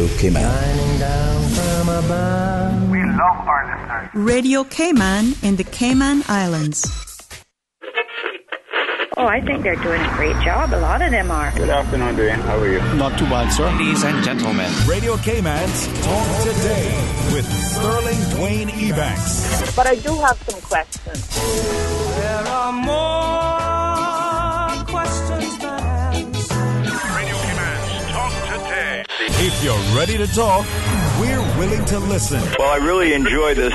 Radio Cayman. We love our listeners. Radio Cayman in the Cayman Islands. Oh, I think they're doing a great job. A lot of them are. Good afternoon, Dwayne. How are you? Not too bad, sir. Ladies and gentlemen, Radio Cayman's Talk Today with Sterling Dwayne Ebanks. But I do have some questions. There are more questions than answers. Radio Cayman's Talk Today. If you're ready to talk, we're willing to listen. Well, I really enjoy this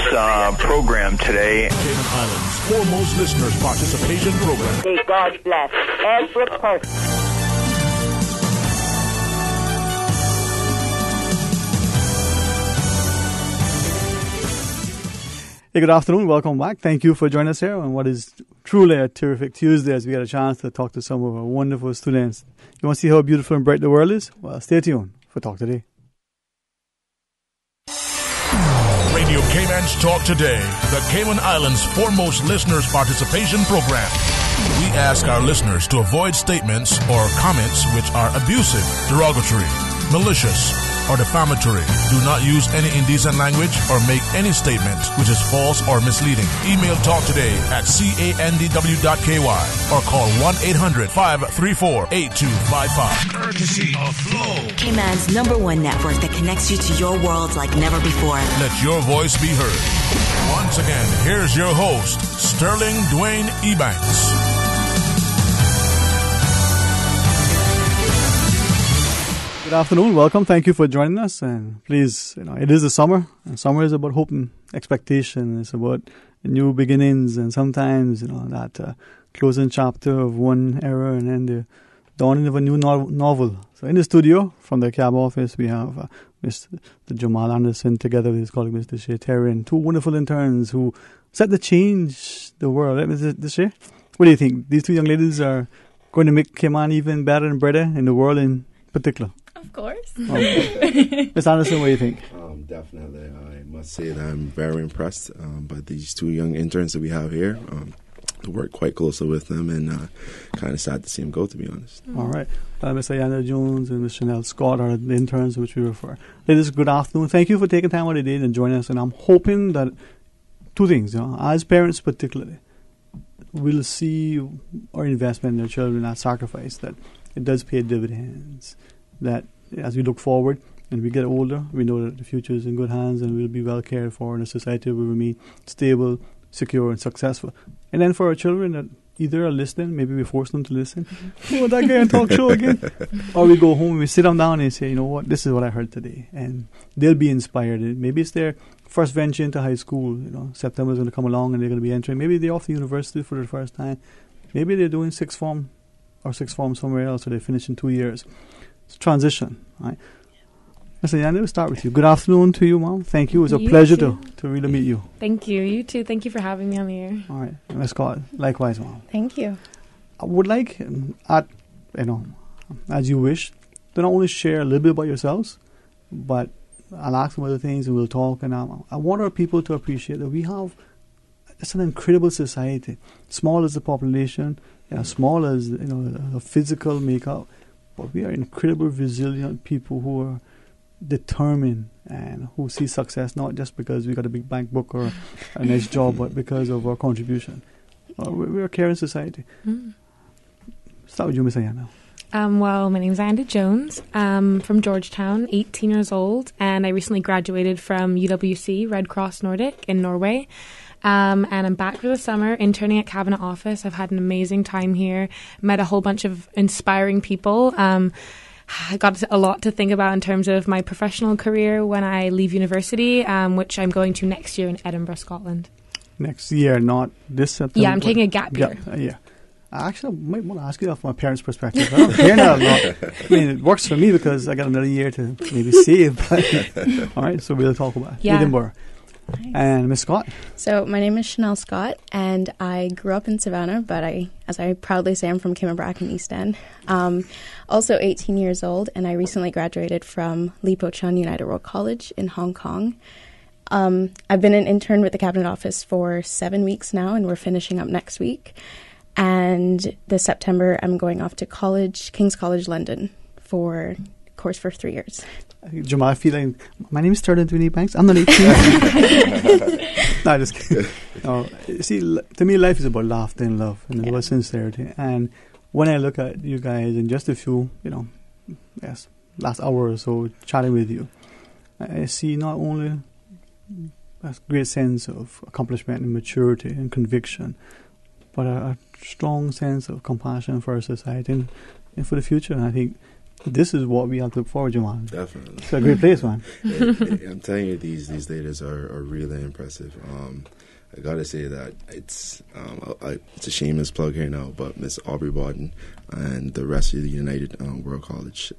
program today. Cayman Islands' foremost listeners participation program. May God bless every person. Hey, good afternoon. Welcome back. Thank you for joining us here on what is truly a terrific Tuesday as we get a chance to talk to some of our wonderful students. You want to see how beautiful and bright the world is? Well, stay tuned for Talk Today. Radio Cayman's Talk Today, the Cayman Islands' foremost listeners participation program. We ask our listeners to avoid statements or comments which are abusive, derogatory, malicious, or defamatory. Do not use any indecent language or make any statement which is false or misleading. Email talktoday@candw.ky or call 1-800-534-8255. Courtesy of Flow. Cayman's #1 network that connects you to your world like never before. Let your voice be heard. Once again, here's your host, Sterling Dwayne Ebanks. Good afternoon. Welcome. Thank you for joining us. And please, it is the summer. And summer is about hope and expectation. It's about new beginnings and sometimes, that closing chapter of one era and then the dawning of a new novel. So in the studio, from the cab office, we have Mr. Jamal Anderson together with his colleague, Mr. Shay Terry, and two wonderful interns who set to change the world. Right, Mr. Shay? What do you think? These two young ladies are going to make Cayman even better and brighter in the world in particular? Of course. Okay. Ms. Anderson, what do you think? Definitely. I must say that I'm very impressed by these two young interns that we have here. To work quite closely with them and kind of sad to see them go, to be honest. All right. Ms. Ayana Jones and Ms. Chanel Scott are the interns which we refer. Ladies, good afternoon. Thank you for taking time out of the day and joining us. And I'm hoping that two things, as parents particularly, we'll see our investment in their children, our sacrifice, that it does pay dividends. That as we look forward and we get older, we know that the future is in good hands and we'll be well cared for in a society where we remain stable, secure, and successful. And then for our children that either are listening, maybe we force them to listen. Oh, that guy on talk show again. Or we go home and we sit them down and say, you know what, this is what I heard today. And they'll be inspired. Maybe it's their first venture into high school. September's going to come along and they're going to be entering. Maybe they're off to university for the first time. Maybe they're doing sixth form somewhere else, so they finish in 2 years. It's transition, right? Mr. Yan, we'll start with you. Good afternoon to you, Mom. Thank you. It was a pleasure to really meet you. Thank you. You too. Thank you for having me on the air. All right. Ms. Scott, likewise, Mom. Thank you. I would like, as you wish, to not only share a little bit about yourselves, but I'll ask some other things and we'll talk. And I want our people to appreciate that we have, it's an incredible society. Small as the population, small as, the physical makeup, but we are incredibly resilient people who are determined and who see success not just because we got a big bank book or a nice job, but because of our contribution. We're a caring society. Start with you, Miss Ayana. Well, my name is Ayana Jones. I'm from Georgetown, 18 years old, and I recently graduated from UWC, Red Cross Nordic in Norway. And I'm back for the summer interning at Cabinet Office. I've had an amazing time here, met a whole bunch of inspiring people. I got a lot to think about in terms of my professional career when I leave university, which I'm going to next year in Edinburgh, Scotland. Next year, not this September? Yeah, I'm taking a gap year. Yeah. Actually, I might want to ask you that from my parents' perspective. I don't hear that a lot. I mean, it works for me because I got another year to maybe save. But all right, so we'll talk about Edinburgh. Nice. And Miss Scott? So my name is Chanel Scott, and I grew up in Savannah, but as I proudly say, I'm from Cayman and East End. Also 18 years old, and I recently graduated from Lee Po Chun United World College in Hong Kong. I've been an intern with the Cabinet Office for 7 weeks now, and we're finishing up next week. And this September, I'm going off to college, King's College London, for a course for 3 years. Jamal, I feel like my name is Dwayne Ebanks. I'm not 18. No, just kidding. See, to me, life is about laughter and love, and it's about sincerity. And when I look at you guys in just a few, last hour or so chatting with you, I see not only a great sense of accomplishment and maturity and conviction, but a strong sense of compassion for our society and for the future. And I think this is what we have to look forward to, man. Definitely. It's a great place, man. I'm telling you, these leaders are really impressive. I gotta say that it's a shameless plug here now, but Miss Aubrey Barton and the rest of the United World College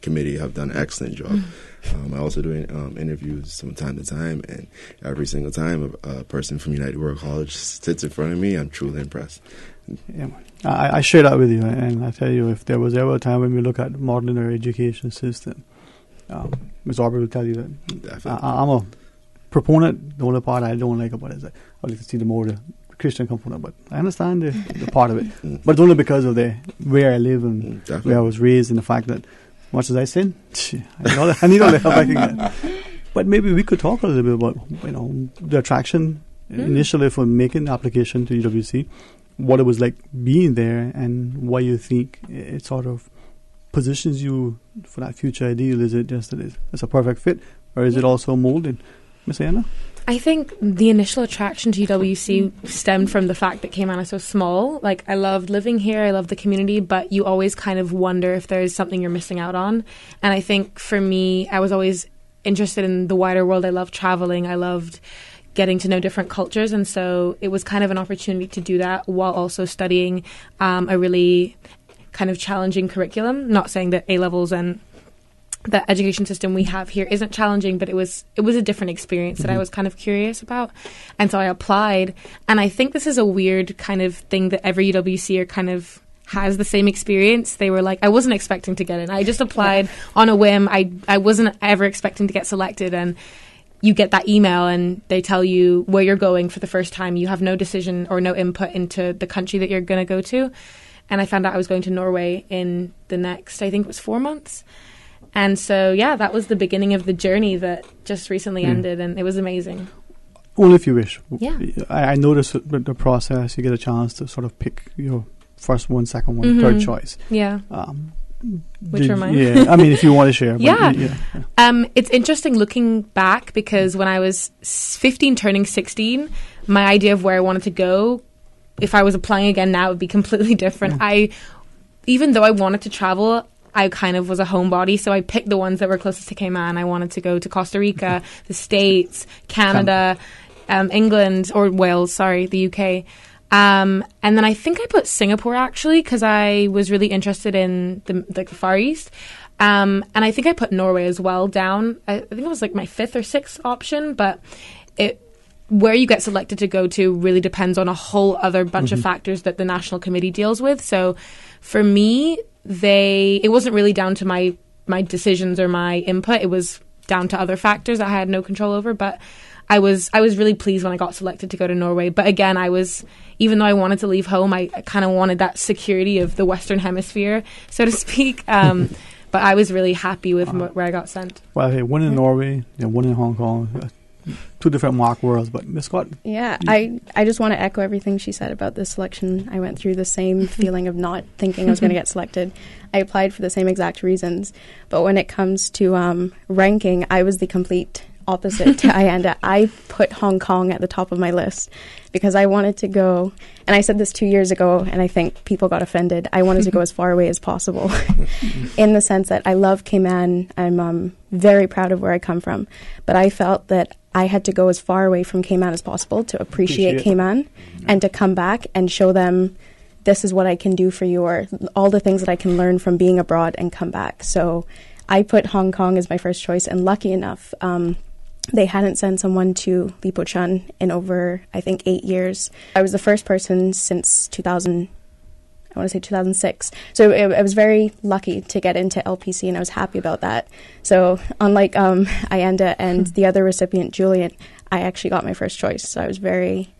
committee have done an excellent job. I also do interviews from time to time, and every single time a person from United World College sits in front of me, I'm truly impressed. Yeah, I share that with you, and I tell you, if there was ever a time when we look at modern our education system, Ms. Aubrey will tell you that I'm a proponent. The only part I don't like about it is that I like to see the more Christian component, but I understand the part of it. But it's only because of where I live and where I was raised, and the fact that much as I sin, I need all the help I can get. But maybe we could talk a little bit about the attraction initially for making the application to UWC, what it was like being there, and why you think it sort of positions you for that future ideal. Is it just that it's a perfect fit, or is it also molded? Miss Anna? I think the initial attraction to UWC stemmed from the fact that Cayman is so small. Like, I loved living here, I love the community, but you always kind of wonder if there's something you're missing out on. And I think for me, I was always interested in the wider world. I loved traveling, I loved getting to know different cultures, and so it was kind of an opportunity to do that while also studying a really kind of challenging curriculum. Not saying that A-levels and the education system we have here isn't challenging, but it was a different experience that I was kind of curious about. And so I applied, and I think this is a weird kind of thing that every UWCer kind of has the same experience. They were like, I wasn't expecting to get in. I just applied on a whim. I wasn't ever expecting to get selected, and you get that email and they tell you where you're going for the first time. You have no decision or no input into the country that you're going to go to. And I found out I was going to Norway in the next, I think it was 4 months. And so, yeah, that was the beginning of the journey that just recently ended, and it was amazing. Only if you wish. Yeah. I noticed with the process, you get a chance to sort of pick your first one, second one, third choice. Yeah. Which are mine? Yeah, I mean, if you want to share. Yeah. It's interesting looking back, because when I was 15 turning 16, my idea of where I wanted to go, if I was applying again now, would be completely different. Even though I wanted to travel, I kind of was a homebody, so I picked the ones that were closest to Cayman. I wanted to go to Costa Rica, the States, Canada, England, or Wales, the UK. And then I think I put Singapore, actually, because I was really interested in the Far East. And I think I put Norway as well down. I think it was like my 5th or 6th option, but where you get selected to go to really depends on a whole other bunch of factors that the National Committee deals with. So for me, it wasn't really down to my decisions or my input. It was down to other factors that I had no control over. But I was really pleased when I got selected to go to Norway. But again, even though I wanted to leave home, I kind of wanted that security of the Western Hemisphere, so to speak. But I was really happy with where I got sent. Well, hey, one in Norway, one in Hong Kong. 2 different mock worlds, but Miss Scott? Yeah, I just want to echo everything she said about this selection. I went through the same feeling of not thinking I was going to get selected. I applied for the same exact reasons, but when it comes to ranking, I was the complete opposite to Ayanda. I put Hong Kong at the top of my list because I wanted to go, and I said this 2 years ago, and I think people got offended. I wanted to go as far away as possible in the sense that I love Cayman. I'm very proud of where I come from, but I felt that I had to go as far away from Cayman as possible to appreciate Cayman and to come back and show them this is what I can do for you, or all the things that I can learn from being abroad and come back. So I put Hong Kong as my first choice, and lucky enough, they hadn't sent someone to Lipochun in over, I think, 8 years. I was the first person since 2006. So I was very lucky to get into LPC, and I was happy about that. So unlike Ayanda and the other recipient, Julian, I actually got my first choice. So I was very,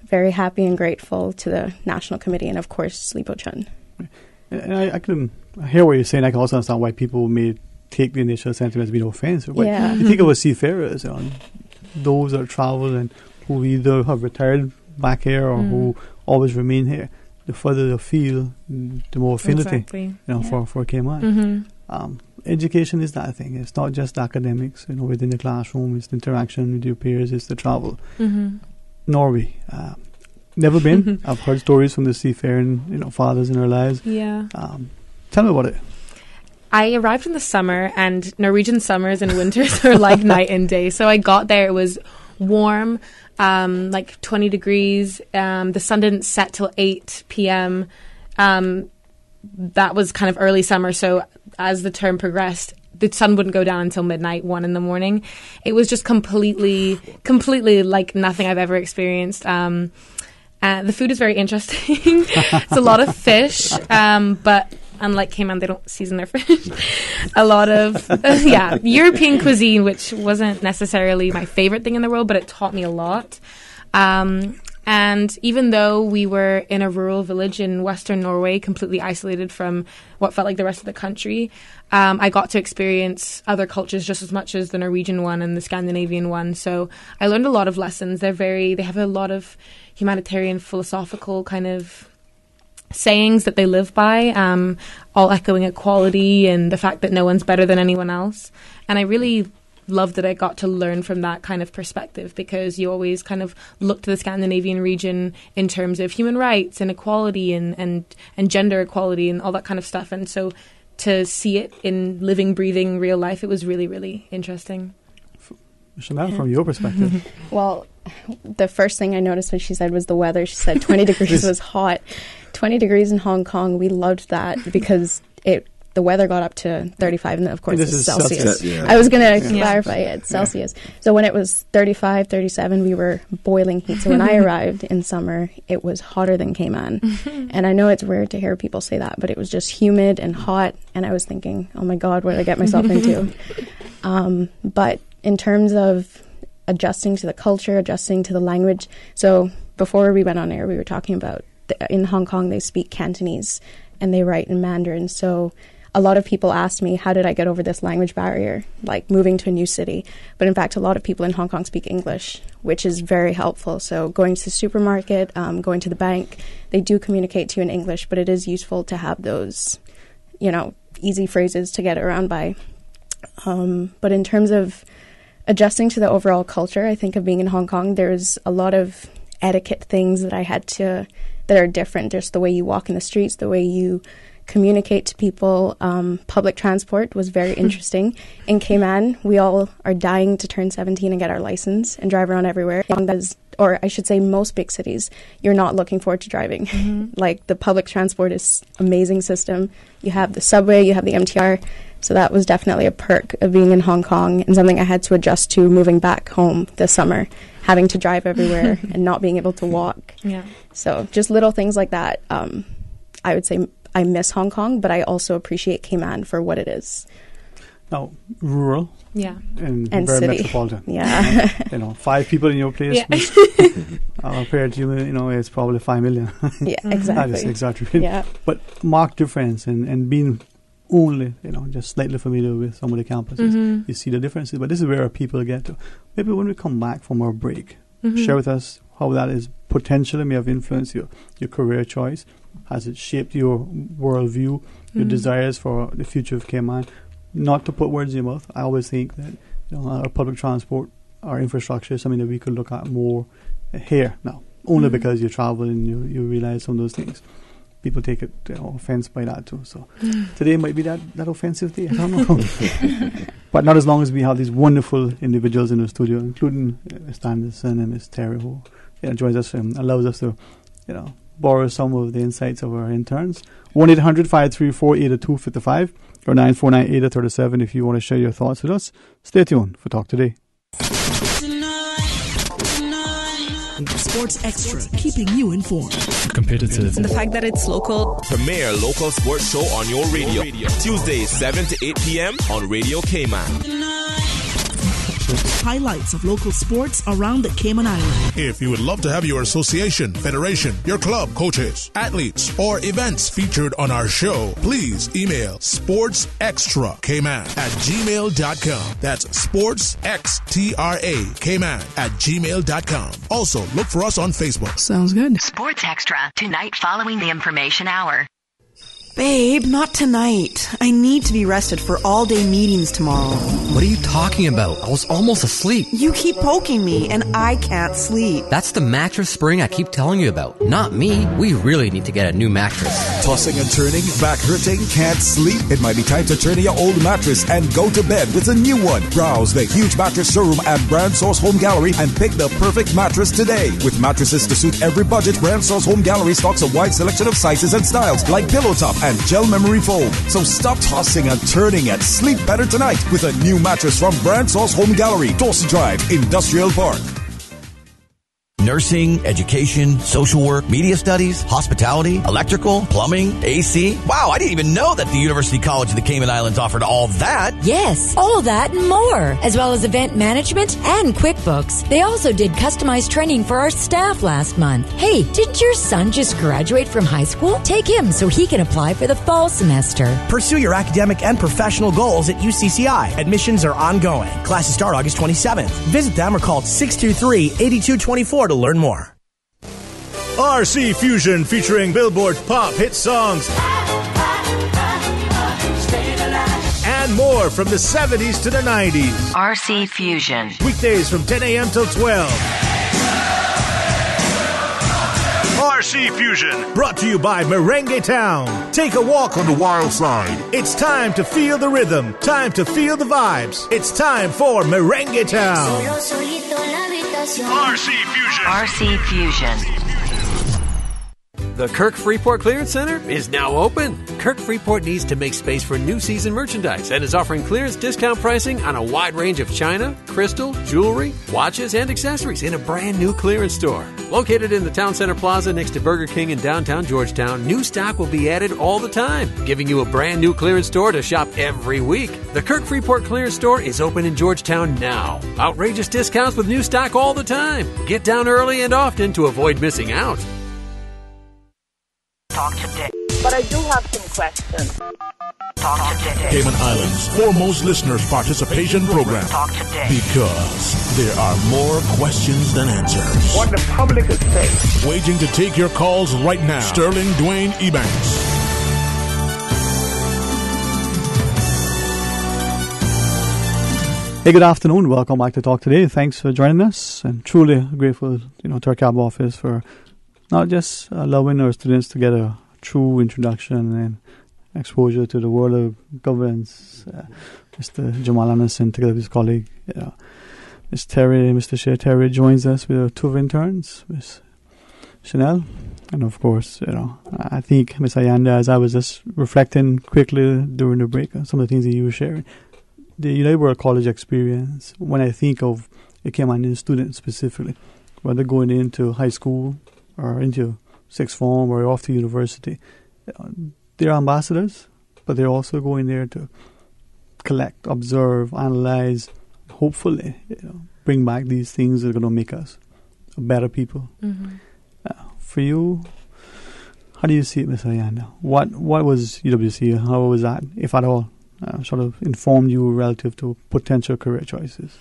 very happy and grateful to the National Committee and, of course, Lipochun. And I can hear what you're saying. I can also understand why people may take the initial sentiments as being offensive. But Yeah. you think of seafarers, those that travel and who either have retired back here or who always remain here. The further they feel, the more affinity, for Cayman. Education is that thing. It's not just academics, within the classroom. It's the interaction with your peers. It's the travel. Norway, never been. I've heard stories from the seafaring, fathers in our lives. Yeah. Tell me about it. I arrived in the summer, and Norwegian summers and winters are like night and day. So I got there, it was warm, like 20 degrees. The sun didn't set till 8 p.m. That was kind of early summer. So as the term progressed, the sun wouldn't go down until midnight, 1 in the morning. It was just completely like nothing I've ever experienced. The food is very interesting. It's a lot of fish, but unlike Cayman, they don't season their fish. A lot of, European cuisine, which wasn't necessarily my favorite thing in the world, but it taught me a lot. And even though we were in a rural village in Western Norway, completely isolated from what felt like the rest of the country, I got to experience other cultures just as much as the Norwegian one and the Scandinavian one. So I learned a lot of lessons. They have a lot of humanitarian, philosophical kind of sayings that they live by, all echoing equality and the fact that no one's better than anyone else. And I really loved that I got to learn from that kind of perspective, because you always kind of look to the Scandinavian region in terms of human rights and equality and gender equality and all that kind of stuff. And so to see it in living, breathing, real life, it was really, really interesting. Chanel, from your perspective. Well, the first thing I noticed when she said was the weather. She said 20 degrees was hot. 20 degrees in Hong Kong, we loved that because the weather got up to 35, and of course it's Celsius. I was going to clarify it, Celsius. So when it was 35, 37, we were boiling heat. So when I arrived in summer, it was hotter than Cayman. And I know it's weird to hear people say that, but it was just humid and hot. And I was thinking, oh my God, what did I get myself into? But in terms of adjusting to the culture, adjusting to the language. So before we went on air, we were talking about in Hong Kong, they speak Cantonese and they write in Mandarin. So a lot of people asked me, how did I get over this language barrier, like moving to a new city? But in fact, a lot of people in Hong Kong speak English, which is very helpful. So going to the supermarket, going to the bank, they do communicate to you in English, but it is useful to have those, easy phrases to get around by. But in terms of adjusting to the overall culture, I think of being in Hong Kong, there's a lot of etiquette things that that are different. Just the way you walk in the streets, the way you communicate to people. Public transport was very interesting. In Cayman, we all are dying to turn 17 and get our license and drive around everywhere. Or I should say most big cities, you're not looking forward to driving. Like the public transport is amazing system. You have the subway, you have the MTR. So that was definitely a perk of being in Hong Kong and something I had to adjust to moving back home this summer, having to drive everywhere and not being able to walk. Yeah. So just little things like that. I would say I miss Hong Kong, but I also appreciate Cayman for what it is. Now, rural. Yeah. And very city. metropolitan. Yeah. 5 people in your place. Compared to, it's probably 5 million. Yeah, exactly. That is exaggerated. Yeah. But marked difference and being only, just slightly familiar with some of the campuses, you see the differences. But this is where our people get to. Maybe when we come back from our break, share with us how that is potentially may have influenced your career choice. Has it shaped your worldview, your desires for the future of Cayman? Not to put words in your mouth, I always think that our public transport, our infrastructure is something that we could look at more here now. Only because you travel and you realize some of those things. People take it offense by that too. So today might be that offensive day. I don't know. But not as long as we have these wonderful individuals in the studio, including Ms. Anderson and Ms. Terry, who joins us and allows us to, borrow some of the insights of our interns. 1-800-534-8255 or 949-8037 if you want to share your thoughts with us. Stay tuned for Talk Today. Sports Extra, keeping you informed. Competitive. And the fact that it's local. Premier local sports show on your radio. Tuesdays 7 to 8 p.m. on Radio Cayman. gossip, highlights of local sports around the Cayman Islands. If you would love to have your association, federation, your club, coaches, athletes, or events featured on our show, please email sportsextracayman@gmail.com. That's sportsextracayman@gmail.com. Also, look for us on Facebook. Sounds good. Sports Extra, tonight following the information hour. Babe, not tonight. I need to be rested for all-day meetings tomorrow. What are you talking about? I was almost asleep. You keep poking me, and I can't sleep. That's the mattress spring I keep telling you about. Not me. We really need to get a new mattress. Tossing and turning, back hurting, can't sleep? It might be time to turn your old mattress and go to bed with a new one. Browse the huge mattress showroom at Brand Source Home Gallery and pick the perfect mattress today. With mattresses to suit every budget, Brand Source Home Gallery stocks a wide selection of sizes and styles like pillow top and gel memory foam. So stop tossing and turning and sleep better tonight with a new mattress from Brand Source Home Gallery, Dawson Drive, Industrial Park. Nursing, education, social work, media studies, hospitality, electrical, plumbing, AC. Wow, I didn't even know that the University College of the Cayman Islands offered all that. Yes, all that and more, as well as event management and QuickBooks. They also did customized training for our staff last month. Hey, didn't your son just graduate from high school? Take him so he can apply for the fall semester. Pursue your academic and professional goals at UCCI. Admissions are ongoing. Classes start August 27th. Visit them or call 623-8224 to learn more. RC Fusion featuring Billboard pop hit songs and more from the 70s to the 90s. RC Fusion. Weekdays from 10 a.m. till 12. RC Fusion, brought to you by Merengue Town. Take a walk on the wild side. It's time to feel the rhythm, time to feel the vibes. It's time for Merengue Town. RC Fusion. RC Fusion. The Kirk Freeport Clearance Center is now open. Kirk Freeport needs to make space for new season merchandise and is offering clearance discount pricing on a wide range of china, crystal, jewelry, watches, and accessories in a brand new clearance store. Located in the Town Center Plaza next to Burger King in downtown Georgetown, new stock will be added all the time, giving you a brand new clearance store to shop every week. The Kirk Freeport Clearance Store is open in Georgetown now. Outrageous discounts with new stock all the time. Get down early and often to avoid missing out. Talk today. But I do have some questions. Talk today. Cayman Islands' foremost listeners' participation program. Talk today. Because there are more questions than answers. What the public is saying. Waging to take your calls right now. Sterling Dwayne Ebanks. Hey, good afternoon. Welcome back to Talk Today. Thanks for joining us, and truly grateful, to our CAB office for not just allowing our students to get a true introduction and exposure to the world of governance. Mr. Jamal Anderson, together with his colleague, Mr. Shea Terry joins us with our two of interns, Ms. Chanel, and of course, I think Ms. Ayanda, as I was just reflecting quickly during the break, some of the things that you were sharing, the United World College experience, when I think of a Caymanian student specifically, whether going into high school or into sixth form or off to university, they're ambassadors, but they're also going there to collect, observe, analyze, hopefully, bring back these things that are going to make us a better people. Mm-hmm. For you, how do you see it, Ms. Ayanda? What was UWC? How was that, if at all, sort of informed you relative to potential career choices?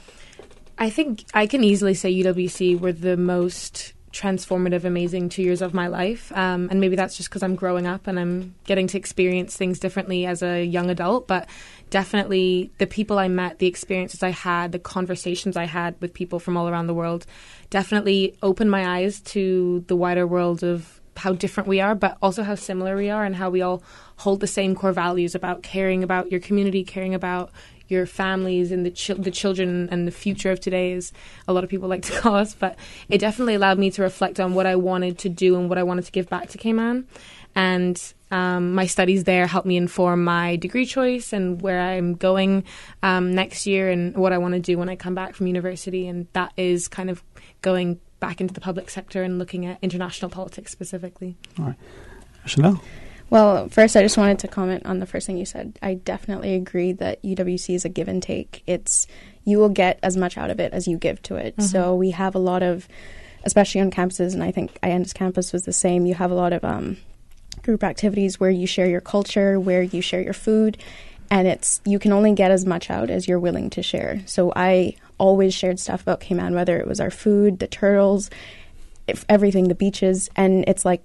I think I can easily say UWC were the most transformative, amazing 2 years of my life. And maybe that's just because I'm growing up and I'm getting to experience things differently as a young adult. But definitely the people I met, the experiences I had, the conversations I had with people from all around the world definitely opened my eyes to the wider world of how different we are, but also how similar we are and how we all hold the same core values about caring about your community, caring about your families and the children and the future of today, as a lot of people like to call us. But it definitely allowed me to reflect on what I wanted to do and what I wanted to give back to Cayman. And my studies there helped me inform my degree choice and where I'm going next year and what I want to do when I come back from university. And that is kind of going back into the public sector and looking at international politics specifically. All right. Chanel? Well, first, I just wanted to comment on the first thing you said. I definitely agree that UWC is a give and take. You will get as much out of it as you give to it. Mm-hmm. So we have a lot of, especially on campuses, and I think IANDA's campus was the same, you have a lot of group activities where you share your culture, where you share your food, and you can only get as much out as you're willing to share. So I always shared stuff about Cayman, whether it was our food, the turtles, everything, the beaches, and it's like,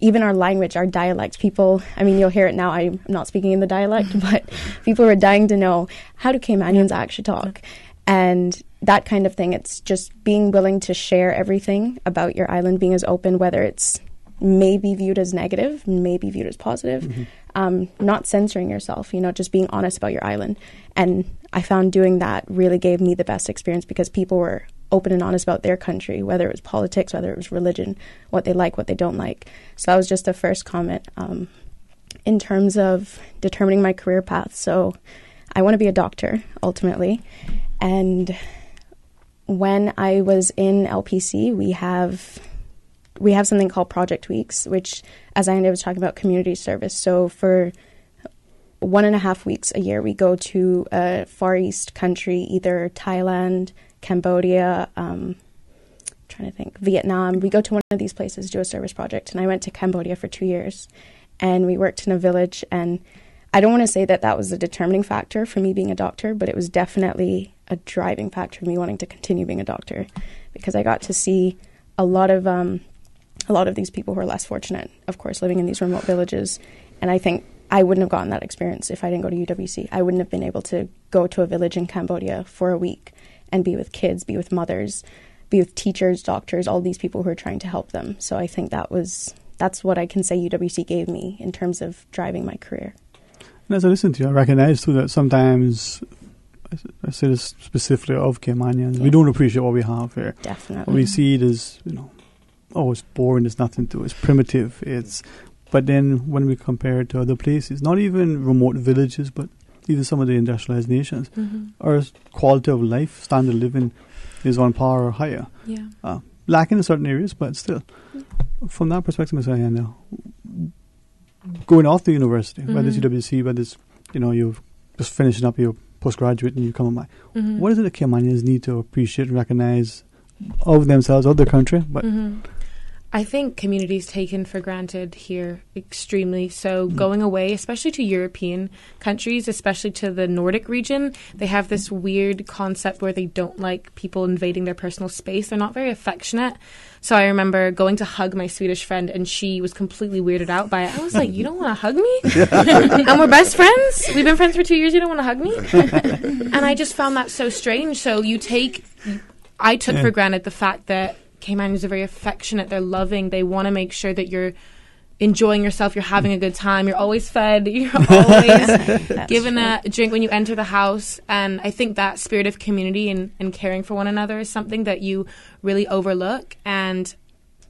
even our language, our dialect, people, I mean, you'll hear it now, I'm not speaking in the dialect, but people are dying to know, how do Caymanians actually talk? And that kind of thing, it's just being willing to share everything about your island, being as open, whether it's maybe viewed as negative, maybe viewed as positive, not censoring yourself, just being honest about your island. And I found doing that really gave me the best experience because people were open and honest about their country, whether it was politics, whether it was religion, what they like, what they don't like. So that was just the first comment. In terms of determining my career path, so I want to be a doctor, ultimately. And when I was in LPC, we have something called Project Weeks, which, as I was talking about, community service. So for 1.5 weeks a year, we go to a Far East country, either Thailand, Cambodia, trying to think, Vietnam. We go to one of these places, do a service project. And I went to Cambodia for 2 years. And we worked in a village. And I don't want to say that that was a determining factor for me being a doctor, but it was definitely a driving factor for me wanting to continue being a doctor. Because I got to see a lot of these people who are less fortunate, of course, living in these remote villages. And I think I wouldn't have gotten that experience if I didn't go to UWC. I wouldn't have been able to go to a village in Cambodia for a week and be with kids, be with mothers, be with teachers, doctors, all these people who are trying to help them. So I think that's what I can say UWC gave me in terms of driving my career. And as I listen to you, I recognize too that sometimes, I say this specifically of Caymanians, we don't appreciate what we have here. Definitely. We see it as, it's boring, there's nothing to it, it's primitive, but then when we compare it to other places, not even remote villages, but even some of the industrialized nations, our quality of life, standard of living is on par or higher. Yeah. Lacking in certain areas, but still. From that perspective, Ms. Ayanda, going off to university, whether it's UWC, whether it's, you're just finishing up your postgraduate and you come on by, what is it that Caymanians need to appreciate and recognize of themselves, of their country? But I think community is taken for granted here extremely. So going away, especially to European countries, especially to the Nordic region, they have this weird concept where they don't like people invading their personal space. They're not very affectionate. So I remember going to hug my Swedish friend and she was completely weirded out by it. I was like, you don't want to hug me? And we're best friends? We've been friends for 2 years, you don't want to hug me? And I just found that so strange. So I took for granted the fact that Caymanians are very affectionate, they're loving, they want to make sure that you're enjoying yourself, you're having a good time, you're always fed, you're always given a drink when you enter the house. And I think that spirit of community and caring for one another is something that you really overlook, and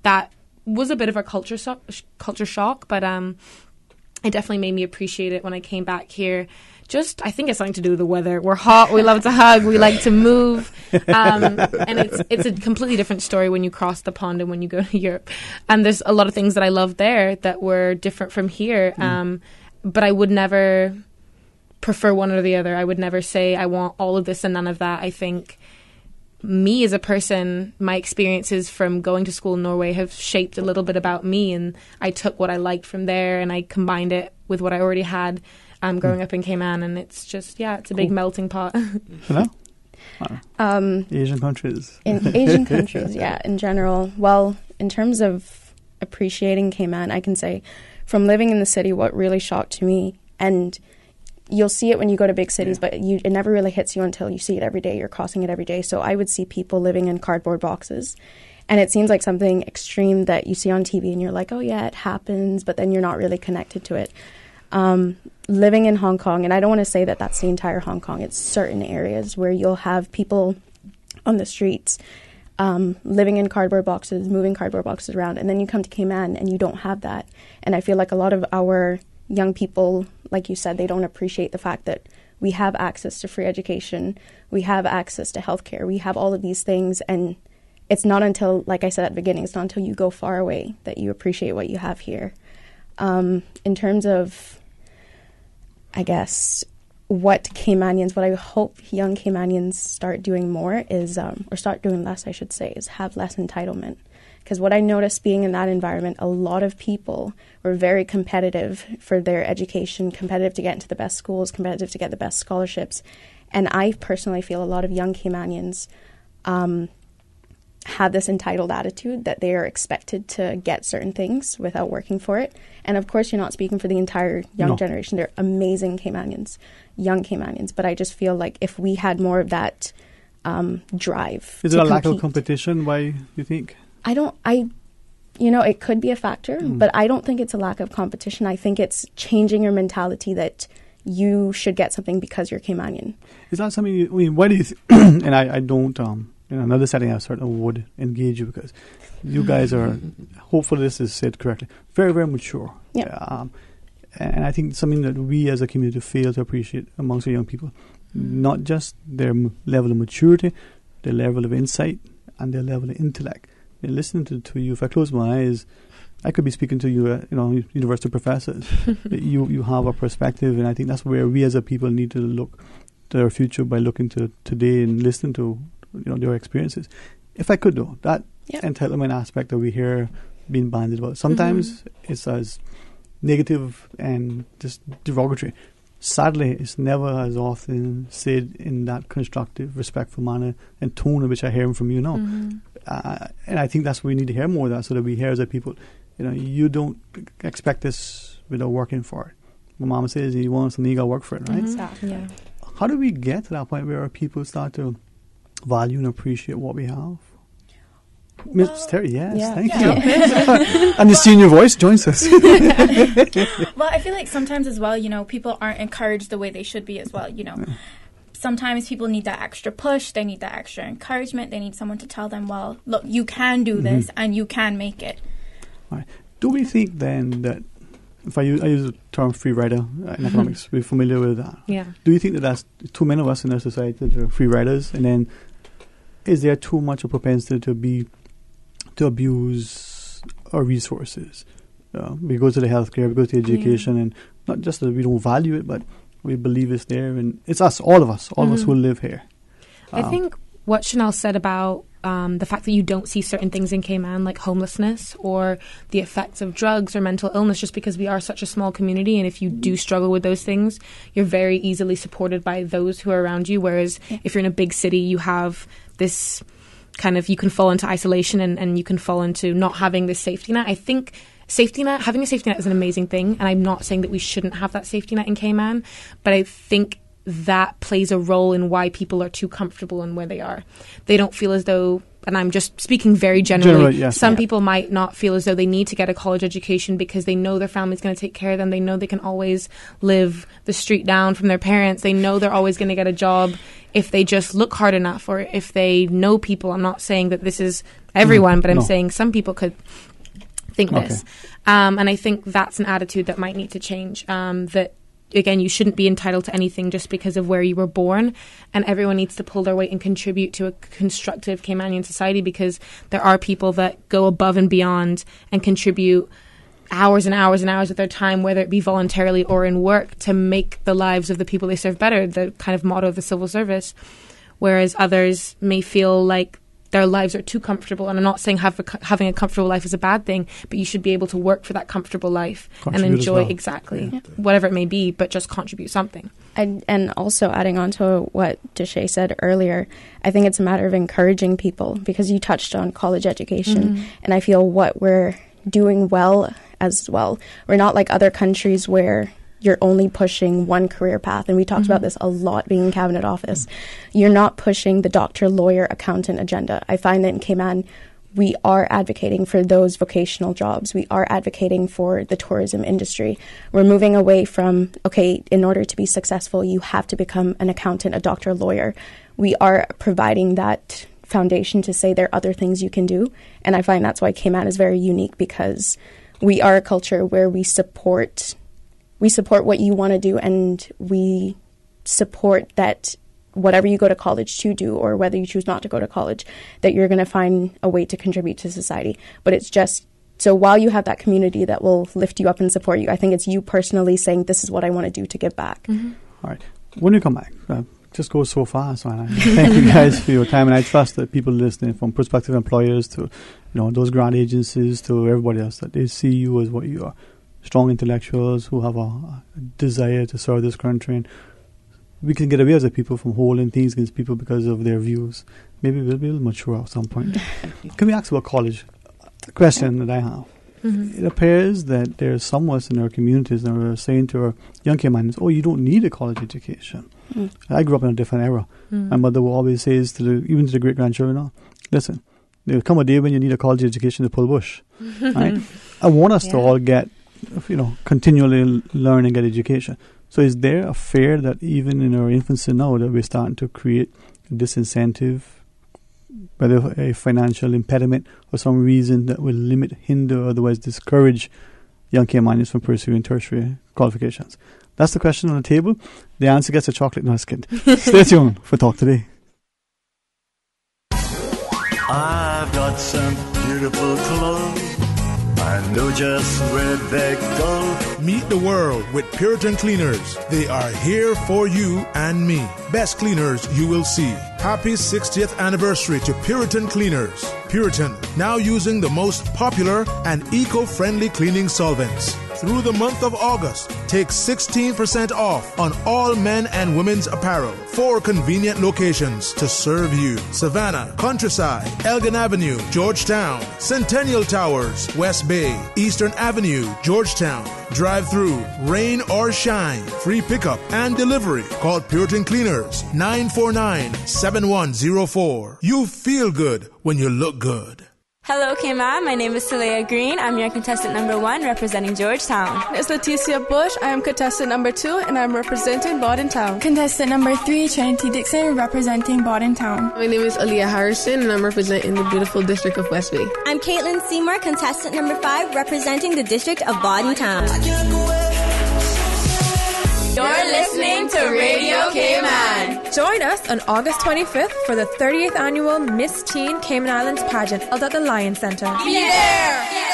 that was a bit of a culture shock, but it definitely made me appreciate it when I came back here. I think it's something to do with the weather. We're hot, we love to hug, we like to move. And it's a completely different story when you cross the pond and when you go to Europe. And there's a lot of things that I love there that were different from here. But I would never prefer one or the other. I would never say I want all of this and none of that. I think me as a person, my experiences from going to school in Norway have shaped a little bit about me. And I took what I liked from there and I combined it with what I already had. Growing up in Cayman, and it's just, it's a big melting pot. Asian countries. In Asian countries, in general. Well, in terms of appreciating Cayman, I can say from living in the city, what really shocked me, and you'll see it when you go to big cities, but it never really hits you until you see it every day. You're crossing it every day. So I would see people living in cardboard boxes. And it seems like something extreme that you see on TV, and you're like, oh, yeah, it happens, but then you're not really connected to it. Living in Hong Kong, and I don't want to say that that's the entire Hong Kong, it's certain areas where you'll have people on the streets living in cardboard boxes, moving cardboard boxes around, and then you come to Cayman and you don't have that. And I feel like a lot of our young people, like you said, they don't appreciate the fact that we have access to free education, we have access to healthcare, we have all of these things, and it's not until, like I said at the beginning, it's not until you go far away that you appreciate what you have here. In terms of, I guess, what I hope young Caymanians start doing more is, or start doing less, I should say, is have less entitlement. Because what I noticed being in that environment, a lot of people were very competitive for their education, competitive to get into the best schools, competitive to get the best scholarships. And I personally feel a lot of young Caymanians have this entitled attitude that they are expected to get certain things without working for it. And of course, you're not speaking for the entire young generation. They're amazing Caymanians, young Caymanians. But I just feel like if we had more of that drive. Is it a lack of competition? Why you think? It could be a factor, but I don't think it's a lack of competition. I think it's changing your mentality that you should get something because you're Caymanian. Is that something, why do you and I don't, in another setting I certainly would engage you because you guys are, hopefully this is said correctly, very, very mature. Yeah. And I think something that we as a community fail to appreciate amongst our young people, not just their level of maturity, their level of insight, and their level of intellect. And listening to you, if I close my eyes, I could be speaking to you, university professors. You have a perspective, and I think that's where we as a people need to look to our future by looking to today and listening to their experiences. If I could, though, that entitlement aspect that we hear being bandied about, sometimes it's as negative and just derogatory. Sadly, it's never as often said in that constructive, respectful manner and tone in which I hear from you now. And I think that's what we need to hear more of that, so that we hear as a people, you don't expect this without working for it. My mama says you want something, you got to work for it, right? Exactly. Yeah. How do we get to that point where our people start to value and appreciate what we have? Miss Terry, thank you. And the senior voice joins us. Well, I feel like sometimes as well, people aren't encouraged the way they should be as well, Sometimes people need that extra push, they need that extra encouragement, they need someone to tell them, well, look, you can do this and you can make it. All right. Do we think then that, if I use the term free rider in economics, we're familiar with that. Yeah. Do you think that that's too many of us in our society that are free riders? And then is there too much a propensity to abuse our resources? We go to the healthcare, we go to education, and not just that we don't value it, but we believe it's there, and it's us, all of us who live here. I think what Chanel said about the fact that you don't see certain things in Cayman, like homelessness or the effects of drugs or mental illness, just because we are such a small community, and if you do struggle with those things, you're very easily supported by those who are around you, whereas if you're in a big city, you have this kind of, you can fall into isolation and you can fall into not having this safety net. I think having a safety net is an amazing thing, and I'm not saying that we shouldn't have that safety net in Cayman, but I think that plays a role in why people are too comfortable in where they are. They don't feel as though, and I'm just speaking very generally, yes, some people might not feel as though they need to get a college education because they know their family's going to take care of them. They know they can always live the street down from their parents. They know they're always going to get a job if they just look hard enough, or if they know people. I'm not saying that this is everyone, but I'm saying some people could think this. And I think that's an attitude that might need to change. That, again, you shouldn't be entitled to anything just because of where you were born, and everyone needs to pull their weight and contribute to a constructive Caymanian society, because there are people that go above and beyond and contribute hours and hours and hours of their time, whether it be voluntarily or in work, to make the lives of the people they serve better, the kind of motto of the civil service, whereas others may feel like their lives are too comfortable. And I'm not saying having a comfortable life is a bad thing, but you should be able to work for that comfortable life and enjoy whatever it may be, but just contribute something. And also adding on to what Deshay said earlier, I think it's a matter of encouraging people, because you touched on college education, and I feel what we're doing well as well. We're not like other countries where you're only pushing one career path. And we talked about this a lot being in Cabinet Office. You're not pushing the doctor, lawyer, accountant agenda. I find that in Cayman, we are advocating for those vocational jobs. We are advocating for the tourism industry. We're moving away from, okay, in order to be successful, you have to become an accountant, a doctor, lawyer. We are providing that foundation to say there are other things you can do. And I find that's why Cayman is very unique, because we are a culture where we support what you want to do, and we support that whatever you go to college to do, or whether you choose not to go to college, that you're going to find a way to contribute to society. But it's just So while you have that community that will lift you up and support you, I think it's you personally saying, this is what I want to do to give back. All right. When you come back, just goes so fast. So thank you guys for your time. And I trust that people listening, from prospective employers to those grant agencies to everybody else, that they see you as what you are. Strong intellectuals who have a desire to serve this country. And we can get away as a people from holding things against people because of their views. Maybe we'll be a little mature at some point. Can we ask about college? The question that I have. It appears that there are some of us in our communities that are saying to our young Caymanians, oh, you don't need a college education. I grew up in a different era. My mother will always say, even to the great-grandchildren, listen, there will come a day when you need a college education to pull bush. Right? I want us to all get, continually learn and get education. So is there a fear that even in our infancy now that we're starting to create a disincentive, whether a financial impediment or some reason that will limit, hinder, otherwise discourage young Caymanians from pursuing tertiary qualifications? That's the question on the table. The answer gets a chocolate nugget. Stay tuned for Talk Today. I've got some beautiful clothes. I know just where they go. Meet the world with Puritan Cleaners. They are here for you and me. Best cleaners you will see. Happy 60th anniversary to Puritan Cleaners. Puritan, now using the most popular and eco-friendly cleaning solvents. Through the month of August, take 16% off on all men and women's apparel. 4 convenient locations to serve you: Savannah, Countryside, Elgin Avenue, Georgetown, Centennial Towers, West Bay, Eastern Avenue, Georgetown. Drive-through, rain or shine, free pickup and delivery. Call Puritan Cleaners, 949-7104. You feel good when you look good. Hello, Cayman. My name is Talia Green. I'm your contestant number 1 representing Georgetown. It's Leticia Bush. I am contestant number 2 and I'm representing Bordentown. Contestant number 3, Trinity Dixon, representing Bordentown. My name is Aaliyah Harrison and I'm representing the beautiful district of West Bay. I'm Caitlin Seymour, contestant number 5, representing the district of Bordentown. You're listening to Radio Cayman. Join us on August 25th for the 30th annual Miss Teen Cayman Islands pageant held at the Lion Center. Be there! Be there!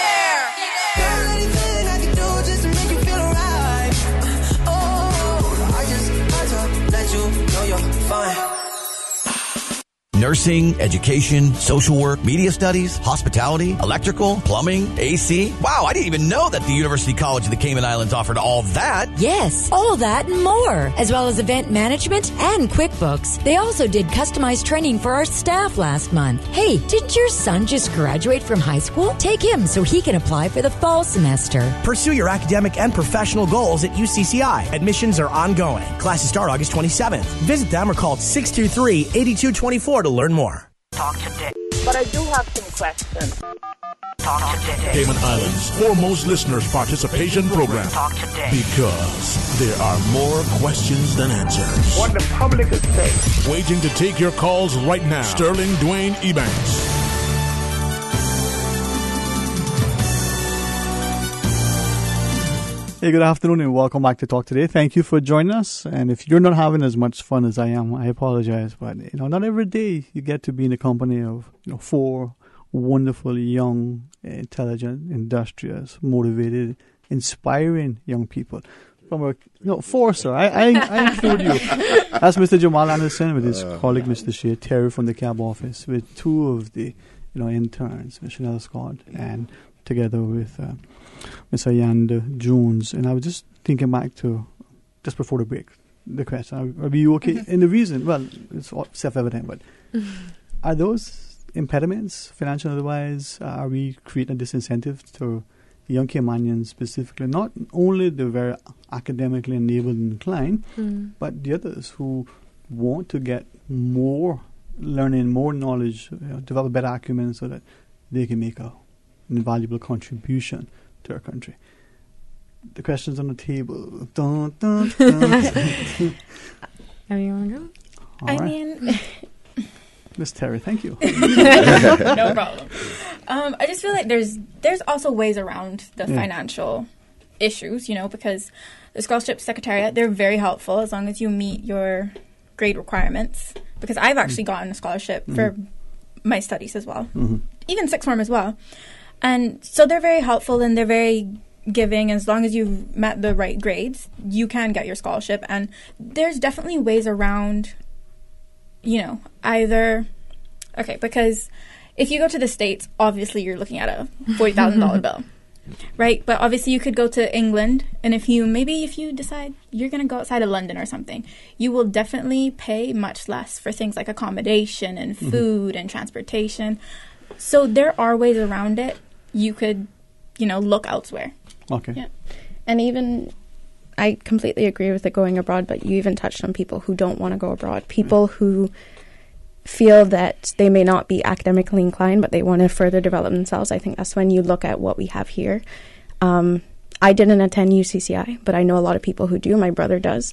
Nursing, education, social work, media studies, hospitality, electrical, plumbing, AC. Wow, I didn't even know that the University College of the Cayman Islands offered all that. Yes, all that and more, as well as event management and QuickBooks. They also did customized training for our staff last month. Hey, didn't your son just graduate from high school? Take him so he can apply for the fall semester. Pursue your academic and professional goals at UCCI. Admissions are ongoing. Classes start August 27th. Visit them or call 623-8224 to learn more. Talk today. But I do have some questions. Talk today. Cayman Islands' foremost listeners participation program. Talk today. Because there are more questions than answers. What the public is saying. Waiting to take your calls right now. Sterling Dwayne Ebanks. Hey, good afternoon and welcome back to Talk Today. Thank you for joining us. And if you're not having as much fun as I am, I apologize. But, not every day you get to be in the company of, 4 wonderful, young, intelligent, industrious, motivated, inspiring young people. From a, 4, sir. I include you. That's Mr. Jamal Anderson with his colleague, Mr. Shea Terry from the cab office, with 2 of the, interns, Ms. Chanel Scott, and together with Ms. Ayanda Jones. And I was just thinking back to, just before the break, the question, are we okay? And the reason, well, it's self-evident, but are those impediments, financial and otherwise, are we creating a disincentive to young Caymanians specifically, not only the very academically enabled and inclined, but the others who want to get more learning, more knowledge, develop better acumen so that they can make an invaluable contribution to our country. The questions on the table. Dun, dun, dun. Anyone go? All right. Miss Terry, thank you. No problem. I just feel like there's also ways around the financial issues, because the scholarship secretariat, they're very helpful as long as you meet your grade requirements. Because I've actually gotten a scholarship for my studies as well, even sixth form as well. And so they're very helpful and they're very giving. As long as you've met the right grades, you can get your scholarship. And there's definitely ways around, because if you go to the States, obviously you're looking at a $40,000 bill, right? But obviously you could go to England, and if you decide you're going to go outside of London or something, you will definitely pay much less for things like accommodation and food and transportation. So there are ways around it. You could, look elsewhere. Okay. Yeah. And even, I completely agree with the going abroad, but you even touched on people who don't want to go abroad. People who feel that they may not be academically inclined, but they want to further develop themselves. I think that's when you look at what we have here. I didn't attend UCCI, but I know a lot of people who do. My brother does.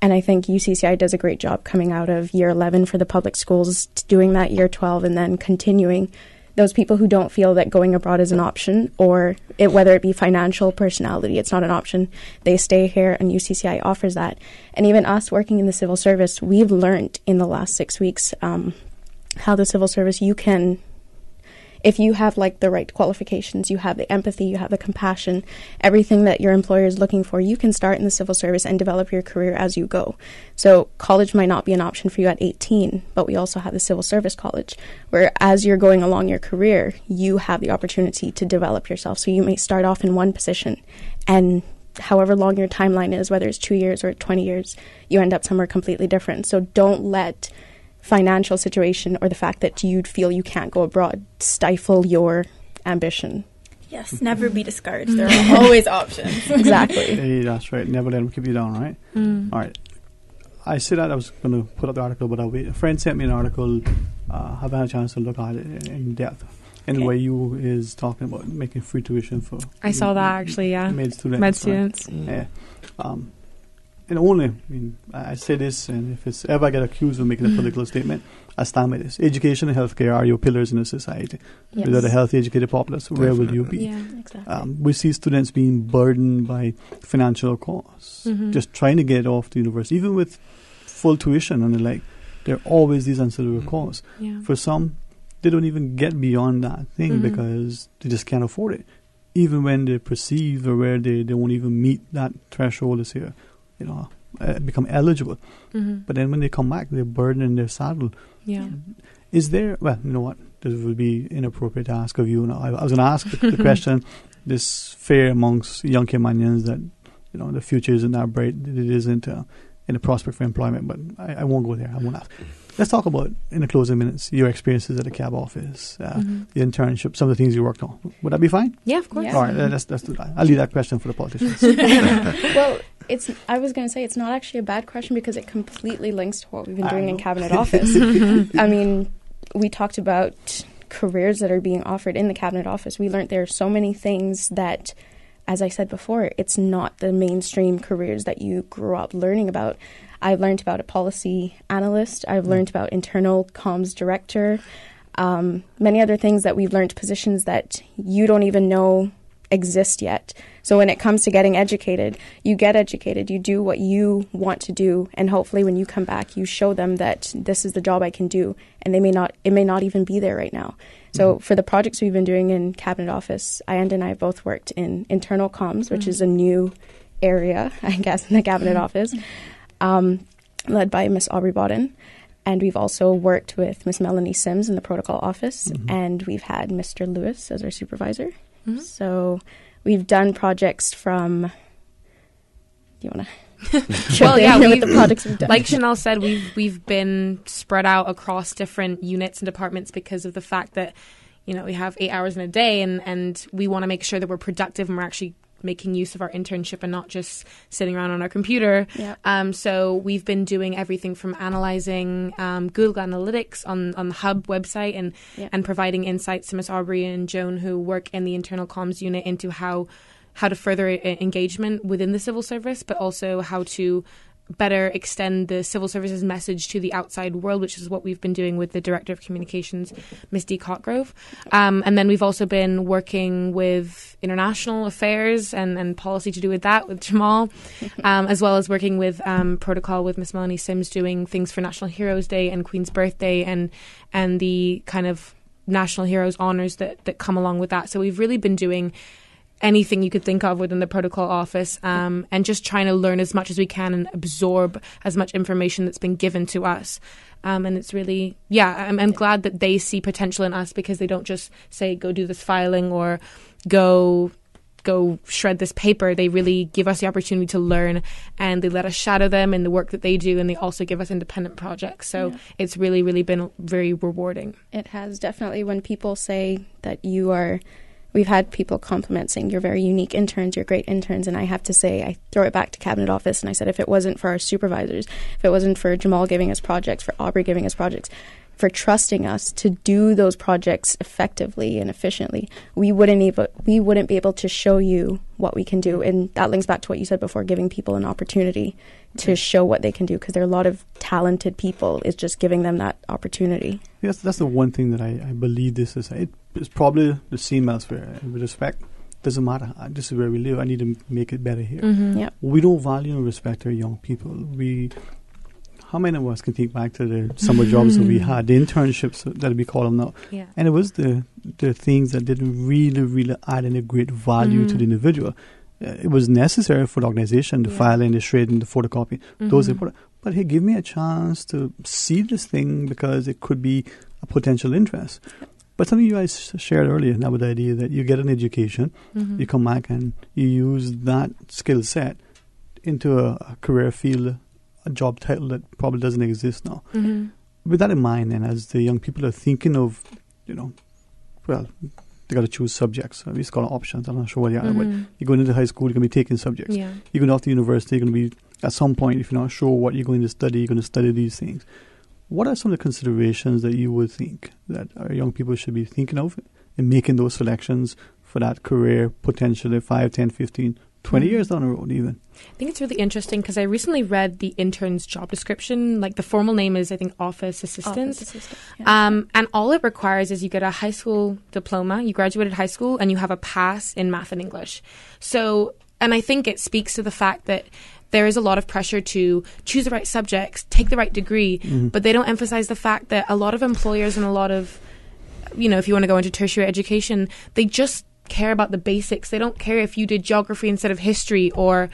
And I think UCCI does a great job coming out of year 11 for the public schools, doing that year 12 and then continuing. Those people who don't feel that going abroad is an option, or whether it be financial, personality, it's not an option, they stay here, and UCCI offers that. And even us working in the civil service, we've learned in the last 6 weeks how the civil service, you can, if you have the right qualifications, you have the empathy, you have the compassion, everything that your employer is looking for, you can start in the civil service and develop your career as you go. So college might not be an option for you at 18, but we also have the civil service college, where as you're going along your career, you have the opportunity to develop yourself. So you may start off in one position, and however long your timeline is, whether it's 2 years or 20 years, you end up somewhere completely different. So don't let financial situation or the fact that you'd feel you can't go abroad stifle your ambition. Yes, never be discouraged. There are always options. Exactly. Hey, that's right. Never let them keep you down, right? All right. I said that I was going to put up the article, but I'll wait. A friend sent me an article. I've had a chance to look at it in depth. And the way you is talking about making free tuition for... I saw that, actually, yeah. Med students. Med students. Right? Yeah. And only, I say this, and if it's ever I get accused of making a political statement, I stand by this. Education and healthcare are your pillars in a society. Yes. Without a healthy, educated populace, where will you be? Yeah, exactly. We see students being burdened by financial costs, just trying to get off to university, even with full tuition and the like. There are always these ancillary costs. Yeah. For some, they don't even get beyond that thing because they just can't afford it. Even when they perceive or where they won't even meet that threshold this year. Become eligible. But then when they come back, they're burdened in their saddle. Yeah. Is there, well, you know what, this would be inappropriate to ask of you. I was going to ask the question, this fear amongst young Caymanians that, the future isn't that bright, it isn't in a prospect for employment, but I won't go there. I won't ask. Let's talk about, in the closing minutes, your experiences at the cab office, the internship, some of the things you worked on. Would that be fine? Yeah, of course. All right, let's do that. I'll leave that question for the politicians. Well, I was going to say it's not actually a bad question because it completely links to what we've been doing in Cabinet Office. I mean, we talked about careers that are being offered in the Cabinet Office. We learned there are so many things that, as I said before, it's not the mainstream careers that you grew up learning about. I've learned about a policy analyst. I've learned about internal comms director. Many other things that we've learned, positions that you don't even know exist yet. So when it comes to getting educated, you get educated, you do what you want to do, and hopefully when you come back, you show them that this is the job I can do, and it may not even be there right now. So for the projects we've been doing in Cabinet Office, Ayanda and I have both worked in internal comms, which is a new area, I guess, in the Cabinet Office, led by Miss Aubrey Bodden. And we've also worked with Miss Melanie Sims in the protocol office, and we've had Mr. Lewis as our supervisor. So we've done projects from... Do you want to... Well, yeah, with the projects we've done? Like Chanel said, we've been spread out across different units and departments because of the fact that, we have 8 hours in a day, and we want to make sure that we're productive and we're actually making use of our internship and not just sitting around on our computer. Yep. So we've been doing everything from analysing Google Analytics on the Hub website and providing insights to Ms. Aubrey and Joan, who work in the internal comms unit, into how to further engagement within the civil service, but also how to better extend the civil services message to the outside world, which is what we've been doing with the Director of Communications, Ms. Dee Cotgrove. And then we've also been working with international affairs and policy to do with that with Jamal, as well as working with protocol with Ms. Melanie Sims, doing things for National Heroes Day and Queen's Birthday and the kind of national heroes honors that come along with that. So we've really been doing anything you could think of within the protocol office, and just trying to learn as much as we can and absorb as much information that's been given to us. And it's really, I'm glad that they see potential in us, because they don't just say, go do this filing or go shred this paper. They really give us the opportunity to learn, and they let us shadow them in the work that they do, and they also give us independent projects. So it's really, really been very rewarding. It has, definitely. When people say that we've had people compliment saying you're very unique interns, you're great interns, and I have to say, I throw it back to Cabinet Office, and I said, if it wasn't for our supervisors, if it wasn't for Jamal giving us projects, for Aubrey giving us projects, for trusting us to do those projects effectively and efficiently, we wouldn't be able to show you what we can do. And that links back to what you said before, giving people an opportunity to show what they can do, because there are a lot of talented people. It's just giving them that opportunity. Yes, that's the one thing that I believe this is. It's probably the same elsewhere. With respect, doesn't matter. This is where we live. I need to make it better here. We don't value and respect our young people. How many of us can think back to the summer jobs that we had, the internships that we call them now? Yeah. And it was the things that didn't really, really add any great value to the individual. It was necessary for the organization, the filing, the shredding, the photocopy. Those are important. But hey, give me a chance to see this thing, because it could be a potential interest. But something you guys shared earlier, now with the idea that you get an education, you come back and you use that skill set into a career field, a job title that probably doesn't exist now. With that in mind, and as the young people are thinking of, they got to choose subjects. We call it options. I'm not sure what they are, but you're going into high school, you're going to be taking subjects. You're going off to university, you're going to be, at some point, if you're not sure what you're going to study, you're going to study these things. What are some of the considerations that you would think that our young people should be thinking of in making those selections for that career, potentially 5, 10, 15, 20 years down the road even? I think it's really interesting, because I recently read the intern's job description. Like, the formal name is, I think, office assistant. And all it requires is you get a high school diploma, you graduated high school, and you have a pass in math and English. So, and I think it speaks to the fact that there is a lot of pressure to choose the right subjects, take the right degree, but they don't emphasize the fact that a lot of employers and a lot of, if you want to go into tertiary education, they just care about the basics. They don't care if you did geography instead of history, or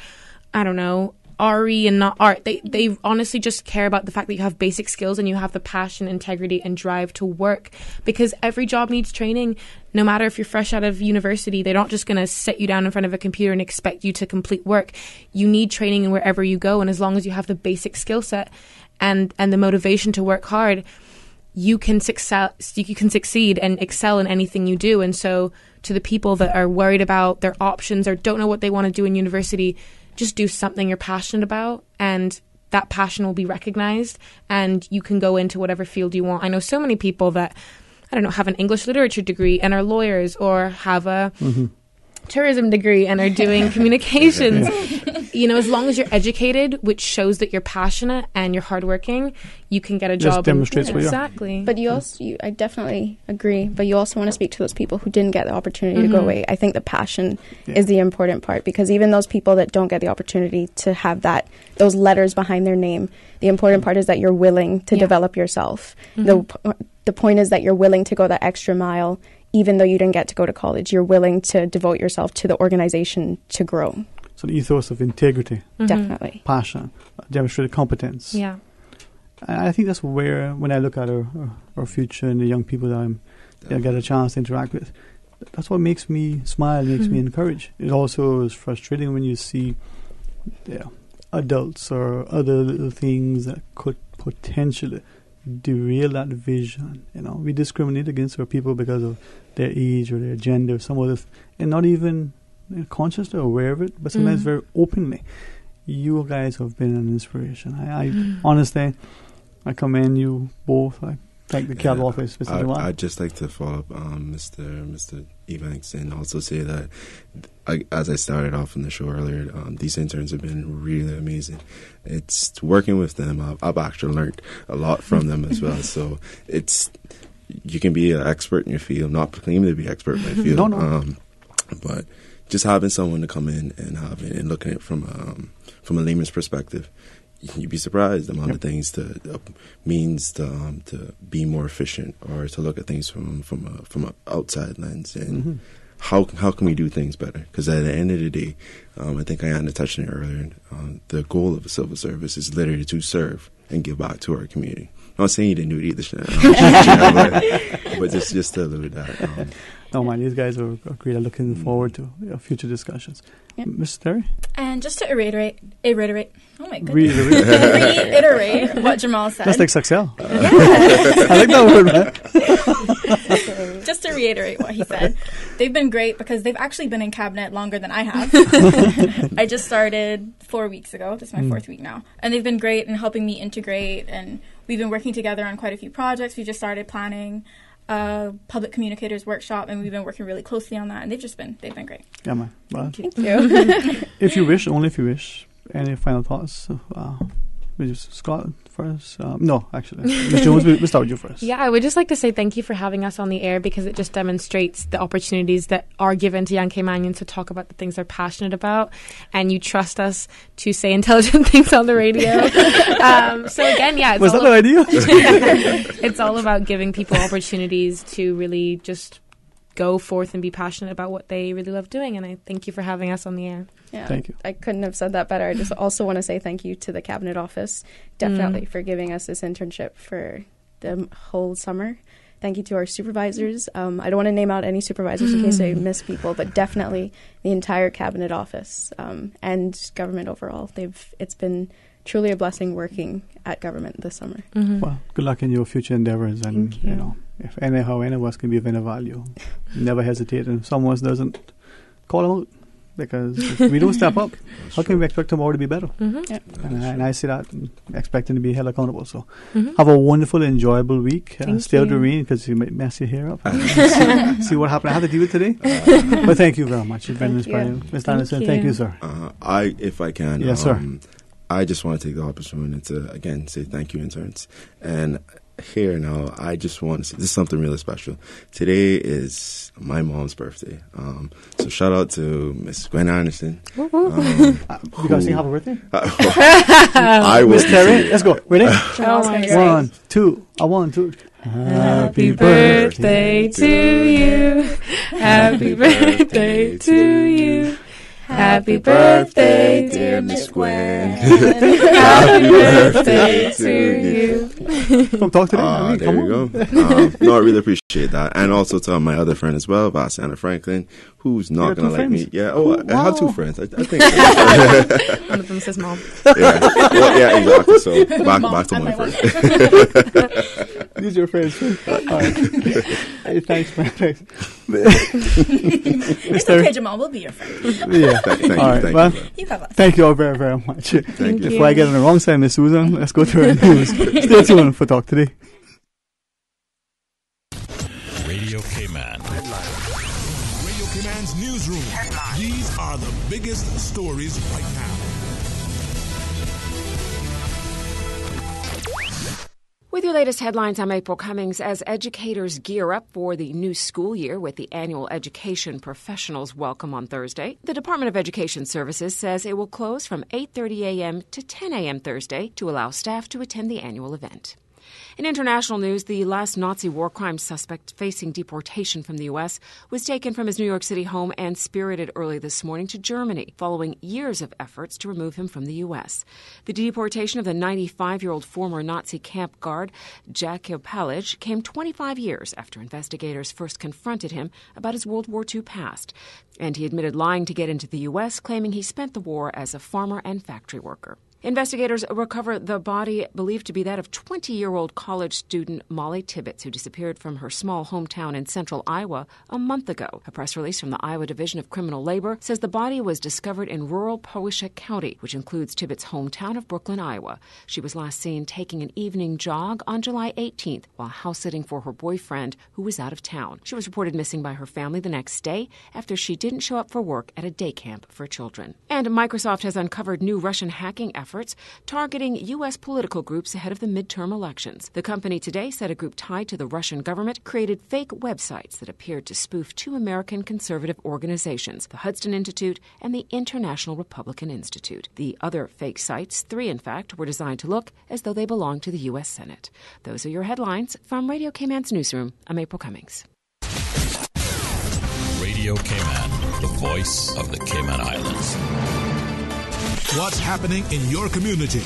I don't know, RE and not art. They honestly just care about the fact that you have basic skills and you have the passion, integrity, and drive to work, because every job needs training. No matter if you're fresh out of university, they're not just going to sit you down in front of a computer and expect you to complete work. You need training wherever you go, and as long as you have the basic skill set and the motivation to work hard, you can succeed and excel in anything you do. And so, to the people that are worried about their options or don't know what they want to do in university, just do something you're passionate about, and that passion will be recognized, and you can go into whatever field you want. I know so many people that, have an English literature degree and are lawyers, or have a tourism degree and are doing communications. As long as you're educated, which shows that you're passionate and you're hardworking, you can get a job. Demonstrates what you are. Exactly. But I definitely agree. But you also want to speak to those people who didn't get the opportunity to go away. I think the passion is the important part, because even those people that don't get the opportunity to have those letters behind their name, the important part is that you're willing to develop yourself. The point is that you're willing to go that extra mile, even though you didn't get to go to college. You're willing to devote yourself to the organization to grow. So the ethos of integrity, definitely, passion, demonstrated competence. Yeah, I think that's where, when I look at our future and the young people that I get a chance to interact with, that's what makes me smile, makes me encourage. It also is frustrating when you see adults or other little things that could potentially derail that vision. We discriminate against our people because of their age or their gender or some other, and not even conscious or aware of it, but sometimes very openly. You guys have been an inspiration. I honestly, I commend you both. I thank the Cabinet Office. I'd just like to follow up Mr. Ebanks, and also say that, as I started off in the show earlier, these interns have been really amazing. It's working with them. I've actually learned a lot from them as well. So you can be an expert in your field, not claiming to be expert in my field. No. But just having someone to come in and looking at it from a layman's perspective, you'd be surprised the amount of things means to be more efficient or to look at things from an outside lens and how can we do things better? Because at the end of the day, I think Ayana touched on it earlier. The goal of a civil service is literally to serve and give back to our community. I'm not saying you didn't do it either, Chanel, but just to allude that. No, man, these guys are great. I'm looking forward to future discussions. Yep. Ms. Terry? And just to reiterate, oh my goodness. Reiterate what Jamal said. Just like Saxel. Yeah. I like that word, man. Just to reiterate what he said, they've been great because they've actually been in cabinet longer than I have. I just started 4 weeks ago. This is my fourth week now. And they've been great in helping me integrate, and we've been working together on quite a few projects. We just started planning public communicators workshop, and we've been working really closely on that, and they've been great. Yeah, man. Well, thank you. If you wish, only if you wish, any final thoughts? Scott first? No, actually. Ms. Jones, we'll start with you first. Yeah, I would just like to say thank you for having us on the air, because it just demonstrates the opportunities that are given to young Caymanians to talk about the things they're passionate about, and you trust us to say intelligent things on the radio. So again, yeah. Was that the idea? It's all about giving people opportunities to really just go forth and be passionate about what they really love doing, and I thank you for having us on the air. Yeah, thank you. I couldn't have said that better. I just also want to say thank you to the Cabinet Office, definitely, for giving us this internship for the whole summer. Thank you to our supervisors. I don't want to name out any supervisors in case I miss people, but definitely the entire Cabinet Office and government overall. It's been truly a blessing working at government this summer. Well, good luck in your future endeavors, and you know, if any of us can be of any value, never hesitate. And if someone else doesn't, call them out, because if we don't step up, how can we expect tomorrow to be better? And I see that, and expecting to be held accountable. So have a wonderful, enjoyable week. Stay out of the rain, because you might mess your hair up. see what happened. I had to deal with today. But thank you very much. It's been inspiring. Mr. Anderson, thank you, sir. If I can, yes, sir. I just want to take the opportunity to, again, say thank you, interns. And here now, I just want to say, this is something really special. Today is my mom's birthday. So shout out to Miss Gwen Anderson. You guys sing happy birthday? I will. Miss Terry, let's go. Ready? Oh my God. 1, 2. I want to. Happy birthday to you. Happy birthday to you. Happy birthday, dear Miss Gwen. Happy birthday to you. From TalkToday. There you go. No, I really appreciate that. And also to my other friend as well, Vasana Franklin, who's not going to like me. Yeah, I have two friends. I think so. One of them says mom. Yeah, exactly. So back to my friend. These are your friends. All right. Hey, thanks, man. Thanks. It's okay, Jamal. We'll be your friend. Yeah. Thank you. All right. Well, you have us. Thank you all very, very much. Thank you. Before I get on the wrong side, Miss Susan, let's go to our news. Stay tuned for Talk Today. Radio Cayman. Radio Cayman's newsroom. These are the biggest stories right now. With your latest headlines, I'm April Cummings. As educators gear up for the new school year with the annual Education Professionals Welcome on Thursday, the Department of Education Services says it will close from 8:30 a.m. to 10 a.m. Thursday to allow staff to attend the annual event. In international news, the last Nazi war crime suspect facing deportation from the U.S. was taken from his New York City home and spirited early this morning to Germany, following years of efforts to remove him from the U.S. The deportation of the 95-year-old former Nazi camp guard, Jakob Palage, came 25 years after investigators first confronted him about his World War II past. And he admitted lying to get into the U.S., claiming he spent the war as a farmer and factory worker. Investigators recovered the body believed to be that of 20-year-old college student Molly Tibbetts, who disappeared from her small hometown in central Iowa a month ago. A press release from the Iowa Division of Criminal Labor says the body was discovered in rural Poweshiek County, which includes Tibbetts' hometown of Brooklyn, Iowa. She was last seen taking an evening jog on July 18th while house-sitting for her boyfriend, who was out of town. She was reported missing by her family the next day after she didn't show up for work at a day camp for children. And Microsoft has uncovered new Russian hacking efforts efforts targeting U.S. political groups ahead of the midterm elections. The company today said a group tied to the Russian government created fake websites that appeared to spoof two American conservative organizations, the Hudson Institute and the International Republican Institute. The other fake sites, 3 in fact, were designed to look as though they belonged to the U.S. Senate. Those are your headlines. From Radio Cayman's newsroom, I'm April Cummings. Radio Cayman, the voice of the Cayman Islands. What's happening in your community?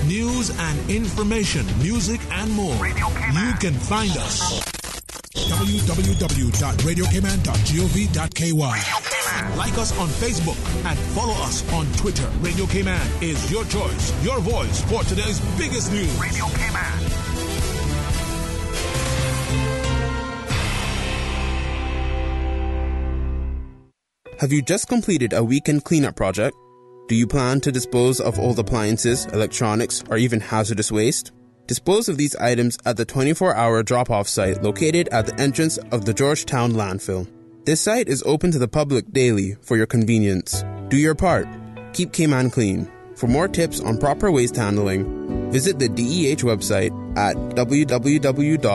News and information, music and more. You can find us. www.radiocayman.gov.ky. Like us on Facebook and follow us on Twitter. Radio Cayman is your choice, your voice for today's biggest news. Radio Cayman. Have you just completed a weekend cleanup project? Do you plan to dispose of old appliances, electronics, or even hazardous waste? Dispose of these items at the 24-hour drop-off site located at the entrance of the Georgetown landfill. This site is open to the public daily for your convenience. Do your part. Keep Cayman clean. For more tips on proper waste handling, visit the DEH website at www.deh.gov.ky.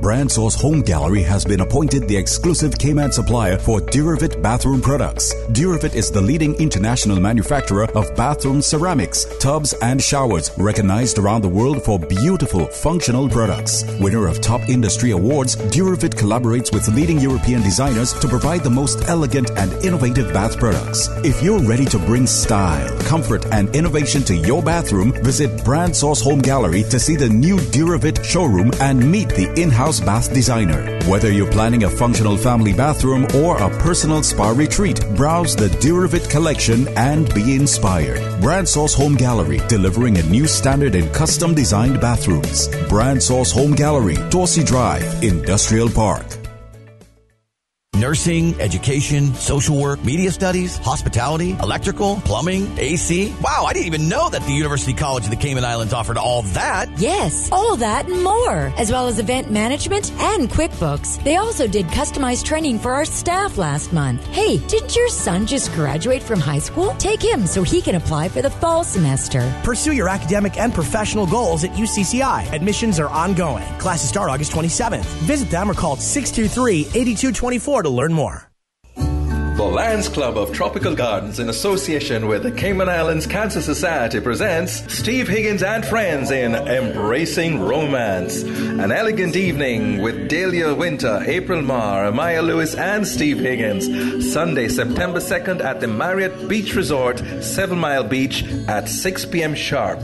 Brand Source Home Gallery has been appointed the exclusive Cayman supplier for Duravit bathroom products. Duravit is the leading international manufacturer of bathroom ceramics, tubs and showers, recognized around the world for beautiful, functional products. Winner of top industry awards, Duravit collaborates with leading European designers to provide the most elegant and innovative bath products. If you're ready to bring style, comfort and innovation to your bathroom, visit Brand Source Home Gallery to see the new Duravit showroom and meet the in-house bath designer. Whether you're planning a functional family bathroom or a personal spa retreat, browse the Duravit collection and be inspired. Brand Source Home Gallery, delivering a new standard in custom designed bathrooms. Brand Source Home Gallery, Dorsey Drive, Industrial Park. Nursing, education, social work, media studies, hospitality, electrical, plumbing, AC. Wow, I didn't even know that the University College of the Cayman Islands offered all that. Yes, all that and more, as well as event management and QuickBooks. They also did customized training for our staff last month. Hey, didn't your son just graduate from high school? Take him so he can apply for the fall semester. Pursue your academic and professional goals at UCCI. Admissions are ongoing. Classes start August 27th. Visit them or call 623-8224 to learn more. The Lions Club of Tropical Gardens, in association with the Cayman Islands Cancer Society, presents Steve Higgins and Friends in Embracing Romance. An elegant evening with Dahlia Winter, April Marr, Amaya Lewis, and Steve Higgins. Sunday, September 2nd at the Marriott Beach Resort, 7 Mile Beach at 6 p.m. sharp.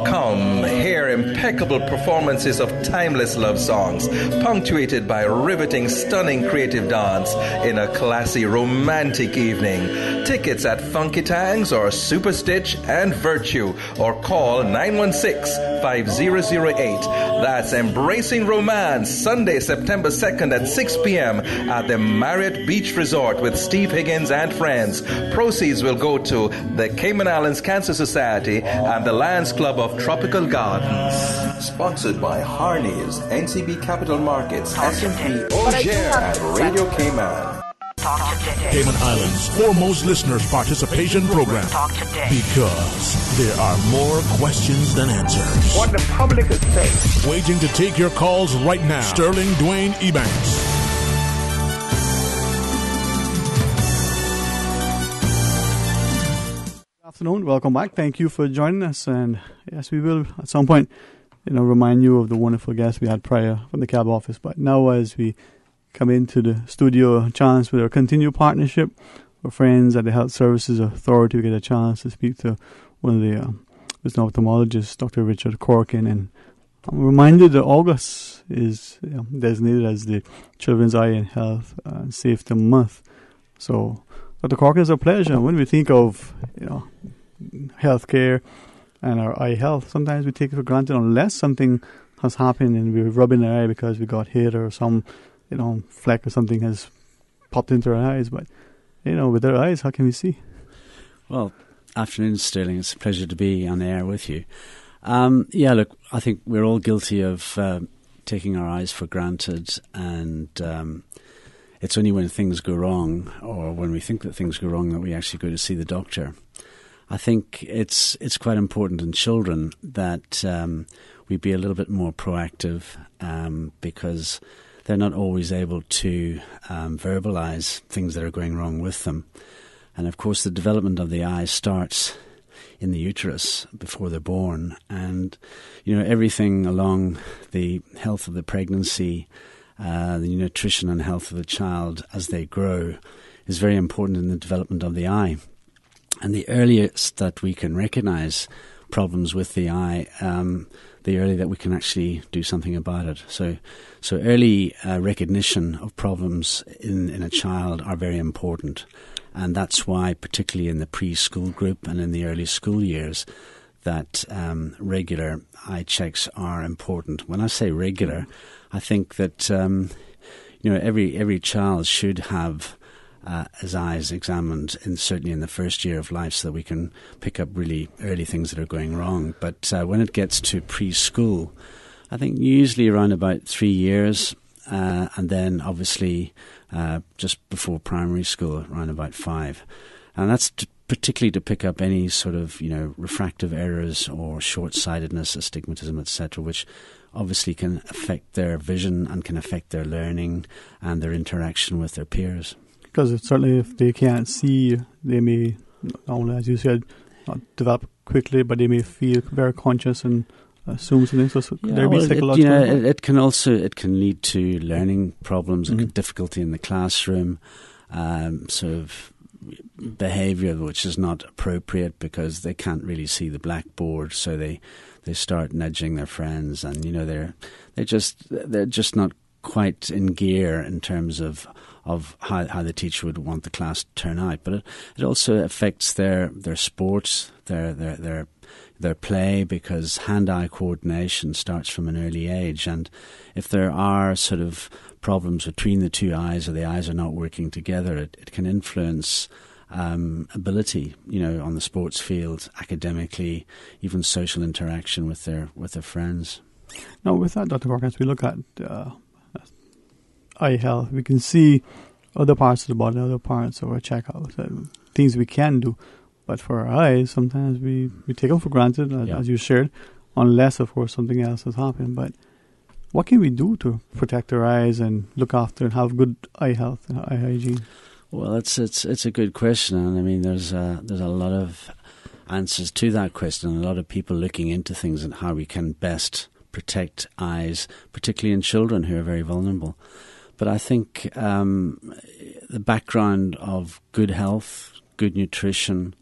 Come hear impeccable performances of timeless love songs, punctuated by riveting, stunning creative dance in a classy, romantic evening. Tickets at Funky Tangs or Super Stitch and Virtue, or call 916-5008. That's Embracing Romance, Sunday, September 2nd at 6 p.m. at the Marriott Beach Resort with Steve Higgins and Friends. Proceeds will go to the Cayman Islands Cancer Society and the Lions Club of Tropical Gardens. Sponsored by Harney's, NCB Capital Markets, S&P, Oger, and Radio Cayman. Cayman Islands' foremost listeners' participation program. Because there are more questions than answers. What the public is saying. Waiting to take your calls right now. Sterling Dwayne Ebanks. Good afternoon. Welcome back. Thank you for joining us. And yes, we will at some point, remind you of the wonderful guests we had prior from the cab office. But now, as we come into the studio, a chance with our continued partnership with friends at the Health Services Authority. We get a chance to speak to one of the wisdom ophthalmologists, Dr. Richard Corkin. And I'm reminded that August is designated as the Children's Eye and Health and Safety Month. So, Dr. Corkin, it's a pleasure. When we think of healthcare and our eye health, sometimes we take it for granted unless something has happened and we're rubbing our eye because we got hit or some fleck or something has popped into our eyes. But, with our eyes, how can we see? Well, afternoon, Sterling. It's a pleasure to be on air with you. Look, I think we're all guilty of taking our eyes for granted, and it's only when things go wrong, or when we think that things go wrong, that we actually go to see the doctor. I think it's quite important in children that we be a little bit more proactive, because they're not always able to verbalize things that are going wrong with them. And of course, the development of the eye starts in the uterus before they're born, and everything along the health of the pregnancy, the nutrition and health of the child as they grow is very important in the development of the eye. And the earliest that we can recognize problems with the eye, the earlier that we can actually do something about it. So early recognition of problems in a child are very important. And that's why, particularly in the preschool group and in the early school years, that regular eye checks are important. When I say regular, I think that every child should have his eyes examined, certainly in the first year of life, so that we can pick up really early things that are going wrong. But when it gets to preschool, I think usually around about 3 years, and then obviously just before primary school, around about 5. And that's particularly to pick up any sort of refractive errors or short-sightedness, astigmatism, etc., which obviously can affect their vision and can affect their learning and their interaction with their peers. Because certainly if they can't see, they may, not only, as you said, not develop quickly, but they may feel very conscious and assume something. So there be psychological. It can lead to learning problems, difficulty in the classroom, sort of behaviour which is not appropriate because they can't really see the blackboard, so they start nudging their friends, and they're just not quite in gear in terms of how the teacher would want the class to turn out. But it also affects their sports, their play, because hand-eye coordination starts from an early age. And if there are sort of problems between the two eyes, or the eyes are not working together, it can influence ability, on the sports field, academically, even social interaction with their friends. Now, with that, Dr. Cork, as we look at eye health, we can see other parts of the body, other parts of our checkout, things we can do. But for our eyes, sometimes we take them for granted, as you shared, unless, of course, something else has happened. But what can we do to protect our eyes and look after and have good eye health and eye hygiene? Well, it's a good question, and I mean, there's a lot of answers to that question, and a lot of people looking into things and how we can best protect eyes, particularly in children who are very vulnerable. But I think the background of good health, good nutrition,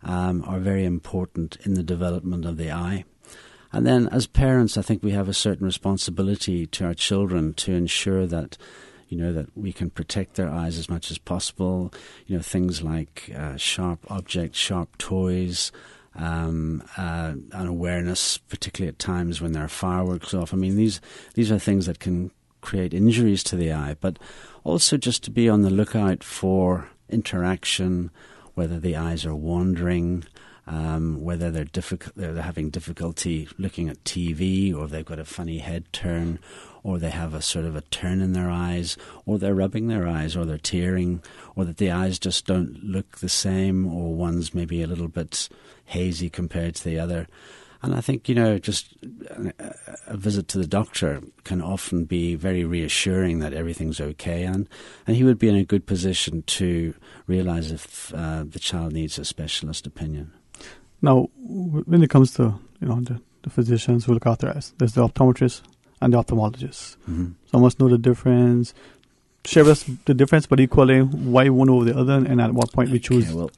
are very important in the development of the eye. And then as parents, I think we have a certain responsibility to our children to ensure that, that we can protect their eyes as much as possible. Things like sharp objects, sharp toys, and awareness, particularly at times when there are fireworks off. I mean, these are things that can create injuries to the eye, but also just to be on the lookout for interaction, whether the eyes are wandering, whether they're having difficulty looking at TV, or they've got a funny head turn, or they have a sort of a turn in their eyes, or they're rubbing their eyes, or they're tearing, or that the eyes just don't look the same, or one's maybe a little bit hazy compared to the other. And I think, just a visit to the doctor can often be very reassuring that everything's okay, and he would be in a good position to realize if the child needs a specialist opinion. Now, when it comes to, the physicians who look after eyes, there's the optometrist and the ophthalmologist. Mm-hmm. Some must know the difference. Share with us the difference, but equally why one over the other, and at what point we choose. Well,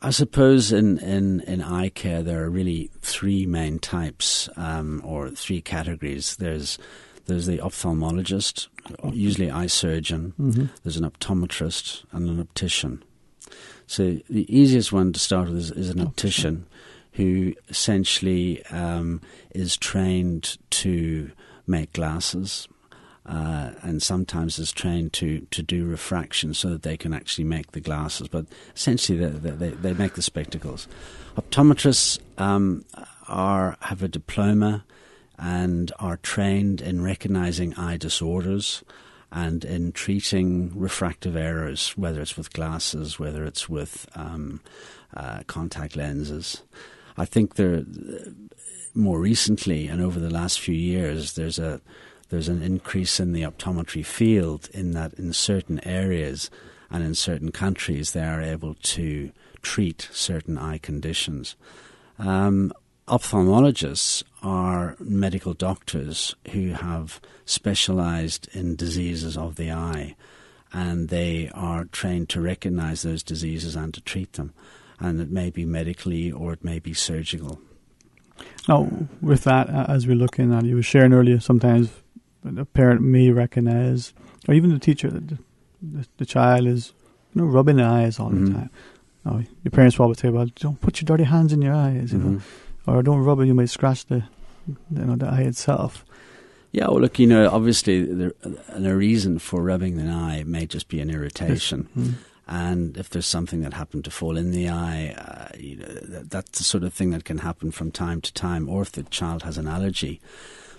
I suppose in eye care there are really three main types, or three categories. There's the ophthalmologist, usually eye surgeon. Mm-hmm. There's an optometrist and an optician. So the easiest one to start with is an optician, who essentially is trained to make glasses. And sometimes is trained to do refraction so that they can actually make the glasses. But essentially they make the spectacles. Optometrists have a diploma and are trained in recognizing eye disorders and in treating refractive errors, whether it's with glasses, whether it's with contact lenses. I think more recently and over the last few years, there's an increase in the optometry field in that in certain areas and in certain countries they are able to treat certain eye conditions. Ophthalmologists are medical doctors who have specialized in diseases of the eye, and they are trained to recognize those diseases and to treat them. And it may be medically or it may be surgical. Now, with that, as we're looking at, you were sharing earlier, sometimes a parent may recognize, or even the teacher, that the child is rubbing their eyes all the time. Now, your parents probably say, well, don't put your dirty hands in your eyes, you know, or don't rub it, you might scratch the eye itself. Yeah, well, look, obviously a reason for rubbing the eye may just be an irritation. And if there's something that happened to fall in the eye, that's the sort of thing that can happen from time to time, or if the child has an allergy.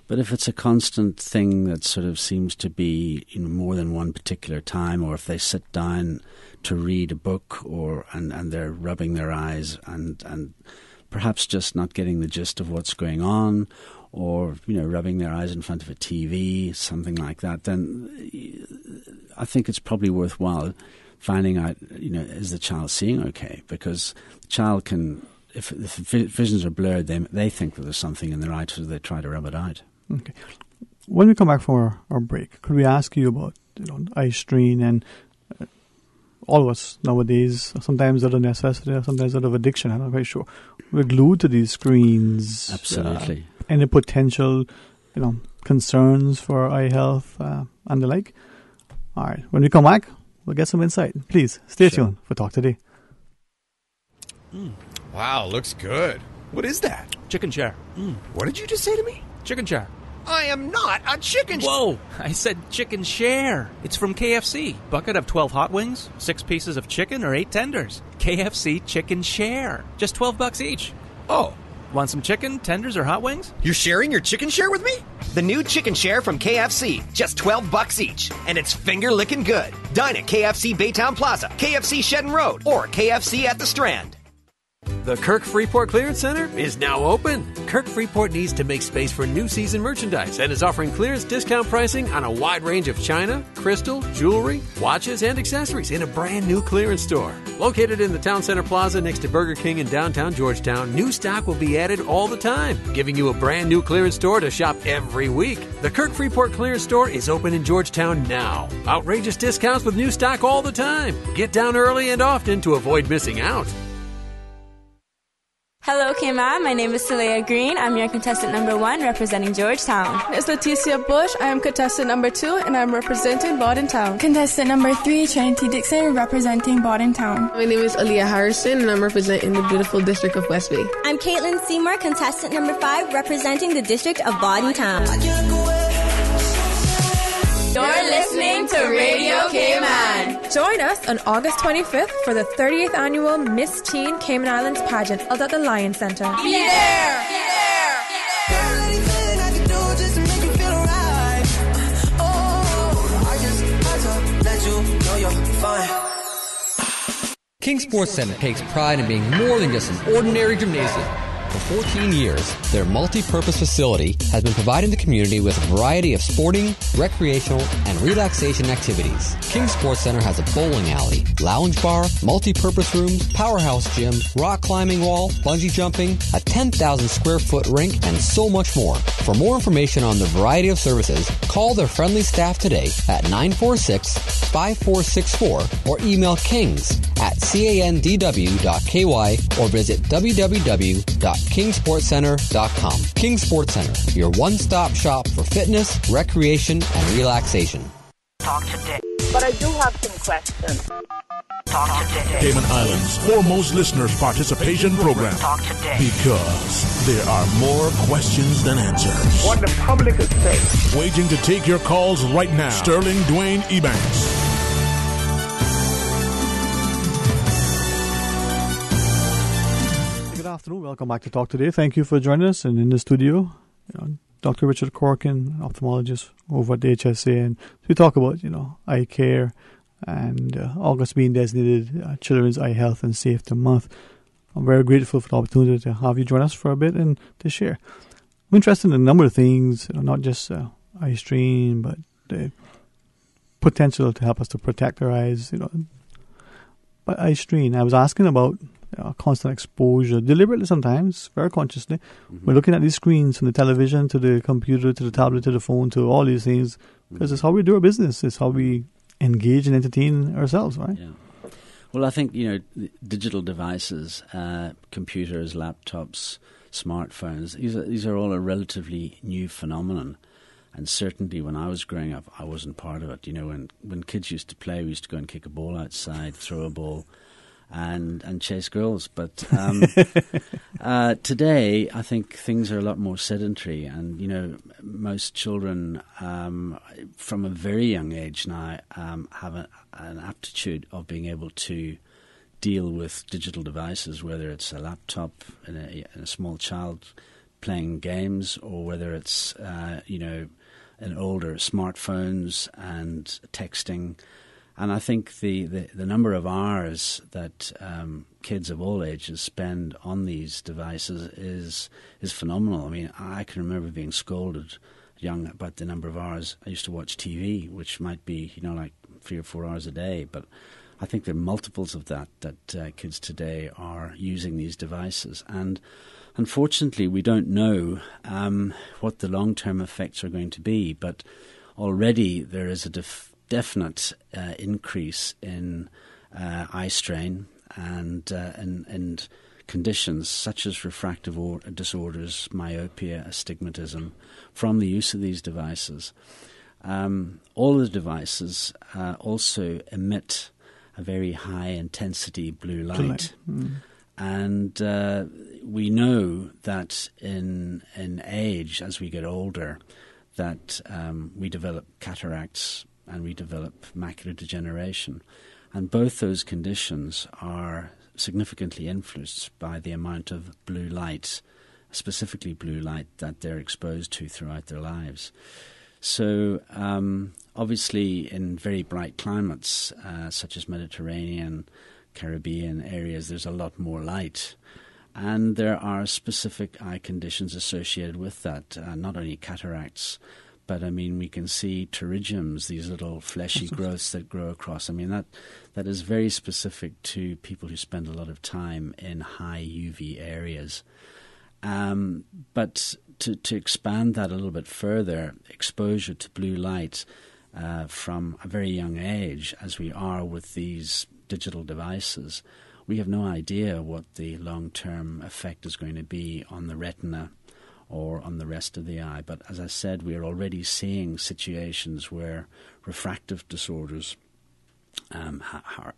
But if it's a constant thing that sort of seems to be more than one particular time, or if they sit down to read a book and they're rubbing their eyes and perhaps just not getting the gist of what's going on, or rubbing their eyes in front of a TV, something like that, then I think it's probably worthwhile finding out, is the child seeing okay? Because the child can, if visions are blurred, they think that there's something in their eye, so they try to rub it out. Okay. When we come back from our break, could we ask you about eye strain and all of us nowadays, sometimes out of necessity, sometimes out of addiction, I'm not quite sure. We're glued to these screens. Absolutely. Any potential, concerns for eye health and the like? All right. When we come back, we'll get some insight. Please stay tuned for Talk Today. Wow, looks good. What is that? Chicken chair. What did you just say to me? Chicken chair. I am not a chicken. Whoa! I said chicken share. It's from KFC. Bucket of 12 hot wings, 6 pieces of chicken, or 8 tenders. KFC chicken share. Just $12 each. Oh. Want some chicken, tenders, or hot wings? You're sharing your chicken share with me? The new chicken share from KFC. Just $12 each. And it's finger-licking good. Dine at KFC Baytown Plaza, KFC Shedden Road, or KFC at the Strand. The Kirk Freeport Clearance Center is now open. Kirk Freeport needs to make space for new season merchandise and is offering clearance discount pricing on a wide range of china, crystal, jewelry, watches, and accessories in a brand new clearance store. Located in the Town Center Plaza next to Burger King in downtown Georgetown, new stock will be added all the time, giving you a brand new clearance store to shop every week. The Kirk Freeport Clearance Store is open in Georgetown now. Outrageous discounts with new stock all the time. Get down early and often to avoid missing out. Hello, Cayman. My name is Celia Green. I'm your contestant number 1, representing Georgetown. It's Leticia Bush. I am contestant number 2, and I'm representing Bordentown. Contestant number 3, Trinity Dixon, representing Bordentown. My name is Aaliyah Harrison, and I'm representing the beautiful district of West Bay. I'm Caitlin Seymour, contestant number 5, representing the district of Bordentown. You're listening to Radio Cayman. Join us on August 25th for the 30th annual Miss Teen Cayman Islands pageant held at the Lion Center. Be there! Be there! King Sports Center takes pride in being more than just an ordinary gymnasium. For 14 years, their multi-purpose facility has been providing the community with a variety of sporting, recreational, and relaxation activities. King Sports Center has a bowling alley, lounge bar, multi-purpose rooms, powerhouse gym, rock climbing wall, bungee jumping, a 10,000 square foot rink, and so much more. For more information on the variety of services, call their friendly staff today at 946-5464 or email kings@candw.ky or visit www.kingsportscenter.com. King Sports Center, your one-stop shop for fitness, recreation, and relaxation. Talk today. But I do have some questions. Talk today. Cayman Islands' foremost listeners' participation program. Talk today. Because there are more questions than answers. What the public is saying. Waiting to take your calls right now. Sterling Dwayne Ebanks. Good afternoon. Welcome back to Talk Today. Thank you for joining us. And in the studio, Dr. Richard Corkin, ophthalmologist over at the HSA, and we talk about, eye care and August being designated Children's Eye Health and Safety Month. I'm very grateful for the opportunity to have you join us for a bit and to share. I'm interested in a number of things, not just eye strain, but the potential to help us to protect our eyes. But eye strain, I was asking about constant exposure, deliberately sometimes, very consciously. Mm-hmm. We're looking at these screens, from the television to the computer to the tablet to the phone to all these things, because it's how we do our business. It's how we engage and entertain ourselves, right? Yeah. Well, I think, digital devices, computers, laptops, smartphones, these are all a relatively new phenomenon. And certainly when I was growing up, I wasn't part of it. When kids used to play, we used to go and kick a ball outside, throw a ball, and chase girls. But today, I think things are a lot more sedentary. And, most children from a very young age now have an aptitude of being able to deal with digital devices, whether it's a laptop and a small child playing games, or whether it's, an older smartphones and texting. And I think the number of hours that kids of all ages spend on these devices is phenomenal. I mean, I can remember being scolded young about the number of hours I used to watch TV, which might be, like 3 or 4 hours a day. But I think there are multiples of that kids today are using these devices. And unfortunately, we don't know what the long-term effects are going to be, but already there is a definite increase in eye strain and conditions such as refractive disorders, myopia, astigmatism from the use of these devices. All the devices also emit a very high-intensity blue light. And we know that in age, as we get older, that we develop cataracts and we develop macular degeneration. And both those conditions are significantly influenced by the amount of blue light, specifically blue light, that they're exposed to throughout their lives. So obviously in very bright climates, such as Mediterranean, Caribbean areas, there's a lot more light. And there are specific eye conditions associated with that, not only cataracts, but we can see pterygiums, these little fleshy growths that grow across. That is very specific to people who spend a lot of time in high UV areas. But to expand that a little bit further, exposure to blue light from a very young age, as we are with these digital devices, we have no idea what the long-term effect is going to be on the retina or on the rest of the eye. But as I said, we are already seeing situations where refractive disorders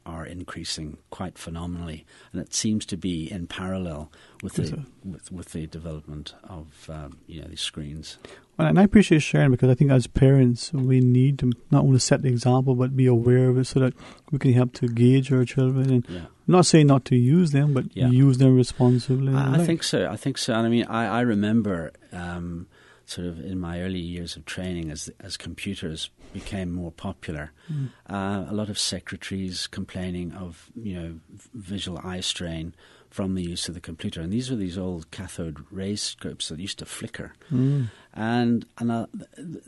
are increasing quite phenomenally, and it seems to be in parallel with the development of these screens. Well, and I appreciate sharing, because I think as parents we need to not only set the example but be aware of it so that we can help to gauge our children. And I'm not saying not to use them, but use them responsibly. I think so. And I remember sort of in my early years of training, as computers became more popular, a lot of secretaries complaining of visual eye strain from the use of the computer. And these were these old cathode ray scopes that used to flicker. And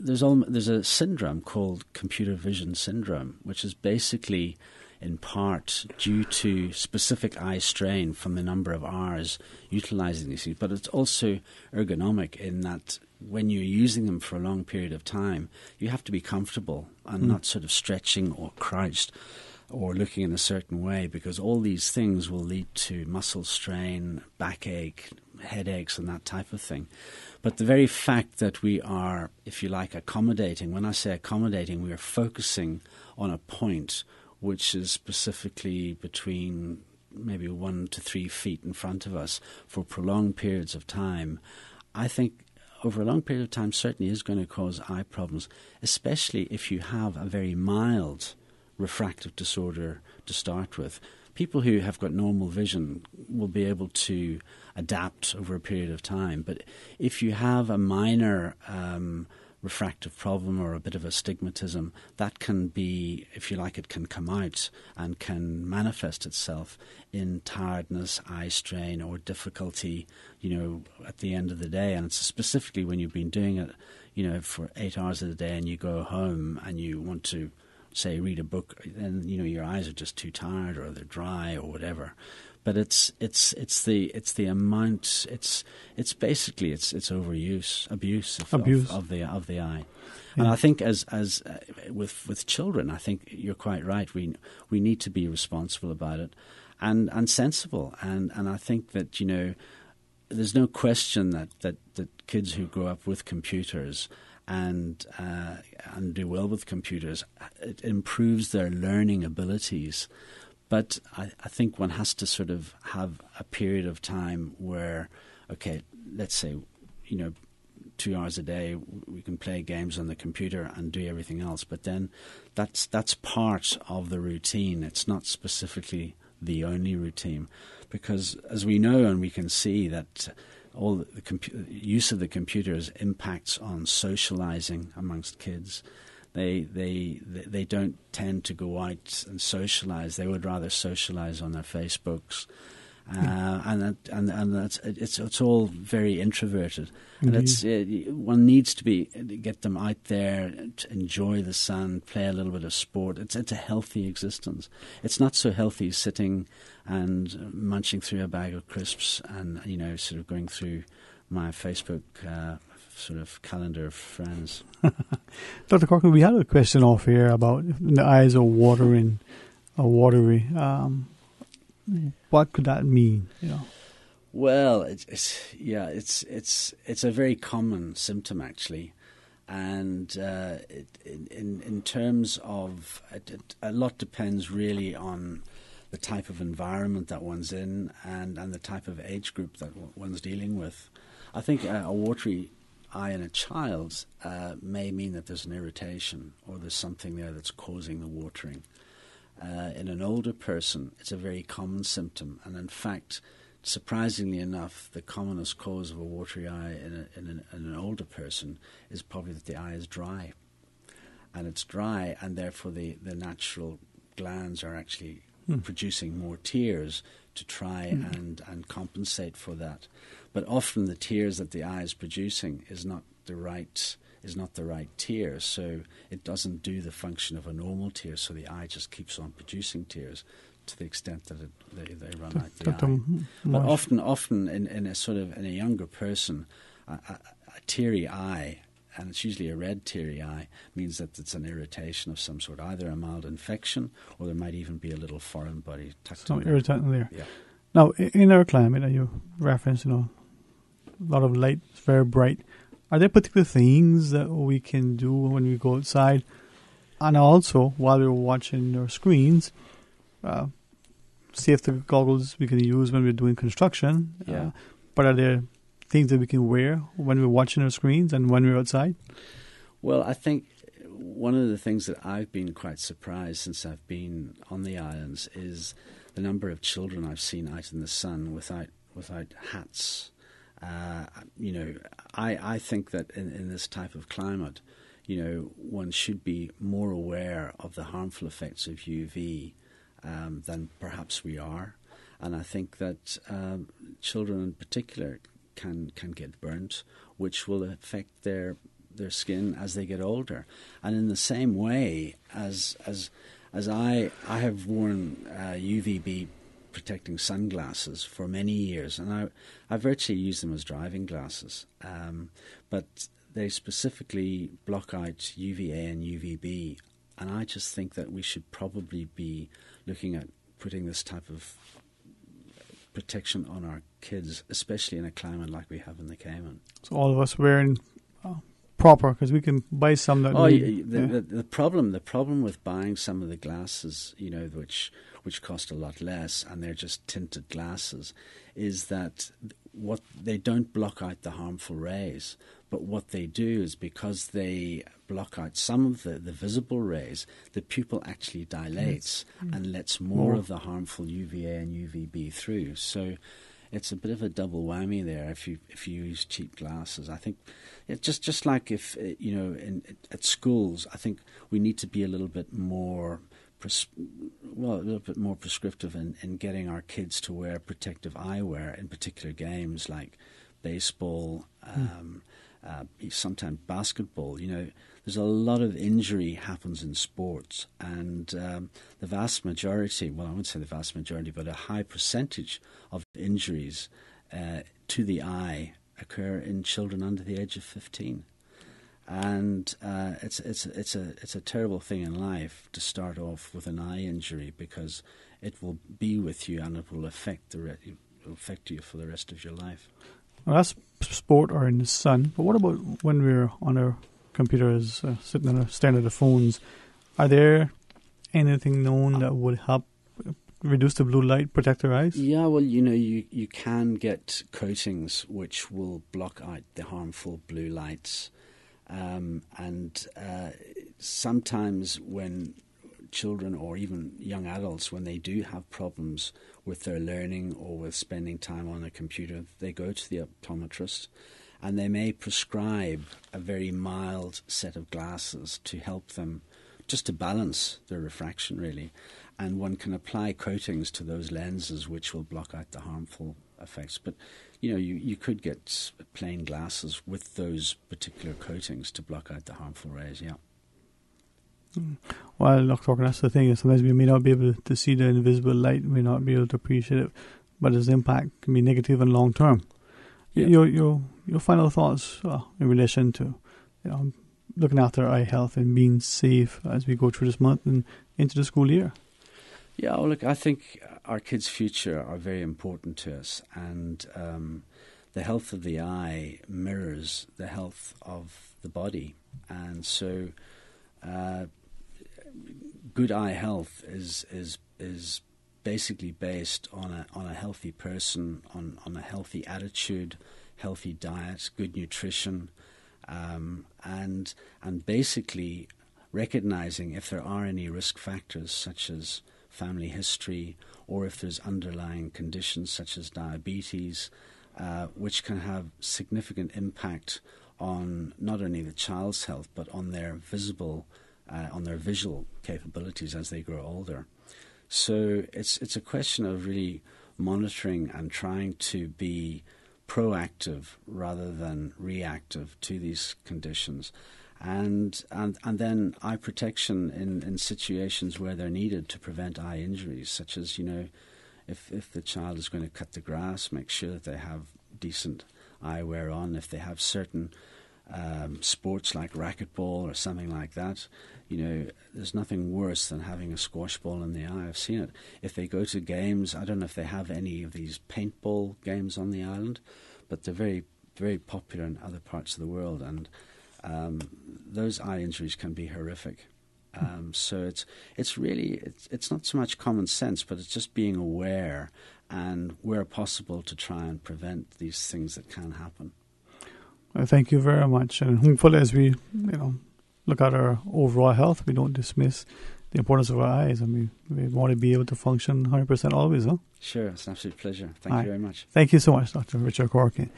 there's a syndrome called computer vision syndrome, which is basically in part due to specific eye strain from the number of hours utilizing these things. But it's also ergonomic in that when you're using them for a long period of time, you have to be comfortable and not sort of stretching or crouched or looking in a certain way, because all these things will lead to muscle strain, backache, headaches and that type of thing. But the very fact that we are, if you like, accommodating, when I say accommodating, we are focusing on a point which is specifically between maybe 1 to 3 feet in front of us for prolonged periods of time, I think over a long period of time certainly is going to cause eye problems, especially if you have a very mild refractive disorder to start with. people who have got normal vision will be able to adapt over a period of time. But if you have a minor refractive problem or a bit of astigmatism, that can be, if you like, it can come out and can manifest itself in tiredness, eye strain, or difficulty, at the end of the day. And it's specifically when you've been doing it, for 8 hours of the day, and you go home and you want to, say, read a book, and your eyes are just too tired, or they're dry, or whatever. But it's the amount. It's basically overuse, abuse of the eye. Yeah. And I think as with children, I think you're quite right. We need to be responsible about it, and sensible. And I think that there's no question that kids who grow up with computers and do well with computers, it improves their learning abilities. But I think one has to sort of have a period of time where, okay, let's say, 2 hours a day we can play games on the computer and do everything else. But then that's part of the routine. It's not specifically the only routine, because as we know and we can see that all the use of the computers impacts on socializing amongst kids. They don't tend to go out and socialize. They would rather socialize on their Facebooks, and it's all very introverted. And one needs to get them out there to enjoy the sun, play a little bit of sport. It's a healthy existence. It's not so healthy sitting and munching through a bag of crisps and sort of going through my Facebook sort of calendar of friends. Dr. Corcoran, we had a question off here about if the eyes are watery. What could that mean? Well, it's a very common symptom actually, and in terms of a lot depends really on the type of environment that one's in and the type of age group that one's dealing with. I think a watery eye in a child may mean that there's an irritation or there's something there that's causing the watering. In an older person, it's a very common symptom, and in fact, surprisingly enough, the commonest cause of a watery eye in an older person is probably that the eye is dry. And it's dry, and therefore the natural glands are actually producing more tears to try and compensate for that. But often the tears that the eye is producing is not the right tear, so it doesn't do the function of a normal tear, so the eye just keeps on producing tears to the extent that they run out the eye. But often in a younger person, a teary eye, and it's usually a red teary eye, means that it's an irritation of some sort, either a mild infection or there might even be a little foreign body tucked in there. Irritant there. Yeah. Now, in our climate, you referenced, a lot of light, it's very bright. Are there particular things that we can do when we go outside? And also, while we're watching our screens, safety goggles we can use when we're doing construction. Yeah. But are there things that we can wear when we're watching our screens and when we're outside? Well, I think one of the things that I've been quite surprised since I've been on the islands is the number of children I've seen out in the sun without hats. I think that in this type of climate, one should be more aware of the harmful effects of UV than perhaps we are. And I think that children in particular can get burnt, which will affect their skin as they get older. And in the same way as I have worn UVB protecting sunglasses for many years, and I virtually use them as driving glasses, but they specifically block out UVA and UVB, and I just think that we should probably be looking at putting this type of protection on our kids, especially in a climate like we have in the Cayman. So all of us wearing proper, because we can buy some that. The problem with buying some of the glasses, which cost a lot less, and they're just tinted glasses, is that what they don't block out the harmful rays. But But what they do is, because they block out some of the visible rays, the pupil actually dilates and lets more of the harmful UVA and UVB through. So it's a bit of a double whammy there if you use cheap glasses. I think it's just like if at schools, I think we need to be a little bit more prescriptive in getting our kids to wear protective eyewear in particular games like baseball, sometimes basketball. There's a lot of injury happens in sports, and the vast majority, well, I wouldn't say the vast majority, but a high percentage of injuries to the eye occur in children under the age of 15. And it's a terrible thing in life to start off with an eye injury, because it will be with you and it will affect you for the rest of your life. Well, that's sport or in the sun. But what about when we're on our computers, staring at the phones? Are there anything known that would help reduce the blue light, protect our eyes? Yeah, well, you can get coatings which will block out the harmful blue lights. And sometimes when children or even young adults, when they do have problems with their learning or with spending time on a computer, they go to the optometrist and they may prescribe a very mild set of glasses to help them just to balance their refraction, really. And one can apply coatings to those lenses which will block out the harmful effects. But you could get plain glasses with those particular coatings to block out the harmful rays, yeah. Well, Dr. that's the thing. Sometimes we may not be able to see the invisible light, we may not be able to appreciate it, but its impact can be negative and long term. Yeah. Your final thoughts in relation to looking after eye health and being safe as we go through this month and into the school year? Yeah, well, look, I think our kids' future are very important to us, and the health of the eye mirrors the health of the body, and so good eye health is basically based on a healthy person, on a healthy attitude, healthy diet, good nutrition, and basically recognizing if there are any risk factors such as family history, or if there's underlying conditions such as diabetes, which can have significant impact on not only the child's health but on their visual capabilities as they grow older. So it's a question of really monitoring and trying to be proactive rather than reactive to these conditions. And then eye protection in situations where they're needed to prevent eye injuries, such as, if the child is going to cut the grass, make sure that they have decent eyewear on. If they have certain sports like racquetball or something like that, there's nothing worse than having a squash ball in the eye. I've seen it. If they go to games, I don't know if they have any of these paintball games on the island, but they're very, very popular in other parts of the world, and those eye injuries can be horrific. So it's really not so much common sense, but it's just being aware and where possible to try and prevent these things that can happen. Thank you very much. And hopefully, as we look at our overall health, we don't dismiss the importance of our eyes, and we want to be able to function 100% always, huh? Sure, it's an absolute pleasure. Thank you very much. Thank you so much, Dr. Richard Corky.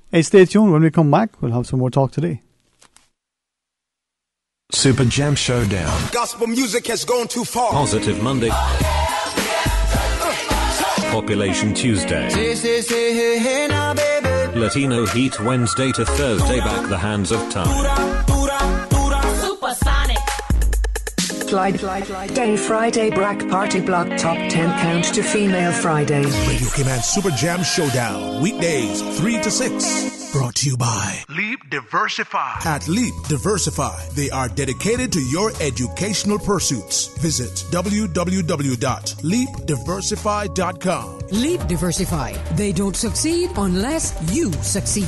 Hey, stay tuned. When we come back, we'll have some more talk today. Super Jam Showdown. Gospel music has gone too far. Positive Monday. Population Tuesday. Latino Heat Wednesday to Thursday. Back the hands of time. Supersonic. Day Friday Brack Party Block Top 10 Count to Female Friday. Radio Cayman Super Jam Showdown. Weekdays 3 to 6. Brought to you by Leap Diversify. At Leap Diversify, they are dedicated to your educational pursuits. Visit www.leapdiversify.com. Leap Diversify. They don't succeed unless you succeed.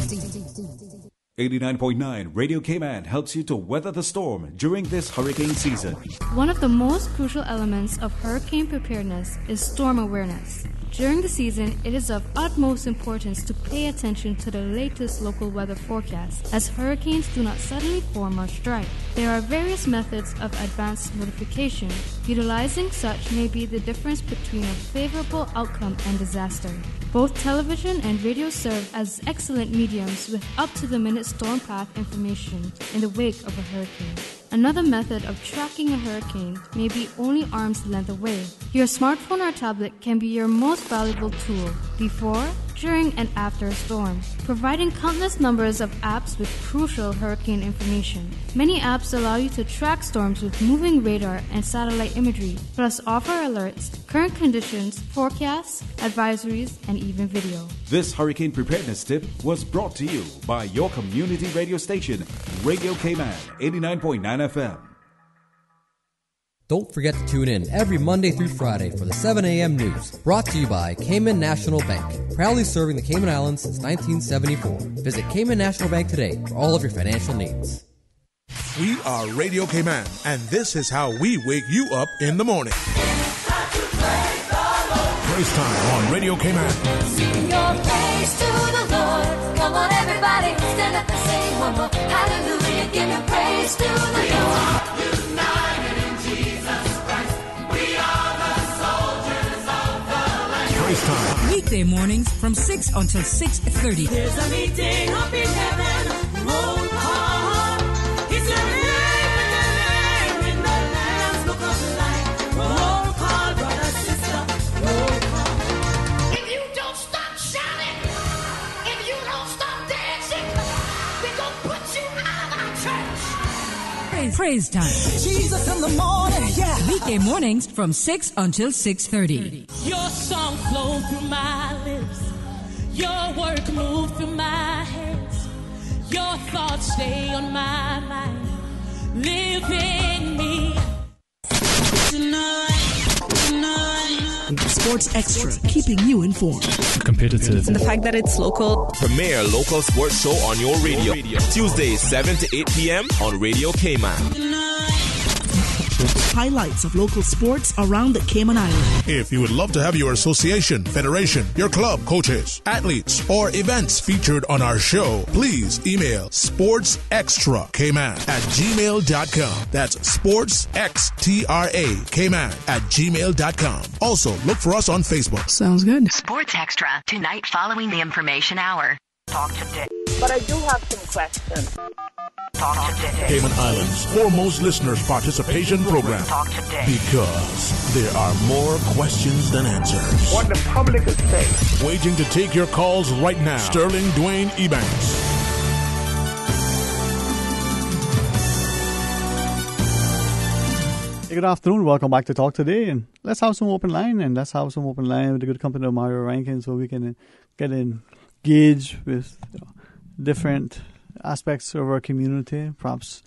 89.9 Radio Cayman helps you to weather the storm during this hurricane season. One of the most crucial elements of hurricane preparedness is storm awareness. During the season, it is of utmost importance to pay attention to the latest local weather forecast, as hurricanes do not suddenly form or strike. There are various methods of advanced notification. Utilizing such may be the difference between a favorable outcome and disaster. Both television and radio serve as excellent mediums with up-to-the-minute storm path information in the wake of a hurricane. Another method of tracking a hurricane may be only arm's length away. Your smartphone or tablet can be your most valuable tool before, during, and after a storm, providing countless numbers of apps with crucial hurricane information. Many apps allow you to track storms with moving radar and satellite imagery, plus offer alerts, current conditions, forecasts, advisories, and even video. This hurricane preparedness tip was brought to you by your community radio station, Radio Cayman, 89.9 FM. Don't forget to tune in every Monday through Friday for the 7 a.m. news, brought to you by Cayman National Bank, proudly serving the Cayman Islands since 1974. Visit Cayman National Bank today for all of your financial needs. We are Radio Cayman, and this is how we wake you up in the morning. Praise time on Radio Cayman. Sing your praise to the Lord. Come on, everybody, stand up and sing one more. Hallelujah, give your praise to the Lord. We are united in Jesus Christ. We are the soldiers of the land. Praise time. Weekday mornings from 6 until 6:30. There's a meeting up in heaven. Roll call. It's a name in the Lamb's Book of Life. Roll call, brother, sister. Roll call. If you don't stop shouting, if you don't stop dancing, we're going to put you out of our church. Praise time. Jesus in the morning, yeah. Weekday mornings from 6 until 6:30. Your song flowed through my lips. Your work moved through my hands. Your thoughts stay on my mind. Live in me. Sports Extra, keeping you informed. Competitive. And the fact that it's local. Premier local sports show on your radio. Tuesdays 7 to 8 p.m. on Radio Cayman. Highlights of local sports around the Cayman Islands. If you would love to have your association, federation, your club, coaches, athletes, or events featured on our show, please email sportsextracayman@gmail.com. That's sportsextracayman@gmail.com. Also, look for us on Facebook. Sounds good. Sports Extra, tonight following the information hour. Talk today. But I do have some questions. Talk today. Cayman Islands' foremost listeners participation program. Talk today. Because there are more questions than answers. What the public is saying. Waiting to take your calls right now. Sterling Dwayne Ebanks. Good afternoon. Welcome back to Talk Today, and let's have some open line, with the good company of Mario Rankin, so we can get engaged with different aspects of our community, perhaps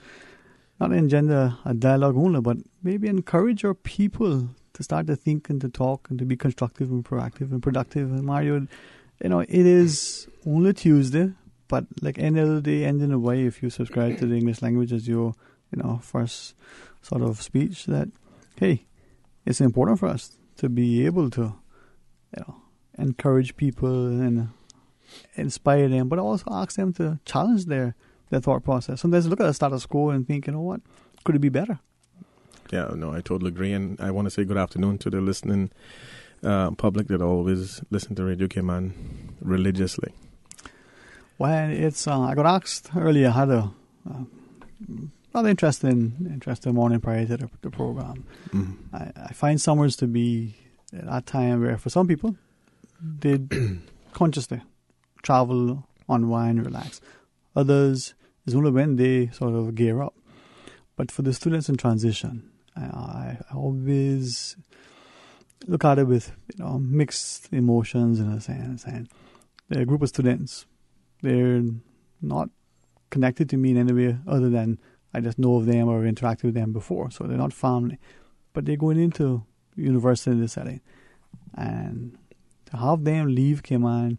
not engender a dialogue only, but maybe encourage our people to start to think and to talk and to be constructive and proactive and productive. And Mario, it is only Tuesday, but like any other day, ending the way, if you subscribe to the English language as your, first sort of speech, that, hey, it's important for us to be able to, encourage people and inspire them, but also ask them to challenge their thought process. Sometimes look at the status quo and think, what, could it be better? Yeah, no, I totally agree. And I want to say good afternoon to the listening public that always listen to Radio Cayman religiously. Well, it's I got asked earlier, I had a rather interesting morning prior to the program. Mm-hmm. I find summers to be at that time where for some people, they consciously travel, unwind, relax. Others is only when they sort of gear up. But for the students in transition, I always look at it with mixed emotions in a sense. And they're a group of students. They're not connected to me in any way other than I just know of them or interacted with them before. So they're not family. But they're going into university in this setting. And to have them leave Cayman,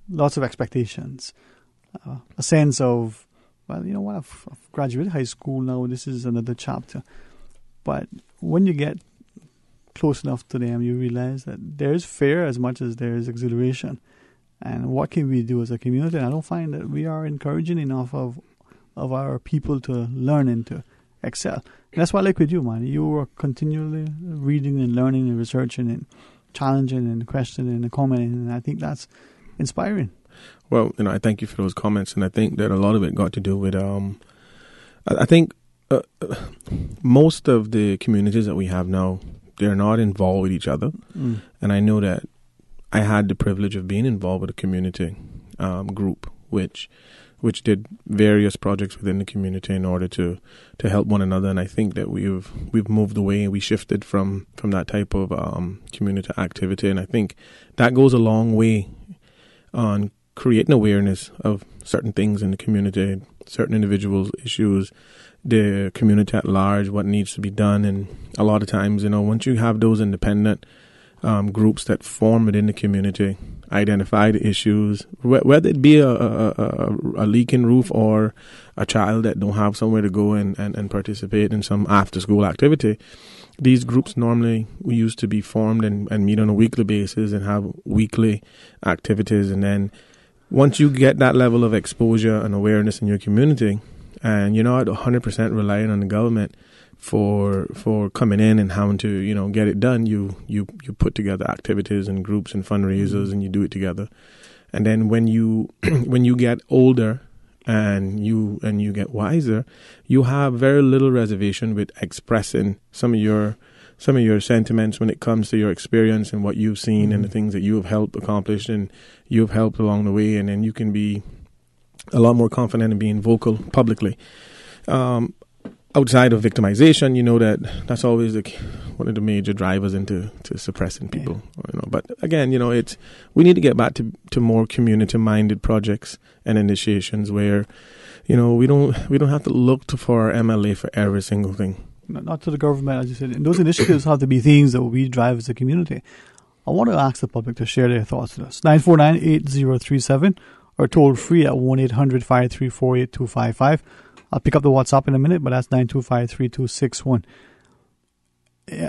lots of expectations, a sense of, I've graduated high school now, this is another chapter. But when you get close enough to them, you realize that there's fear as much as there is exhilaration. And what can we do as a community? And I don't find that we are encouraging enough of our people to learn and to excel. And that's why I like with you, man. You are continually reading and learning and researching and challenging and questioning and commenting. And I think that's inspiring. Well, I thank you for those comments. And I think that a lot of it got to do with, I think most of the communities that we have now, they're not involved with each other. And I know that I had the privilege of being involved with a community group, which did various projects within the community in order to help one another. And I think that we've moved away and we shifted from that type of community activity. And I think that goes a long way on creating awareness of certain things in the community, certain individuals' issues, the community at large, what needs to be done. And a lot of times, once you have those independent groups that form within the community, identify the issues, whether it be a leaking roof or a child that don't have somewhere to go and participate in some after-school activity. These groups normally used to be formed and meet on a weekly basis and have weekly activities. And then once you get that level of exposure and awareness in your community, and you're not 100% relying on the government for coming in and having to get it done, you put together activities and groups and fundraisers and you do it together. And then when you get older and you get wiser, you have very little reservation with expressing some of your sentiments when it comes to your experience and what you've seen and the things that you have helped accomplish and you've helped along the way. And then you can be a lot more confident in being vocal publicly. Outside of victimization, that's always one of the major drivers into suppressing people. But again, we need to get back to more community-minded projects and initiations where, we don't have to look for our MLA for every single thing. Not to the government, as you said. And those initiatives have to be things that we drive as a community. I want to ask the public to share their thoughts with us. 949-8037 or toll free at 1-800-534-8255. I'll pick up the WhatsApp in a minute, but that's 925-3261.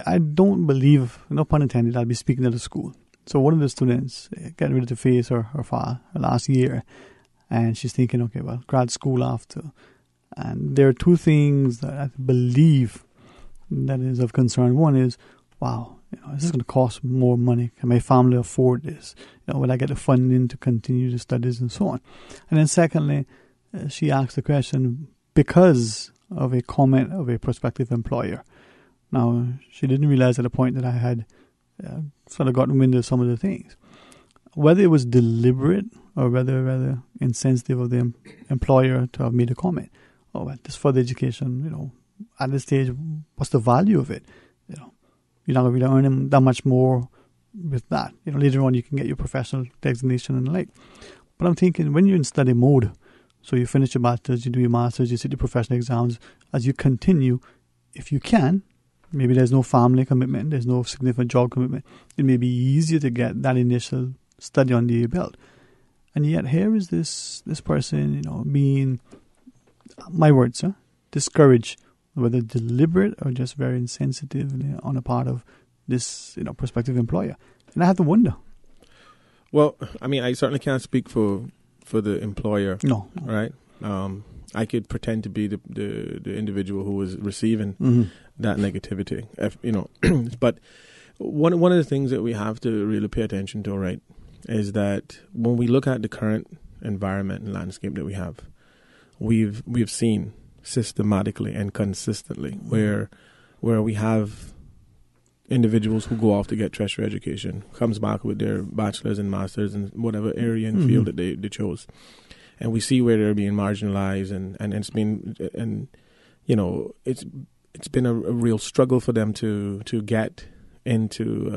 I don't believe, no pun intended, I'll be speaking at a school. So one of the students getting ready to face her last year, and she's thinking, okay, well, grad school after. And there are two things that I believe that is of concern. One is, wow, this is going to cost more money. Can my family afford this? Will I get the funding to continue the studies and so on? And then secondly, she asked the question because of a comment of a prospective employer. Now, she didn't realize at the point that I had sort of gotten wind of some of the things. Whether it was deliberate or rather insensitive of the employer to have made a comment. Oh, well, this further education, at this stage, what's the value of it? You're not going to really earn that much more with that. Later on you can get your professional designation and the like. But I'm thinking, when you're in study mode, so you finish your bachelor's, you do your master's, you sit your professional exams, as you continue, if you can, maybe there's no family commitment, there's no significant job commitment, it may be easier to get that initial study under your belt. And yet here is this person, being, my words, discouraged, whether deliberate or just very insensitive on the part of this, prospective employer. And I have to wonder. Well, I certainly can't speak for the employer. No. Right? I could pretend to be the individual who was receiving that negativity. But one of the things that we have to really pay attention to, right, is that when we look at the current environment and landscape that we have, we've seen systematically and consistently where we have individuals who go off to get tertiary education, comes back with their bachelor's and master's in whatever area and field that they chose. And we see where they're being marginalized and it's been, it's been a real struggle for them to get into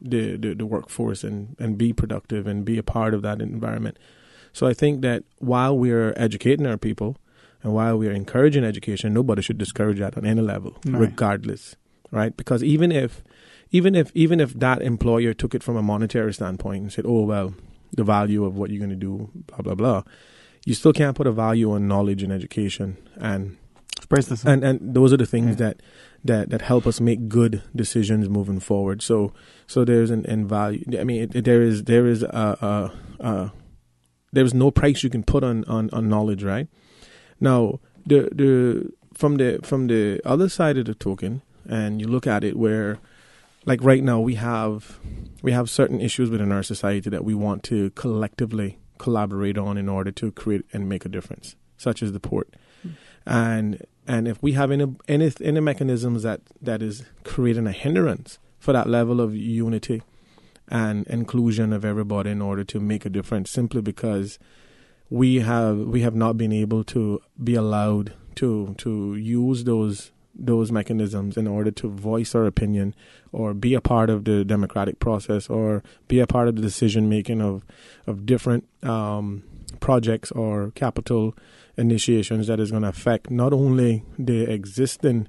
the workforce and be productive and be a part of that environment. So I think that while we're educating our people and while we're encouraging education, nobody should discourage that on any level, regardless, right? Because even if that employer took it from a monetary standpoint and said, oh, well, the value of what you're going to do, blah, blah, blah, you still can't put a value on knowledge and education and priceless. And those are the things that help us make good decisions moving forward. So there's an value. I mean, there's no price you can put on knowledge, right? Now, from the other side of the token, and you look at it where, like right now, we have certain issues within our society that we want to collectively collaborate on in order to create and make a difference, such as the port. And if we have any mechanisms that is creating a hindrance for that level of unity and inclusion of everybody in order to make a difference, simply because we have not been able to be allowed to use those mechanisms in order to voice our opinion or be a part of the democratic process or be a part of the decision making of different projects or capital initiations that is going to affect not only the existing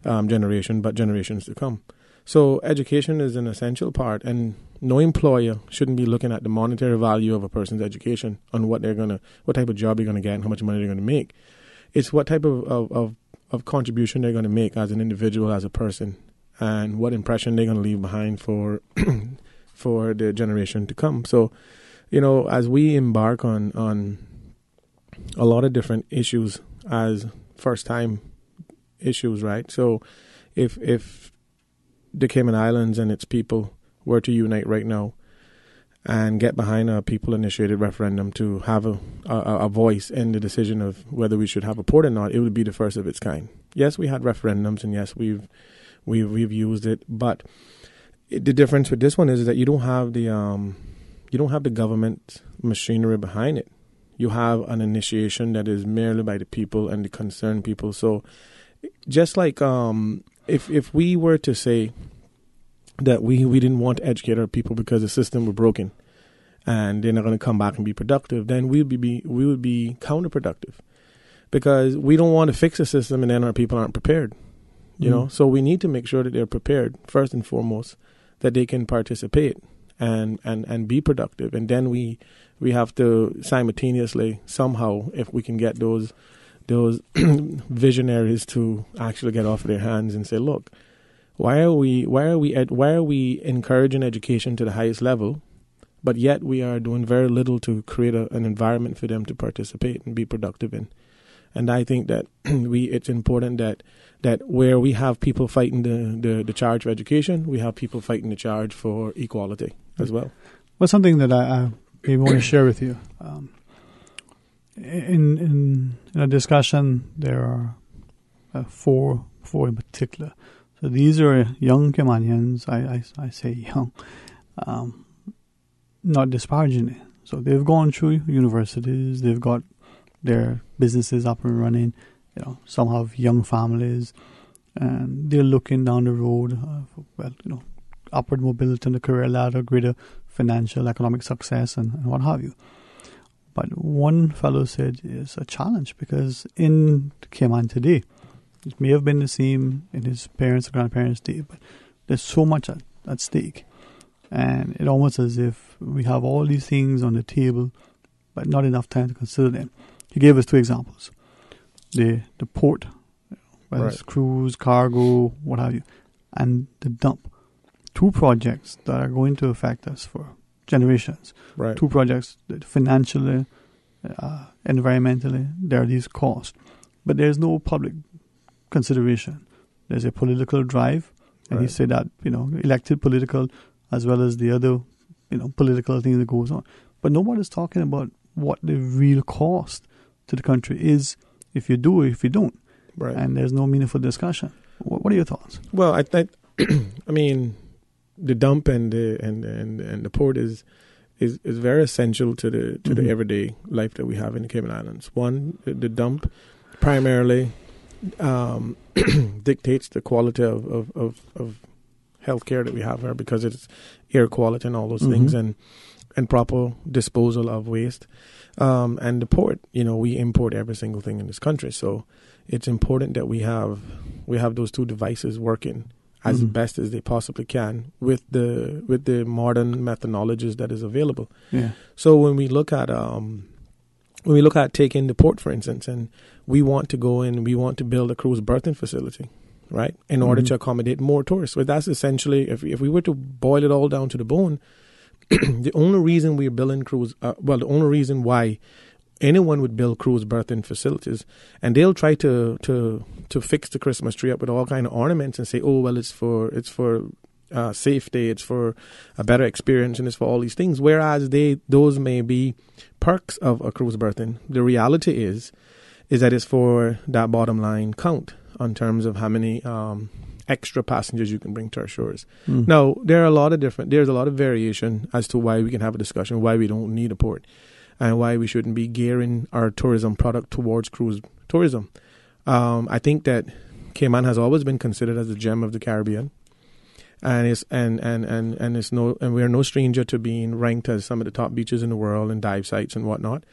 generation but generations to come. So education is an essential part, and no employer shouldn't be looking at the monetary value of a person's education on what type of job you're going to get and how much money they're going to make. It's what type of contribution they're going to make as an individual, as a person, and what impression they're going to leave behind for for the generation to come. So, as we embark on a lot of different issues as first-time issues, right? So if the Cayman Islands and its people were to unite right now and get behind a people-initiated referendum to have a voice in the decision of whether we should have a port or not, it would be the first of its kind. Yes, we had referendums, and yes, we've used it, but the difference with this one is that you don't have the government machinery behind it. You have an initiation that is merely by the people and the concerned people. So, just like if we were to say that we didn't want to educate our people because the system were broken and they're not going to come back and be productive, then we would be counterproductive, because we don't want to fix a system and then our people aren't prepared. So we need to make sure that they're prepared first and foremost, that they can participate and be productive, and then we have to simultaneously somehow, if we can get those visionaries to actually get off their hands and say, look, why are we encouraging education to the highest level, but yet we are doing very little to create an environment for them to participate and be productive in? And I think that it's important that where we have people fighting the charge for education, we have people fighting the charge for equality as well. Well, something that I maybe want to share with you. In a discussion, there are four in particular. So these are young Caymanians. I say young, not disparaging it. So they've gone through universities. They've got their businesses up and running. Some have young families, and they're looking down the road for, upward mobility on the career ladder, greater financial, economic success, and what have you. But one fellow said it's a challenge because in Cayman today, it may have been the same in his parents' or grandparents' day, but there's so much at stake. And it's almost as if we have all these things on the table, but not enough time to consider them. He gave us two examples. The port, whether it's cruise, cargo, what have you, and the dump. Two projects that are going to affect us for generations. Right. Two projects that financially, environmentally, there are these costs. But there's no public consideration. There's a political drive, and he said that, elected political as well as the other, political thing that goes on. But nobody's talking about what the real cost to the country is if you do or if you don't. Right. And there's no meaningful discussion. What are your thoughts? Well, I think, the dump and the port is very essential to the everyday life that we have in the Cayman Islands. One, the dump primarily dictates the quality of healthcare that we have here, because it's air quality and all those things, and proper disposal of waste. And the port, we import every single thing in this country, so it's important that we have those two devices working as best as they possibly can with the modern methodologies that is available. Yeah. So when we look at when we look at taking the port, for instance, and we want to go in, we want to build a cruise berthing facility, right, in order to accommodate more tourists. But that's essentially, if we were to boil it all down to the bone, the only reason we're building the only reason why anyone would build cruise berthing facilities, and they'll try to fix the Christmas tree up with all kind of ornaments and say, oh, well, it's for safety, it's for a better experience, and it's for all these things. Whereas those may be perks of a cruise berthing. The reality is that it's for that bottom line count in terms of how many extra passengers you can bring to our shores. Now, there's a lot of variation as to why we can have a discussion, why we don't need a port, and why we shouldn't be gearing our tourism product towards cruise tourism. I think that Cayman has always been considered as the gem of the Caribbean, and we are no stranger to being ranked as some of the top beaches in the world and dive sites and whatnot.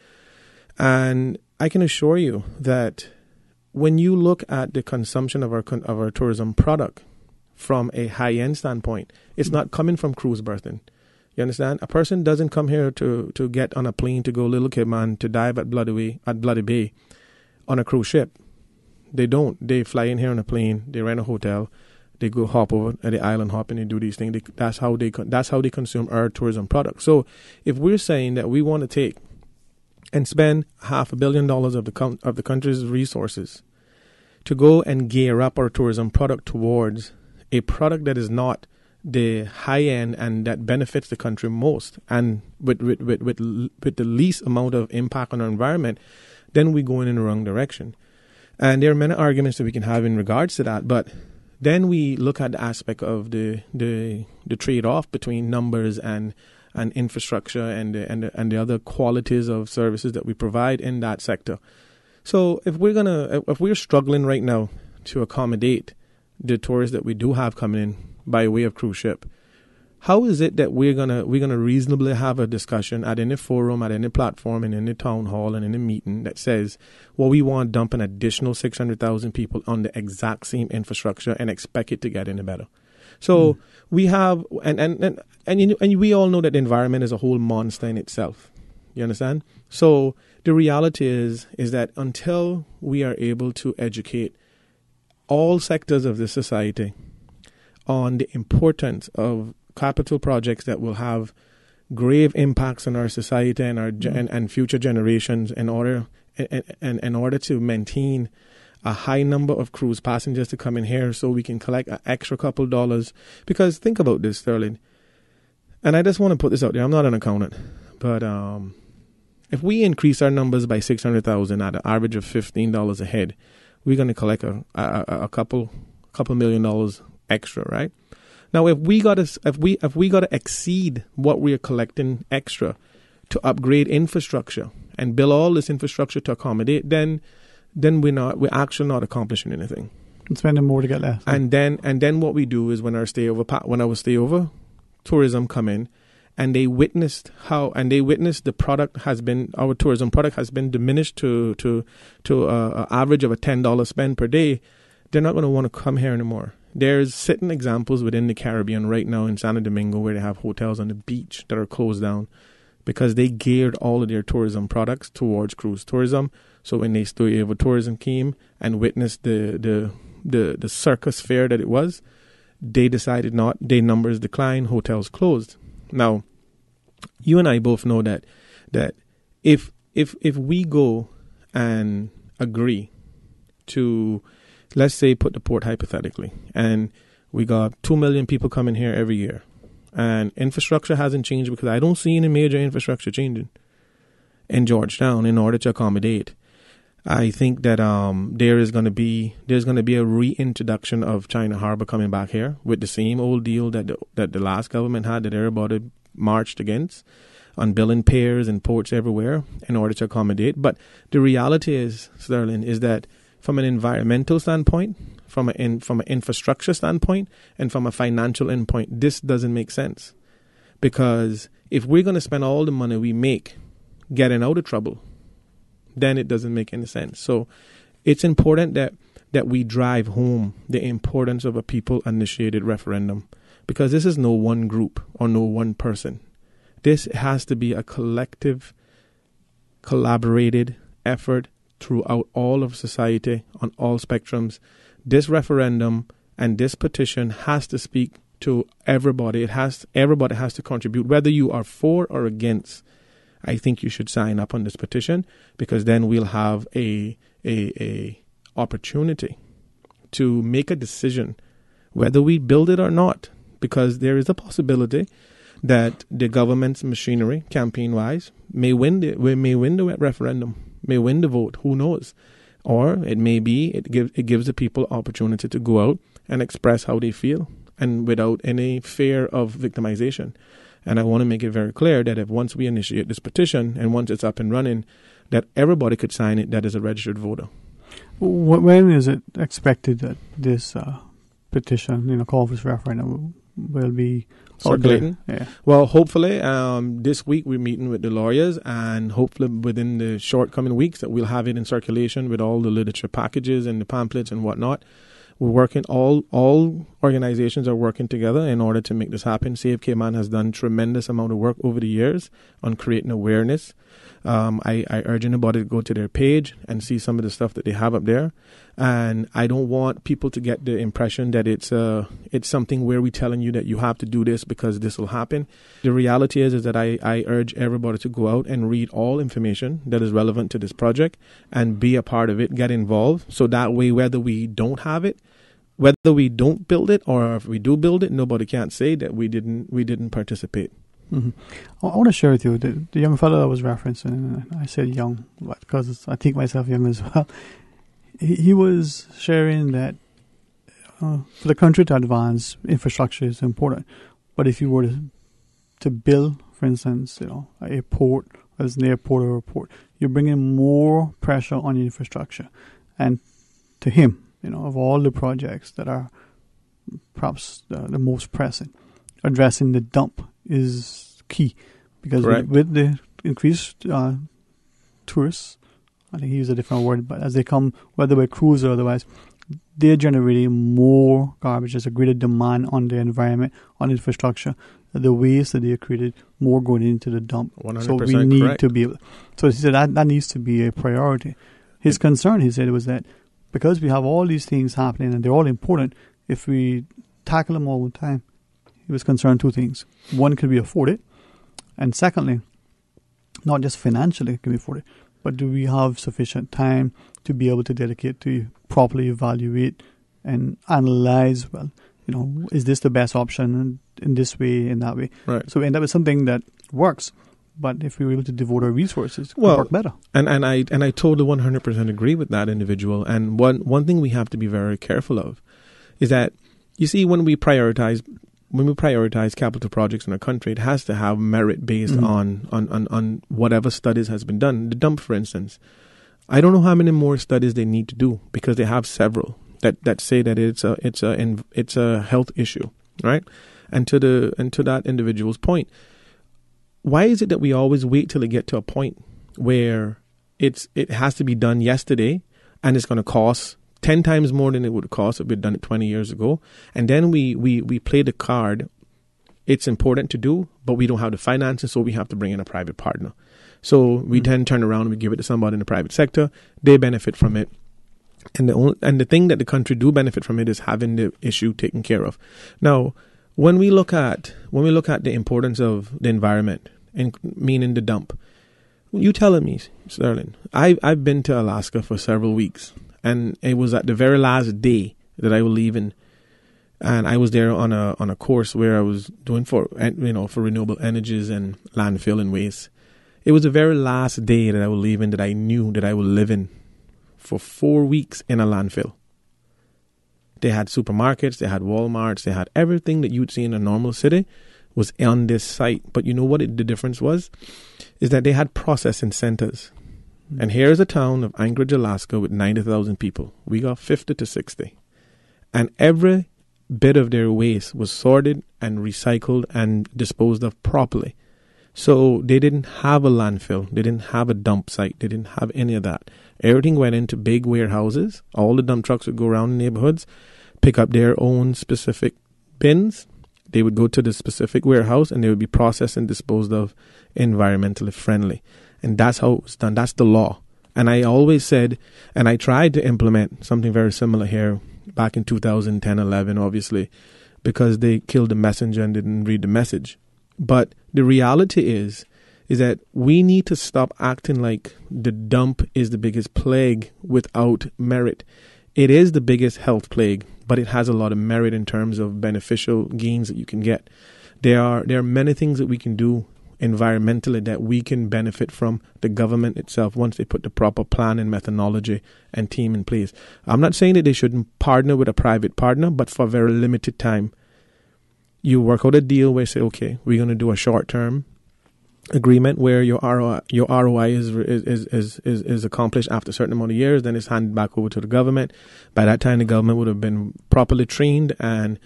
And I can assure you that when you look at the consumption of our tourism product from a high-end standpoint, it's not coming from cruise berthing. You understand? A person doesn't come here to get on a plane to go Little Cayman to dive at Bloody Bay on a cruise ship. They don't. They fly in here on a plane. They rent a hotel. They go hop over at the island hop and they do these things. That's how they consume our tourism product. So if we're saying that we want to take and spend $500 million of the country's resources to go and gear up our tourism product towards a product that is not the high end and that benefits the country most and with the least amount of impact on our environment, then we're going in the wrong direction. And there are many arguments that we can have in regards to that, but then we look at the aspect of the trade-off between numbers and infrastructure and the other qualities of services that we provide in that sector. So if we're struggling right now to accommodate the tourists that we do have coming in by way of cruise ship, how is it that we're gonna reasonably have a discussion at any forum, at any platform, in any town hall, and in a meeting that says, well, we want to dump an additional 600,000 people on the exact same infrastructure and expect it to get any better? So we have, and we all know that the environment is a whole monster in itself. You understand? So the reality is that until we are able to educate all sectors of the society on the importance of capital projects that will have grave impacts on our society and our and future generations in order to maintain a high number of cruise passengers to come in here so we can collect an extra couple dollars. Because think about this, Sterling, and I just want to put this out there. I'm not an accountant, but if we increase our numbers by 600,000 at an average of $15 a head, we're going to collect a couple $2 million extra, right? Now, if we got to exceed what we are collecting extra to upgrade infrastructure and build all this infrastructure to accommodate, then we're actually not accomplishing anything. And spending more to get less. And then what we do is when our stayover tourism come in, and they witnessed the product has been, our tourism product has been diminished to an average of a $10 spend per day, they're not going to want to come here anymore. There's certain examples within the Caribbean right now in Santo Domingo where they have hotels on the beach that are closed down because they geared all of their tourism products towards cruise tourism. So when they stayover tourism came and witnessed the circus fair that it was, they decided not. Their numbers declined, hotels closed. Now, you and I both know that if we go and agree to, let's say, put the port hypothetically, and we got 2 million people coming here every year, and infrastructure hasn't changed because I don't see any major infrastructure changing in Georgetown in order to accommodate. I think that there's going to be a reintroduction of China Harbor coming back here with the same old deal that the last government had, that everybody marched against, on building piers and ports everywhere in order to accommodate. But the reality is, Sterling, is that from an environmental standpoint, from an infrastructure standpoint, and from a financial endpoint, this doesn't make sense. Because if we're going to spend all the money we make getting out of trouble, then it doesn't make any sense. So it's important that we drive home the importance of a people-initiated referendum, because this is no one group or no one person. This has to be a collective collaborated effort throughout all of society on all spectrums. This referendum and this petition has to speak to everybody. Everybody has to contribute, whether you are for or against. I think you should sign up on this petition, because then we'll have a opportunity to make a decision whether we build it or not, because there is a possibility that the government's machinery, campaign-wise, may win the referendum, may win the vote. Who knows? Or it may be it gives the people opportunity to go out and express how they feel, and without any fear of victimization. And I want to make it very clear that if once we initiate this petition and once it's up and running, that everybody could sign it that is a registered voter. When is it expected that this petition, call for this referendum, will be circulating? Yeah. Well, hopefully this week we're meeting with the lawyers, and hopefully within the short coming weeks that we'll have it in circulation with all the literature packages and the pamphlets and whatnot. We're working, all organizations are working together in order to make this happen. Save Cayman has done tremendous amount of work over the years on creating awareness. I urge anybody to go to their page and see some of the stuff that they have up there. And I don't want people to get the impression that it's something where we're telling you that you have to do this because this will happen. The reality is that I urge everybody to go out and read all information that is relevant to this project and be a part of it, get involved. So that way, whether we don't have it, whether we don't build it, or if we do build it, nobody can't say that we didn't participate. Mm-hmm. I want to share with you the young fellow I was referencing. I said young, because I think myself young as well. He was sharing that for the country to advance, infrastructure is important. But if you were to build, for instance, a port, whether it's an airport or a port, you're bringing more pressure on your infrastructure. And to him, of all the projects that are perhaps the most pressing, addressing the dump is key, because with the increased tourists, I think he used a different word, but as they come, whether by cruise or otherwise, they're generating more garbage. There's a greater demand on the environment, on infrastructure. The waste that they created, more going into the dump. 100% so we need correct. to be able. So he said that needs to be a priority. His concern, he said, was that because we have all these things happening and they're all important, if we tackle them all the time, he was concerned two things. One, could we afford it? And secondly, not just financially can we afford it, but do we have sufficient time to be able to dedicate to properly evaluate and analyze, is this the best option in this way, in that way? Right. So we end up with something that works. But if we were able to devote our resources, it could work better. And I totally 100% agree with that individual. And one thing we have to be very careful of is that, you see, when we prioritize capital projects in our country, it has to have merit based on whatever studies has been done. The dump, for instance, I don't know how many more studies they need to do, because they have several that say that it's a health issue, right? And to that individual's point, why is it that we always wait till it get to a point where it has to be done yesterday, and it's going to cost 10 times more than it would cost if we'd done it 20 years ago, and then we play the card, it's important to do, but we don't have the finances, so we have to bring in a private partner. So we then turn around and we give it to somebody in the private sector. They benefit from it. And the thing that the country do benefit from it is having the issue taken care of. Now, when we look at the importance of the environment, and meaning the dump, you telling me, Sterling, I've been to Alaska for several weeks, and it was at the very last day that I was leaving, and I was there on a course where I was doing for renewable energies and landfill and waste. It was the very last day that I was leaving that I knew that I was living for 4 weeks in a landfill. They had supermarkets, they had Walmarts, they had everything that you'd see in a normal city was on this site. But you know what the difference was? Is that they had processing centers. And here's a town of Anchorage, Alaska with 90,000 people. We got 50 to 60. And every bit of their waste was sorted and recycled and disposed of properly. So they didn't have a landfill. They didn't have a dump site. They didn't have any of that. Everything went into big warehouses. All the dump trucks would go around the neighborhoods, pick up their own specific bins. They would go to the specific warehouse and they would be processed and disposed of environmentally friendly. And that's how it was done. That's the law. And I always said, and I tried to implement something very similar here back in 2010, 11, obviously, because they killed the messenger and didn't read the message. But the reality is that we need to stop acting like the dump is the biggest plague without merit. It is the biggest health plague, but it has a lot of merit in terms of beneficial gains that you can get. There are many things that we can do environmentally that we can benefit from the government itself once they put the proper plan and methodology and team in place. I'm not saying that they shouldn't partner with a private partner, but for a very limited time. You work out a deal where you say, okay, we're going to do a short-term agreement where your ROI is accomplished after a certain amount of years, then it's handed back over to the government. By that time, the government would have been properly trained and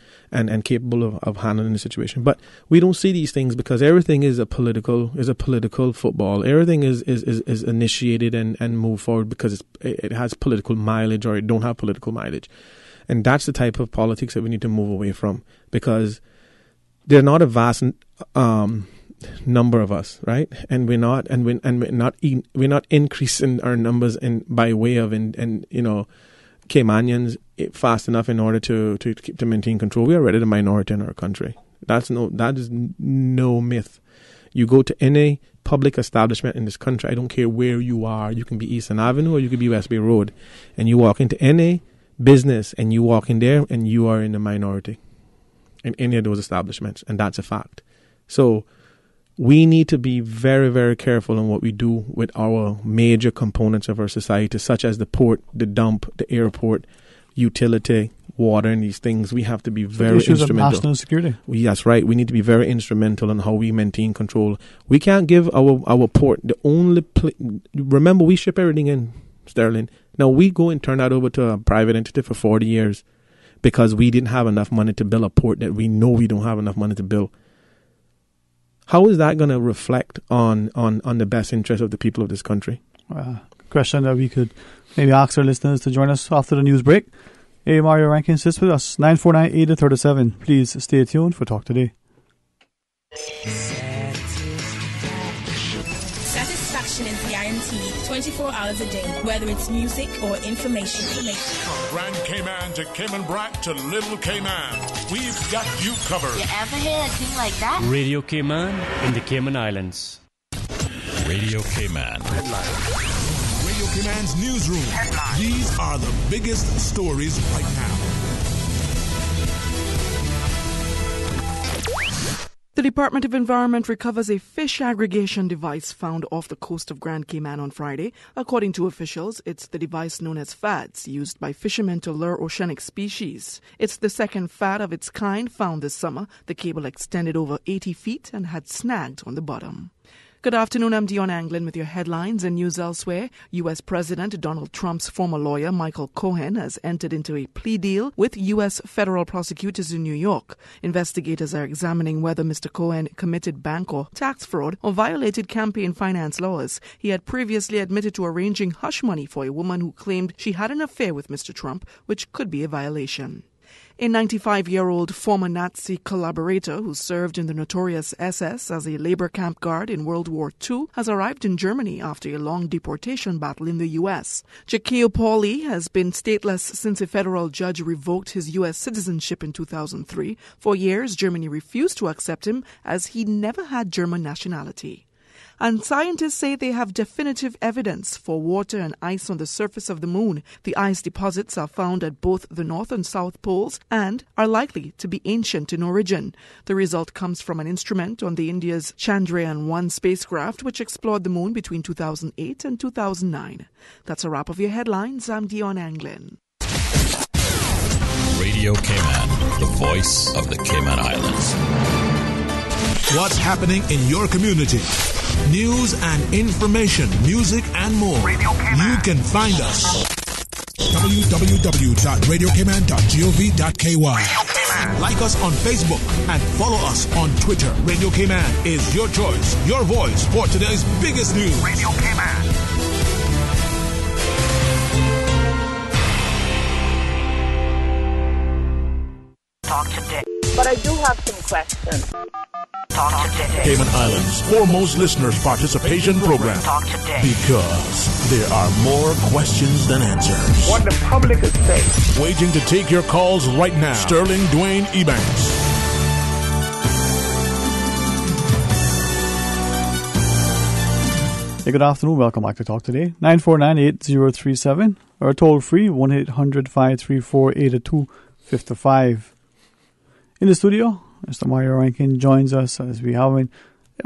capable of handling the situation. But we don't see these things because everything is a political football. Everything is initiated and moved forward because it has political mileage or it don't have political mileage. And that's the type of politics that we need to move away from, because they're not a vast number of us, right? And we're not increasing our numbers by way of Caymanians fast enough in order to maintain control. We are already the minority in our country. That is no myth. You go to any public establishment in this country, I don't care where you are. You can be Eastern Avenue or you could be West Bay Road, and you walk into any business and you walk in there and you are in the minority in any of those establishments, and that's a fact. So we need to be very, very careful in what we do with our major components of our society, such as the port, the dump, the airport, utility, water, and these things. We have to be very instrumental. Of national security. That's right. We need to be very instrumental in how we maintain control. We can't give our port the only remember, we ship everything in sterling. Now we go and turn that over to a private entity for 40 years because we didn't have enough money to build a port that we know we don't have enough money to build. How is that going to reflect on the best interest of the people of this country? Question that we could maybe ask our listeners to join us after the news break. Hey, Mario Rankin sits with us, 949-8037. Please stay tuned for Talk Today. Satisfaction is guaranteed 24 hours a day, whether it's music or information. From Grand Cayman to Cayman Brac to Little Cayman, we've got you covered. You ever hear a thing like that? Radio Cayman in the Cayman Islands. Radio Cayman. Radio Cayman's newsroom. These are the biggest stories right now. The Department of Environment recovers a fish aggregation device found off the coast of Grand Cayman on Friday. According to officials, it's the device known as FADS, used by fishermen to lure oceanic species. It's the second FAD of its kind found this summer. The cable extended over 80 feet and had snagged on the bottom. Good afternoon, I'm Dion Anglin with your headlines and news elsewhere. U.S. President Donald Trump's former lawyer, Michael Cohen, has entered into a plea deal with U.S. federal prosecutors in New York. Investigators are examining whether Mr. Cohen committed bank or tax fraud or violated campaign finance laws. He had previously admitted to arranging hush money for a woman who claimed she had an affair with Mr. Trump, which could be a violation. A 95-year-old former Nazi collaborator who served in the notorious SS as a labor camp guard in World War II has arrived in Germany after a long deportation battle in the U.S. Jackie Pauli has been stateless since a federal judge revoked his U.S. citizenship in 2003. For years, Germany refused to accept him as he never had German nationality. And scientists say they have definitive evidence for water and ice on the surface of the moon. The ice deposits are found at both the North and South Poles and are likely to be ancient in origin. The result comes from an instrument on the India's Chandrayaan-1 spacecraft, which explored the moon between 2008 and 2009. That's a wrap of your headlines. I'm Dion Anglin. Radio Cayman, the voice of the Cayman Islands. What's happening in your community? News and information, music and more. You can find us. www.radiocayman.gov.ky. Like us on Facebook and follow us on Twitter. Radio Cayman is your choice, your voice for today's biggest news. Radio Cayman. Talk today. But I do have some questions. Talk today. Cayman Islands' foremost listeners' participation program. Talk today. Because there are more questions than answers. What the public is saying. Waiting to take your calls right now. Sterling Dwayne Ebanks. Hey, good afternoon. Welcome back to Talk Today. 949-8037 or toll free 1-800-534-8255. In the studio, Mr. Mario Rankin joins us as we have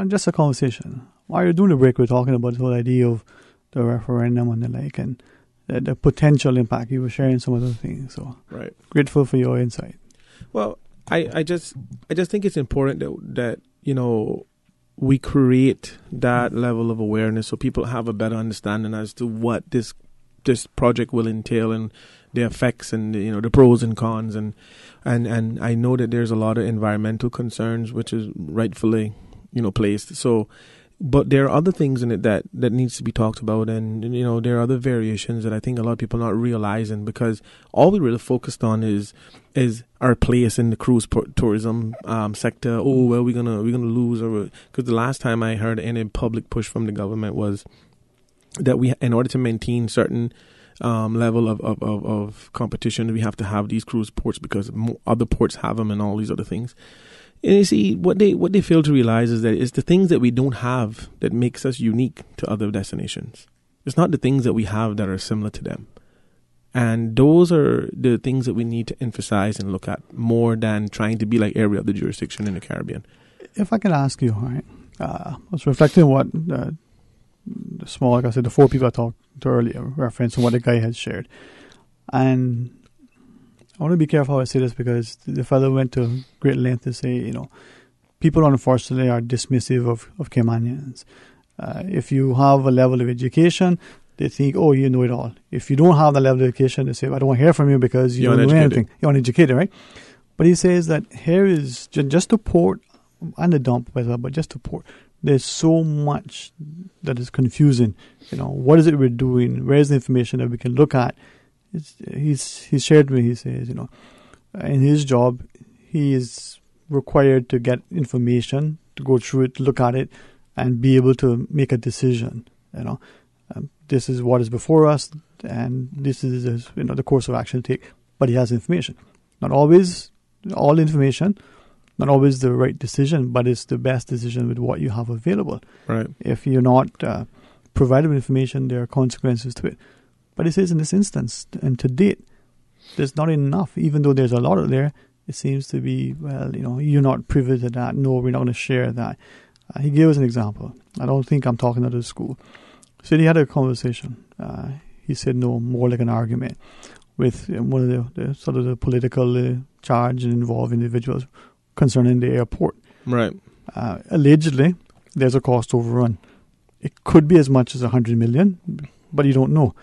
just a conversation. While during the break, we're talking about the whole idea of the referendum and the like, and the potential impact. You were sharing some other things, so right. Grateful for your insight. Well, I just think it's important that we create that level of awareness so people have a better understanding as to what this project will entail and the effects and the pros and cons and I know that there's a lot of environmental concerns which is rightfully placed. So, but there are other things in it that needs to be talked about, and there are other variations that I think a lot of people are not realizing, because all we really focused on is our place in the cruise tourism sector. Oh well, we're gonna lose, because the last time I heard any public push from the government was that we, in order to maintain certain level of competition, we have to have these cruise ports because other ports have them and all these other things. And you see, what they fail to realize is that it's the things that we don't have that makes us unique to other destinations. It's not the things that we have that are similar to them. And those are the things that we need to emphasize and look at more than trying to be like every other jurisdiction in the Caribbean. If I can ask you, all right, I was reflecting on what the small, like I said, the four people I talked to earlier, reference on what the guy had shared. And I want to be careful how I say this, because the fellow went to great length to say, people unfortunately are dismissive of Caymanians. If you have a level of education, they think, oh, you know it all. If you don't have the level of education, they say, I don't want to hear from you because you don't know anything. You're uneducated, right? But he says that here is just the port and the dump, but just the port. There's so much that is confusing. What is it we're doing? Where's the information that we can look at? He's shared with me, he says, in his job, he is required to get information, to go through it, look at it, and be able to make a decision. This is what is before us, and this is the course of action to take. But he has information. Not always all information, not always the right decision, but it's the best decision with what you have available. Right. If you're not provided with information, there are consequences to it. But he says in this instance, and to date, there's not enough. Even though there's a lot of there, it seems to be, you're not privy to that. No, we're not going to share that. He gave us an example. I don't think I'm talking out of school. He said he had a conversation. He said, no, more like an argument with one of the sort of the political charged and involved individuals concerning the airport. Right. Allegedly, there's a cost overrun. It could be as much as 100 million, but you don't know.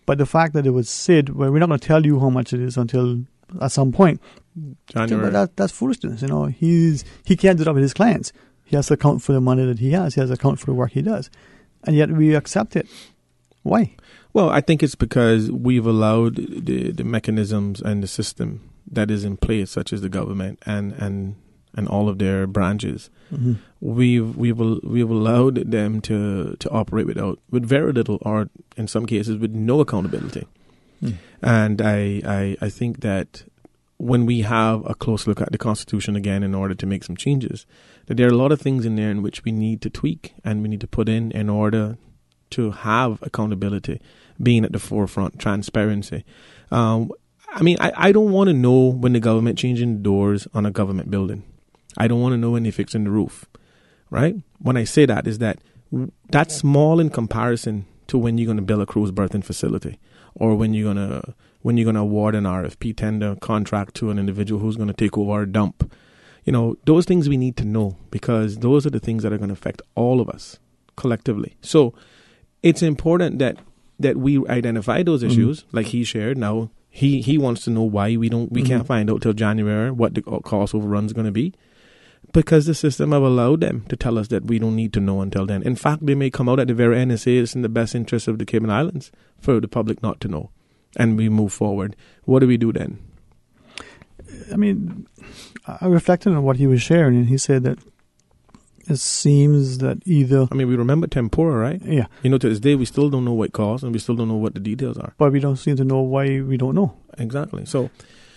But the fact that it was said, well, we're not going to tell you how much it is until at some point. January. But that's foolishness. He can't do that with his clients. He has to account for the money that he has. He has to account for the work he does. And yet we accept it. Why? Well, I think it's because we've allowed the mechanisms and the system that is in place, such as the government and all of their branches. Mm-hmm. We've allowed them to operate with very little, or in some cases with no accountability. And I think that when we have a close look at the Constitution again in order to make some changes, that there are a lot of things in there in which we need to tweak and we need to put in order to have accountability, being at the forefront, transparency. I don't want to know when the government changing the doors on a government building. I don't want to know when they're fixing the roof, right? When I say that, is that that's small in comparison to when you're going to build a cruise berthing facility, or when you're going to award an RFP tender contract to an individual who's going to take over a dump. Those things we need to know, because those are the things that are going to affect all of us collectively. So it's important that we identify those issues, like he shared. Now he wants to know why we can't find out till January what the cost overrun is going to be, because the system have allowed them to tell us that we don't need to know until then. In fact, they may come out at the very end and say it's in the best interest of the Cayman Islands for the public not to know, and we move forward. What do we do then? I reflected on what he was sharing, and he said that It seems that either... I mean, we remember tempura, right? Yeah. To this day, we still don't know what it caused, and we still don't know what the details are. But we don't seem to know why we don't know. Exactly. So,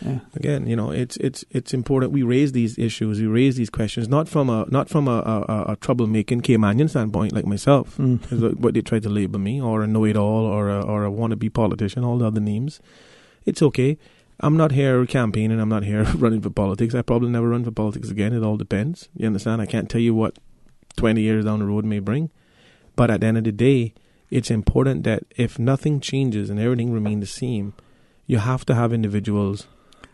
yeah. Again, it's important we raise these issues, we raise these questions, not from a troublemaking Caymanian standpoint like myself, is what they try to label me, or a know-it-all, or a wannabe politician, all the other names. It's okay. I'm not here campaigning. I'm not here running for politics. I probably never run for politics again. It all depends. You understand? I can't tell you what 20 years down the road may bring. But at the end of the day, it's important that if nothing changes and everything remains the same, you have to have individuals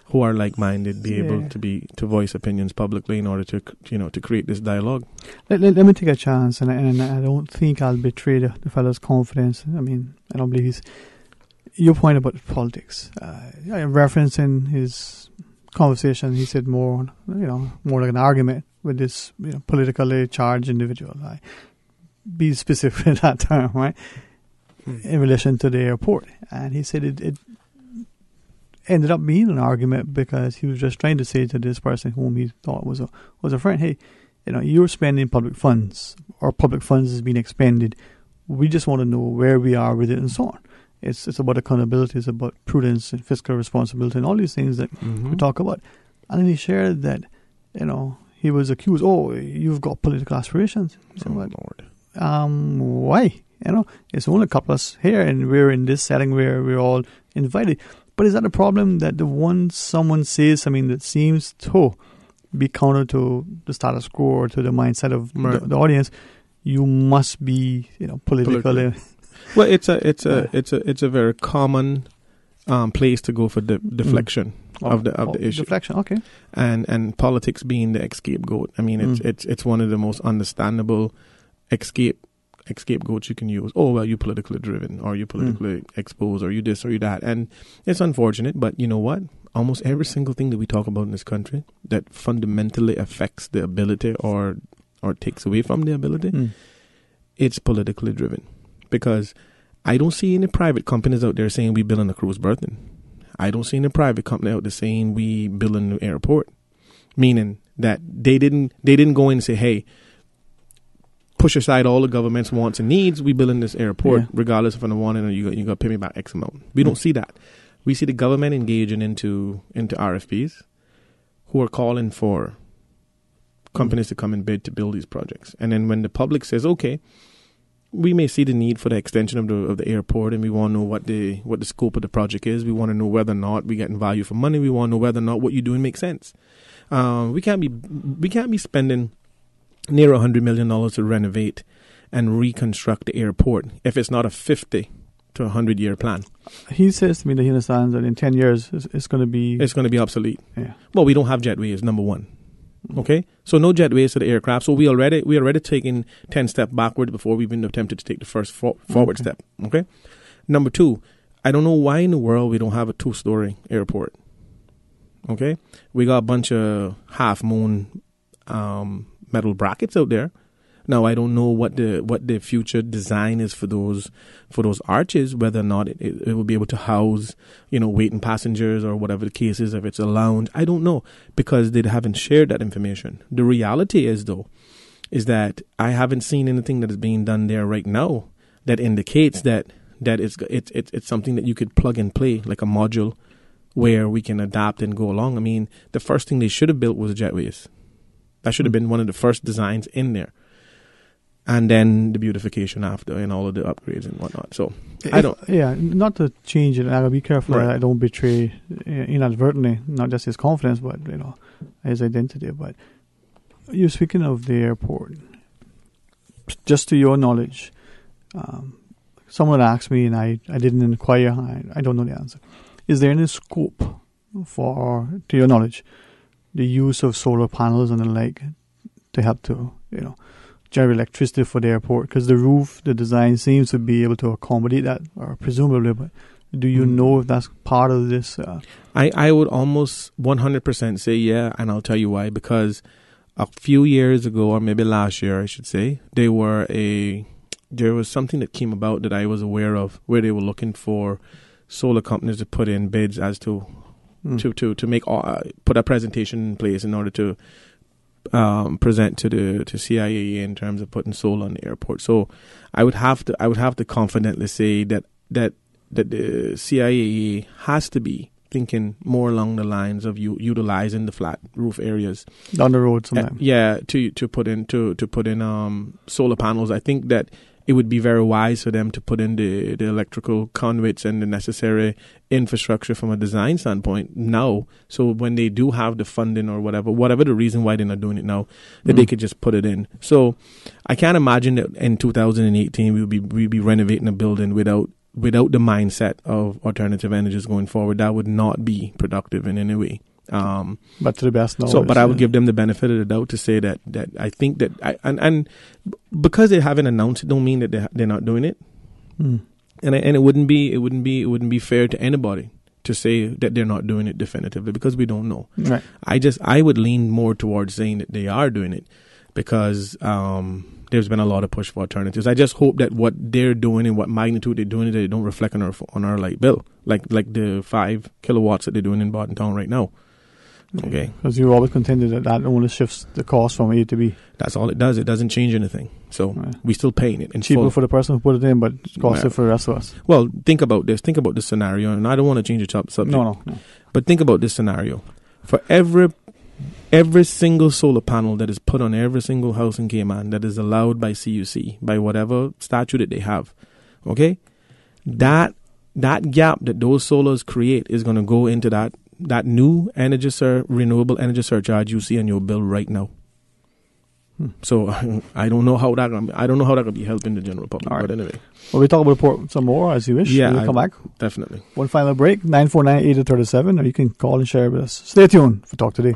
who are like-minded be able to voice opinions publicly in order to create this dialogue. Let me take a chance, and I don't think I'll betray the fellow's confidence. I mean, I don't believe he's... Your point about politics, referencing his conversation, he said more like an argument with this politically charged individual. Be specific in that term, right? In relation to the airport, and he said it ended up being an argument because he was just trying to say to this person whom he thought was a friend, hey, you're spending public funds, or public funds is being expended. We just want to know where we are with it, and so on. It's about accountability, it's about prudence and fiscal responsibility and all these things that we talk about. And then he shared that, he was accused, you've got political aspirations. Said, Lord. Why? It's only a couple of us here, and we're in this setting where we're all invited. But is that a problem that someone says something that seems to be counter to the status quo or to the mindset of the audience, you must be, politically... Well, it's a very common place to go for deflection of the issue. Deflection, okay. And politics being the scapegoat. I mean, it's one of the most understandable scapegoats you can use. Oh, well, you're politically driven, or you're politically exposed, or you this or you that. And it's unfortunate, but you know what? Almost every single thing that we talk about in this country that fundamentally affects the ability or takes away from the ability, it's politically driven. Because I don't see any private companies out there saying we building a cruise berthing. I don't see any private company out there saying we building an airport. Meaning that they didn't go in and say, hey, push aside all the government's wants and needs. We building this airport regardless if I want it or you got to pay me back X amount. We don't see that. We see the government engaging into RFPs who are calling for companies to come and bid to build these projects. And then when the public says, okay, we may see the need for the extension of the airport, and we want to know what the scope of the project is. We want to know whether or not we're getting value for money. We want to know whether or not what you're doing makes sense. We can't be spending near $100 million to renovate and reconstruct the airport if it's not a 50 to 100 year plan. He says to me that he understands that in 10 years it's going to be obsolete. Yeah. Well, we don't have jetways, number one. Okay, so no jetways to the aircraft. So we already taken 10 steps backward before we even attempted to take the first forward step. Okay, number two, I don't know why in the world we don't have a 2-story airport. Okay, we got a bunch of half moon metal brackets out there. Now I don't know what the future design is for those arches, whether or not it will be able to house waiting passengers or whatever the case is. If it's a lounge, I don't know, because they haven't shared that information. The reality is that I haven't seen anything that is being done there right now that indicates that it's something that you could plug and play like a module where we can adapt and go along. I mean, the first thing they should have built was jetways. That should have been one of the first designs in there. And then the beautification after, and all of the upgrades and whatnot. So I don't. Yeah, not to change it. I gotta be careful that I don't betray inadvertently not just his confidence, but his identity. But you're speaking of the airport. Just to your knowledge, someone asked me, and I didn't inquire. I don't know the answer. Is there any scope for, to your knowledge, the use of solar panels and the like to help to generate electricity for the airport? Because the roof, the design seems to be able to accommodate that, or presumably, but do you know if that's part of this? I would almost 100% say yeah, and I'll tell you why. Because a few years ago, or maybe last year I should say, there was something that came about that I was aware of, where they were looking for solar companies to put in bids as to make put a presentation in place in order to present to CIAE in terms of putting solar on the airport. So I would have to confidently say that the CIAE has to be thinking more along the lines of utilizing the flat roof areas down the road sometimes. To put in solar panels. I think that it would be very wise for them to put in the electrical conduits and the necessary infrastructure from a design standpoint now. So when they do have the funding or whatever the reason why they're not doing it now, that they could just put it in. So I can't imagine that in 2018 we'll be renovating a building without the mindset of alternative energies going forward. That would not be productive in any way. But to the best knowledge. But I would give them the benefit of the doubt to say that I think that and because they haven't announced it, don't mean that they're not doing it. And it wouldn't be fair to anybody to say that they're not doing it definitively, because we don't know. Right. I would lean more towards saying that they are doing it, because there's been a lot of push for alternatives. I just hope that what they're doing and what magnitude they're doing it, they don't reflect on our light bill, like the 5 kilowatts that they're doing in Bartontown right now. Okay. Because you always contended that only shifts the cost from A to B. That's all it does. It doesn't change anything. So we're still paying it. Cheaper for the person who put it in, but it's costly for the rest of us. Well, think about this. Think about this scenario, and I don't want to change the subject. No. But think about this scenario. For every single solar panel that is put on every single house in Cayman that is allowed by CUC, by whatever statute that they have, okay, that gap that those solars create is going to go into that new renewable energy surcharge you see on your bill right now. So I don't know how that could be helping the general public. Right. But anyway, well, we talk about the report some more as you wish. Yeah, we'll come back. Definitely. One final break, 949-8037, or you can call and share with us. Stay tuned for Talk Today.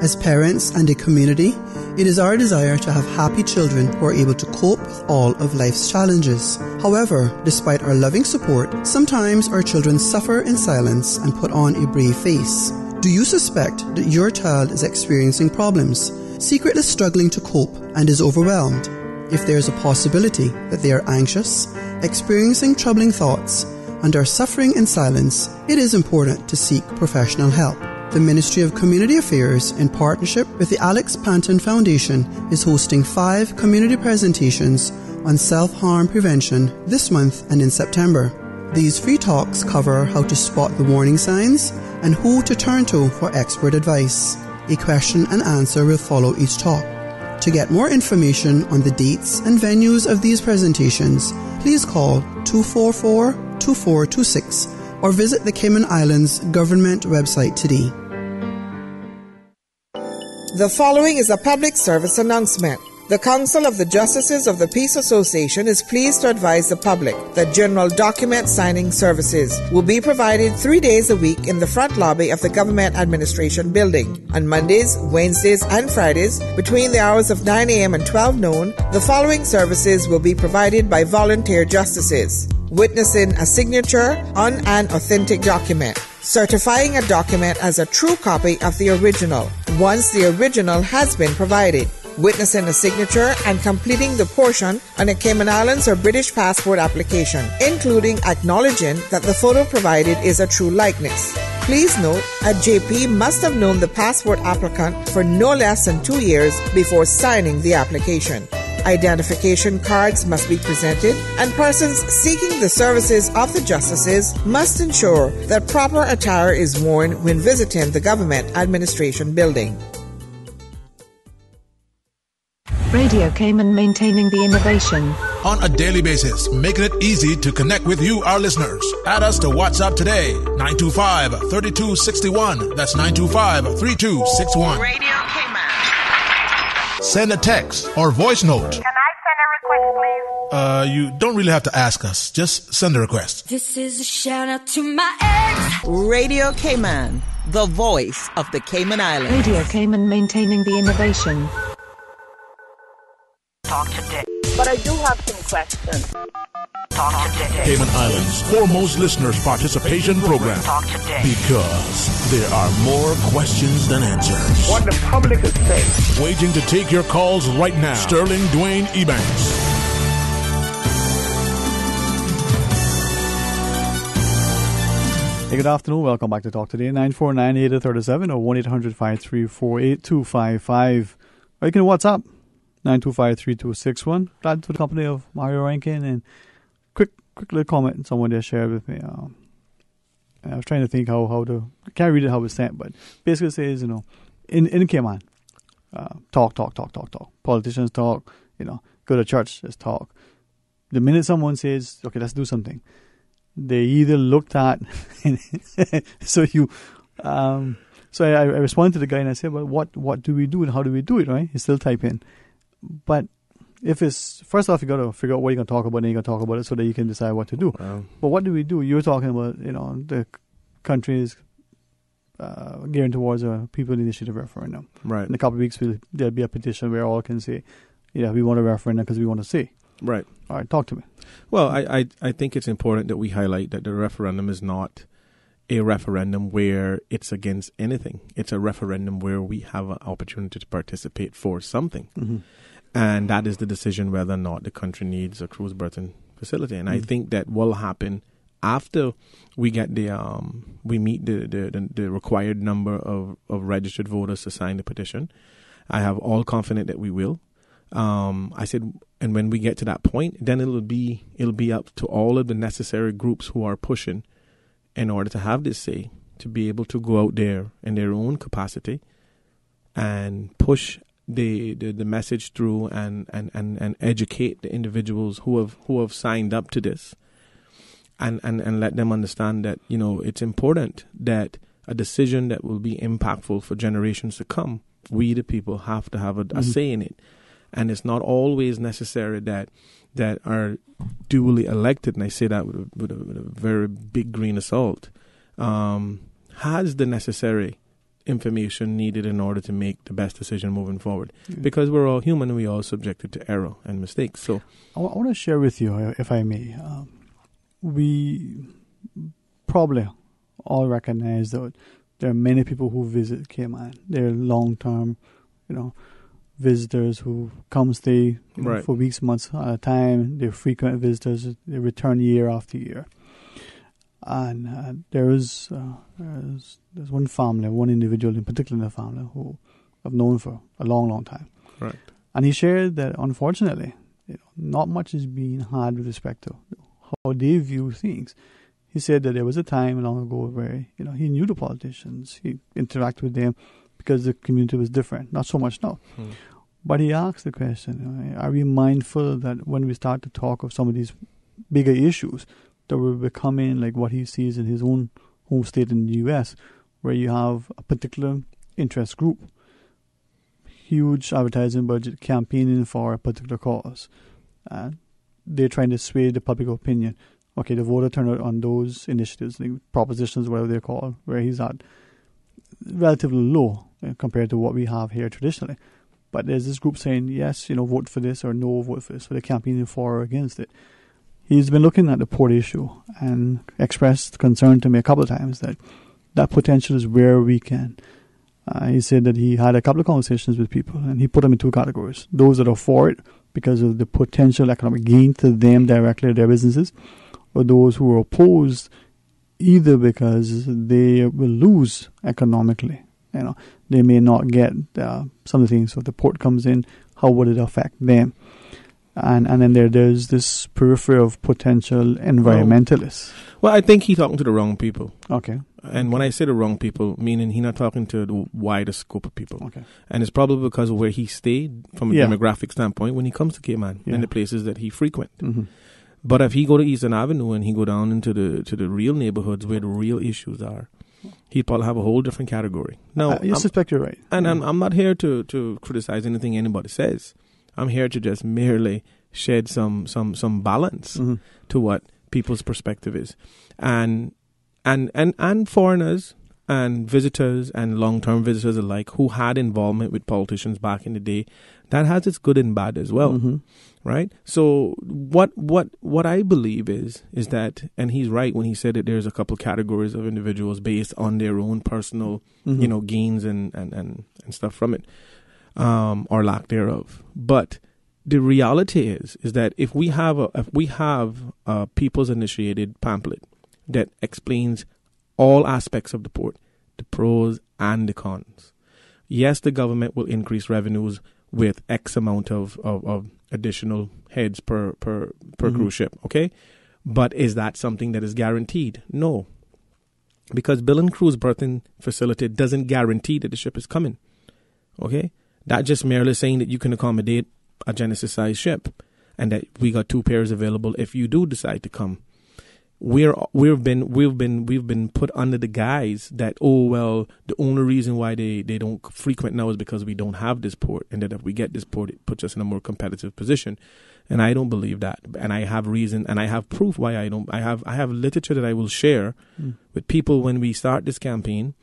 As parents and a community, it is our desire to have happy children who are able to cope with all of life's challenges. However, despite our loving support, sometimes our children suffer in silence and put on a brave face. Do you suspect that your child is experiencing problems, secretly struggling to cope, and is overwhelmed? If there is a possibility that they are anxious, experiencing troubling thoughts, and are suffering in silence, it is important to seek professional help. The Ministry of Community Affairs, in partnership with the Alex Panton Foundation, is hosting 5 community presentations on self-harm prevention this month and in September. These free talks cover how to spot the warning signs and who to turn to for expert advice. A question and answer will follow each talk. To get more information on the dates and venues of these presentations, please call 244-2426 or visit the Cayman Islands government website today. The following is a public service announcement. The Council of the Justices of the Peace Association is pleased to advise the public that general document signing services will be provided 3 days a week in the front lobby of the Government Administration Building. On Mondays, Wednesdays, and Fridays, between the hours of 9 a.m. and 12 noon, the following services will be provided by volunteer justices: witnessing a signature on an authentic document, certifying a document as a true copy of the original once the original has been provided, witnessing a signature and completing the portion on a Cayman Islands or British passport application, including acknowledging that the photo provided is a true likeness. Please note, a JP must have known the passport applicant for no less than 2 years before signing the application. Identification cards must be presented, and persons seeking the services of the justices must ensure that proper attire is worn when visiting the Government Administration Building. Radio Cayman, maintaining the innovation. On a daily basis, making it easy to connect with you, our listeners. Add us to WhatsApp today, 925-3261. That's 925-3261. Radio Cayman. Send a text or voice note. Can I send a request, please? You don't really have to ask us. Just send a request. This is a shout out to my ex. Radio Cayman, the voice of the Cayman Islands. Radio Cayman, maintaining the innovation. Talk today. But I do have some questions. Talk today. Cayman Islands' foremost listeners participation program. Talk today. Because there are more questions than answers. What the public is saying. Waiting to take your calls right now. Sterling Dwayne Ebanks. Hey, good afternoon. Welcome back to Talk Today. 949-8037 or 1-800-534-8255. Or you can WhatsApp 925-3261. Glad to the company of Mario Rankin. And quick little comment someone there shared with me. I was trying to think how to, I can't read it how it's sent, but basically it says, in Cayman, talk. Politicians talk, go to church, let's talk. The minute someone says, okay, let's do something, they either looked at, so I responded to the guy and I said, well, what do we do and how do we do it, right? He still type in. But if it's, first off, you got to figure out what you're going to talk about and you're going to talk about it so that you can decide what to do. Wow. But what do we do? You're talking about, the country is gearing towards a people initiative referendum. Right. In a couple of weeks, there'll be a petition where all can say, yeah, we want a referendum because we want to see. Right. All right, talk to me. Well, I think it's important that we highlight that the referendum is not a referendum where it's against anything. It's a referendum where we have an opportunity to participate for something. Mm-hmm. And that is the decision whether or not the country needs a cruise berthing facility. And I think that will happen after we get we meet the required number of registered voters to sign the petition. I have all confidence that we will. I said, and when we get to that point, then it'll be up to all of the necessary groups who are pushing in order to have this say, to be able to go out there in their own capacity and push the message through and educate the individuals who have signed up to this and let them understand that, it's important that a decision that will be impactful for generations to come, we the people have to have a say in it. And it's not always necessary that are duly elected, and I say that with a very big grain of salt, has the necessary information needed in order to make the best decision moving forward. Mm-hmm. Because we're all human and we're all subjected to error and mistakes. So I want to share with you, if I may, we probably all recognize that there are many people who visit Cayman. They're long-term, visitors who come stay for weeks, months at a time. They're frequent visitors. They return year after year. And there's one family, one individual in particular in the family who I've known for a long, long time. Right. And he shared that, unfortunately, not much is being had with respect to how they view things. He said that there was a time long ago where, he knew the politicians. He interacted with them because the community was different. Not so much now. But he asked the question, are we mindful that when we start to talk of some of these bigger issues, that we're becoming like what he sees in his own home state in the U.S., where you have a particular interest group, huge advertising budget, campaigning for a particular cause. They're trying to sway the public opinion. Okay, the voter turnout on those initiatives, like propositions, whatever they're called, where he's at, relatively low compared to what we have here traditionally. But there's this group saying, yes, vote for this or no, vote for this. So they're campaigning for or against it. He's been looking at the port issue and expressed concern to me a couple of times that potential is where we can. He said that he had a couple of conversations with people and he put them in two categories. Those that are for it because of the potential economic gain to them directly, their businesses, or those who are opposed either because they will lose economically. They may not get some of the things. So if the port comes in, how would it affect them? And then there's this periphery of potential environmentalists. Well, I think he's talking to the wrong people. Okay. And when I say the wrong people, meaning he's not talking to the wider scope of people. Okay. And it's probably because of where he stayed from a demographic standpoint when he comes to Cayman and the places that he frequent. Mm-hmm. But if he go to Eastern Avenue and he go down into the real neighborhoods where the real issues are, he'd probably have a whole different category. Now, I suspect you're right. And I'm not here to criticize anything anybody says. I'm here to just merely shed some balance to what people's perspective is. And foreigners and visitors and long-term visitors alike who had involvement with politicians back in the day, that has its good and bad as well. Mm-hmm. Right? So what I believe is that, and he's right when he said that there's a couple categories of individuals based on their own personal, gains and stuff from it, or lack thereof. But the reality is that if we have a people's initiated pamphlet that explains all aspects of the port, the pros and the cons. Yes, the government will increase revenues with X amount of additional heads per cruise ship, okay? But is that something that is guaranteed? No. Because Bill and Cruise berthing facility doesn't guarantee that the ship is coming, okay? That just merely saying that you can accommodate a Genesis-sized ship and that we got 2 pairs available if you do decide to come. We've been put under the guise that, oh, well, the only reason why they don't frequent now is because we don't have this port, and that if we get this port, it puts us in a more competitive position. And I don't believe that. And I have reason, and I have proof why I don't. I have literature that I will share with people when we start this campaign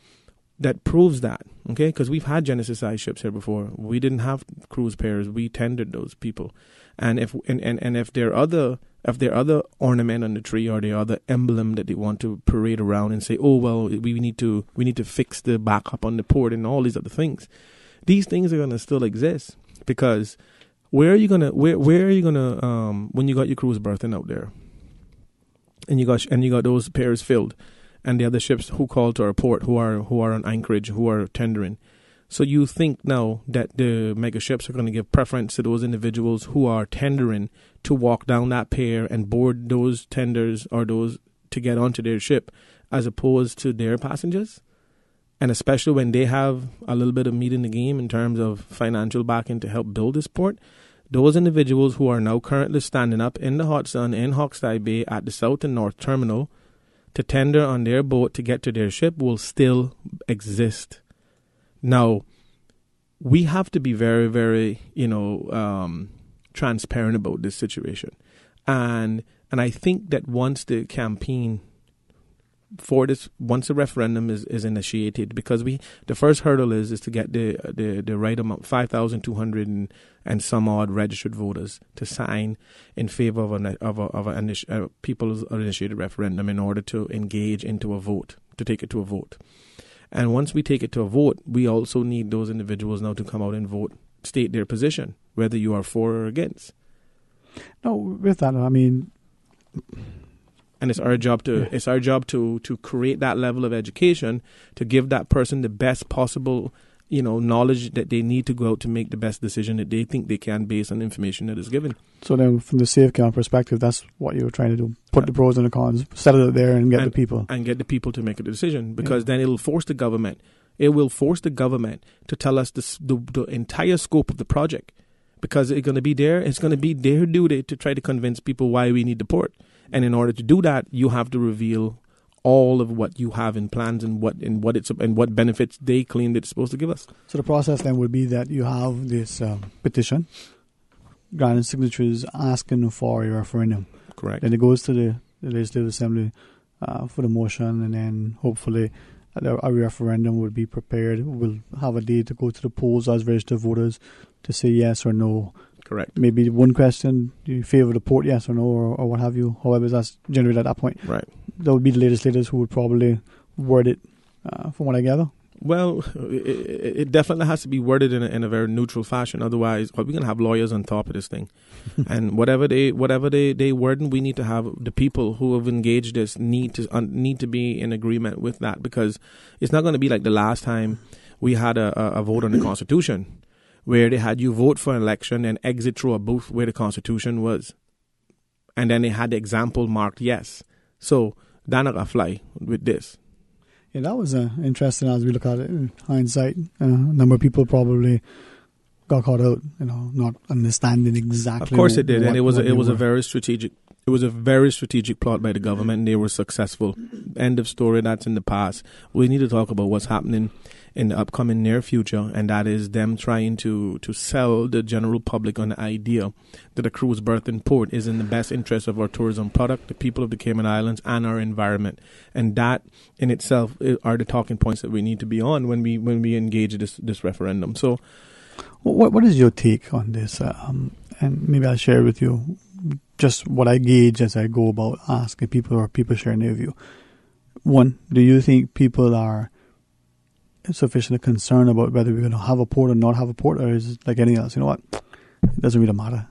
that proves that, okay? Because we've had Genesis-sized ships here before. We didn't have cruise pairs. We tendered those people. And if there are other ornament on the tree or the other emblem that they want to parade around and say, oh, well, we need to fix the backup on the port and all these other things. These things are going to still exist, because where are you gonna when you got your cruise berthing out there and you got those pairs filled and the other ships who call to our port who are on anchorage, who are tendering. So you think now that the mega ships are going to give preference to those individuals who are tendering to walk down that pair and board those tenders or those to get onto their ship as opposed to their passengers? And especially when they have a little bit of meat in the game in terms of financial backing to help build this port, those individuals who are now currently standing up in the hot sun in Hawkesbury Bay at the South and North Terminal to tender on their boat to get to their ship will still exist. Now, we have to be very, very, transparent about this situation. And I think that once the campaign for this, once the referendum is initiated, because the first hurdle is to get the right amount, 5,200 and some odd registered voters to sign in favor of a people's initiated referendum in order to engage into a vote, to take it to a vote. And once we take it to a vote, we also need those individuals now to come out and vote, state their position, whether you are for or against. No, with that, I mean, and it's our job to create that level of education to give that person the best possible, knowledge that they need to go out to make the best decision that they think they can based on information that is given. So then, from the safeguard perspective, that's what you were trying to do: put the pros and the cons, settle it there, and get the people to make a decision. Because then it'll force the government. It will force the government to tell us the entire scope of the project, because it's going to be their duty to try to convince people why we need the port. And in order to do that, you have to reveal all of what you have in plans and what benefits they claim that it's supposed to give us. So the process then would be that you have this petition, granting signatures, asking for a referendum. Correct. Then it goes to the Legislative Assembly for the motion, and then hopefully a referendum would be prepared. We'll have a day to go to the polls as registered voters to say yes or no. Correct. Maybe one question, do you favor the port, yes or no, or what have you. However, that's generated at that point. Right. That would be the legislators who would probably word it, from what I gather. Well, it definitely has to be worded in a very neutral fashion. Otherwise, we're going to have lawyers on top of this thing. And whatever they word, we need to have the people who have engaged this need to be in agreement with that, because it's not going to be like the last time we had a vote on the Constitution, where they had you vote for an election and exit through a booth where the Constitution was. And then they had the example marked yes. So that's not going to fly with this. Yeah, that was interesting as we look at it in hindsight. A number of people probably got caught out, not understanding exactly. Of course it did, and it was a very strategic. It was a very strategic plot by the government, and they were successful. End of story. That's in the past. We need to talk about what's happening in the upcoming near future, and that is them trying to sell the general public on the idea that a cruise berthing port is in the best interest of our tourism product, the people of the Cayman Islands, and our environment. And that in itself are the talking points that we need to be on when we engage this referendum. So, what is your take on this? And maybe I'll share with you just what I gauge as I go about asking people, or people sharing their view. One, do you think people are sufficiently concerned about whether we're going to have a port or not have a port, or is it like anything else? You know what? it doesn't really matter.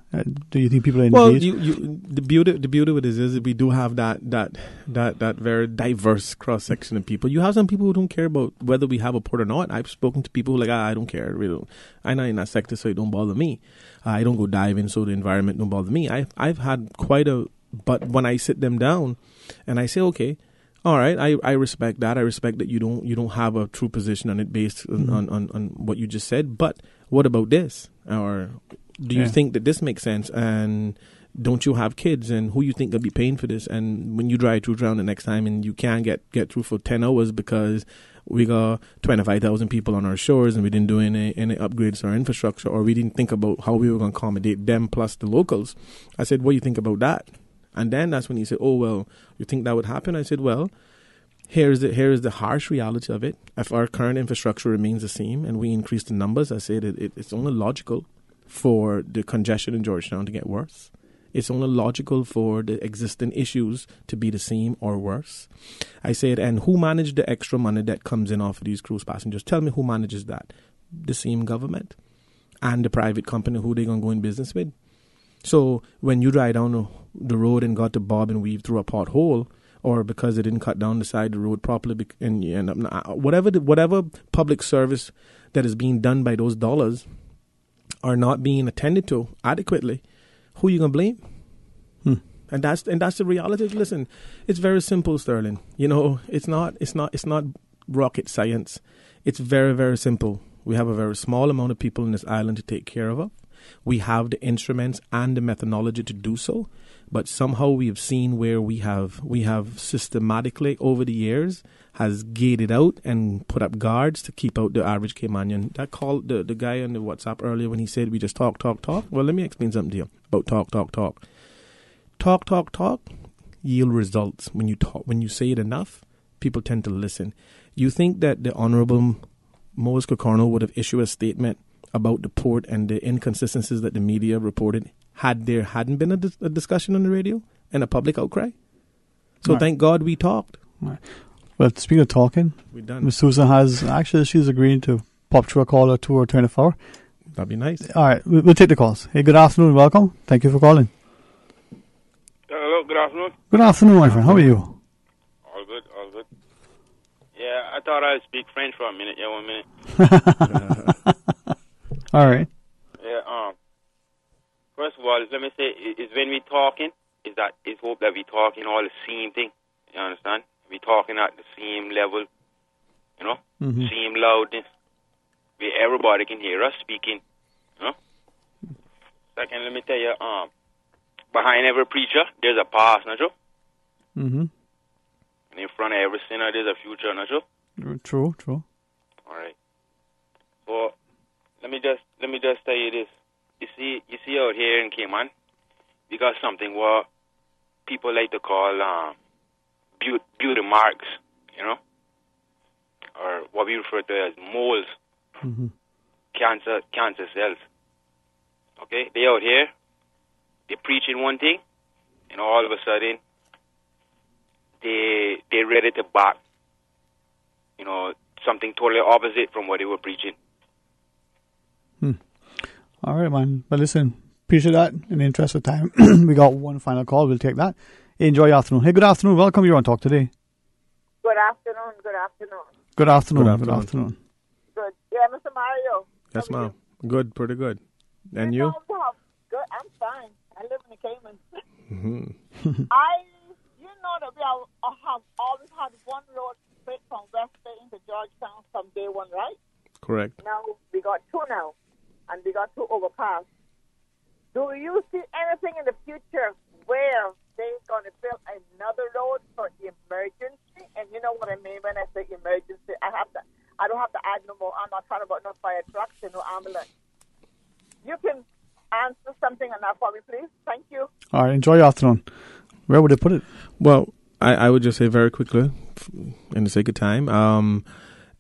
Do you think people are Well, engaged? the beauty of it is that we do have that very diverse cross section of people. You have some people who don't care about whether we have a port or not. I've spoken to people who are like, I don't care. Really, I'm not in that sector, so it don't bother me. I don't go diving, so the environment don't bother me. I've had but when I sit them down and I say, okay, all right, I respect that. I respect that you don't have a true position on it based on what you just said. But what about this? Or do you think that this makes sense? And don't you have kids? And who you think will be paying for this? And when you drive through town the next time and you can't get through for 10 hours because we got 25,000 people on our shores and we didn't do any upgrades to our infrastructure, or we didn't think about how we were going to accommodate them plus the locals. I said, what do you think about that? And then that's when he said, oh, well, you think that would happen? I said, well, here's the harsh reality of it. If our current infrastructure remains the same and we increase the numbers, I said it's only logical for the congestion in Georgetown to get worse. It's only logical for the existing issues to be the same or worse. I said, and who managed the extra money that comes in off of these cruise passengers? Tell me who manages that. The same government and the private company who they're going to go in business with. So when you drive down the road and got to bob and weave through a pothole, or because they didn't cut down the side of the road properly, and you end up whatever public service that is being done by those dollars are not being attended to adequately, who are you gonna blame? And that's the reality. Listen, it's very simple, Sterling. You know, it's not rocket science. It's very, very simple. We have a very small amount of people in this island to take care of. We have the instruments and the methodology to do so, but somehow we have seen where we have systematically over the years has gated out and put up guards to keep out the average Caymanian. That called the guy on the WhatsApp earlier when he said we just talk. Well, let me explain something to you about talk. Talk yield results. When you say it enough, people tend to listen. You think that the Honorable Moses Kokorno would have issued a statement about the port and the inconsistencies that the media reported had there hadn't been a discussion on the radio and a public outcry? So thank God we talked. Right. Well, speaking of talking, we're done. Ms. Susan she's agreed to pop through a call or two or 24. That'd be nice. All right, we'll take the calls. Hey, good afternoon, welcome. Thank you for calling. Hello, good afternoon. Good afternoon, my friend. How are you? All good. Yeah, I thought I'd speak French for a minute. Yeah, 1 minute. All right. Yeah. First of all, let me say, is when we talking, it's hope that we talking all the same thing. You understand? We talking at the same level, you know, same loudness. Where everybody can hear us speaking, you know. Second, let me tell you, behind every preacher, there's a past, not true? And in front of every sinner, there's a future, not true? True. All right. So let me just tell you this. You see out here in Cayman, we got something what people like to call beauty marks, you know, or what we refer to as moles, cancer cells. Okay, they out here, they preaching one thing, and all of a sudden, they ready to back, you know, something totally opposite from what they were preaching. All right, man. But listen, appreciate that. In the interest of time, we got one final call. We'll take that. Enjoy your afternoon. Hey, good afternoon. Welcome. You're on Talk Today. Good afternoon. Good afternoon. Good. Yeah, Mr. Mario. Yes, ma'am. Good, pretty good. And you? Good. I'm fine. I live in the Cayman. You know that we have always had one road straight from West Bay into Georgetown from day one, right? Correct. Now we got two now, and we got two overpass. Do you see anything in the future where they're going to build another road for emergency? And you know what I mean when I say emergency. I don't have to add no more. I'm not talking about no fire trucks and no ambulance. You can answer something on that for me, please. Thank you. All right. Enjoy your afternoon. Where would they put it? Well, I would just say very quickly, in the sake of time,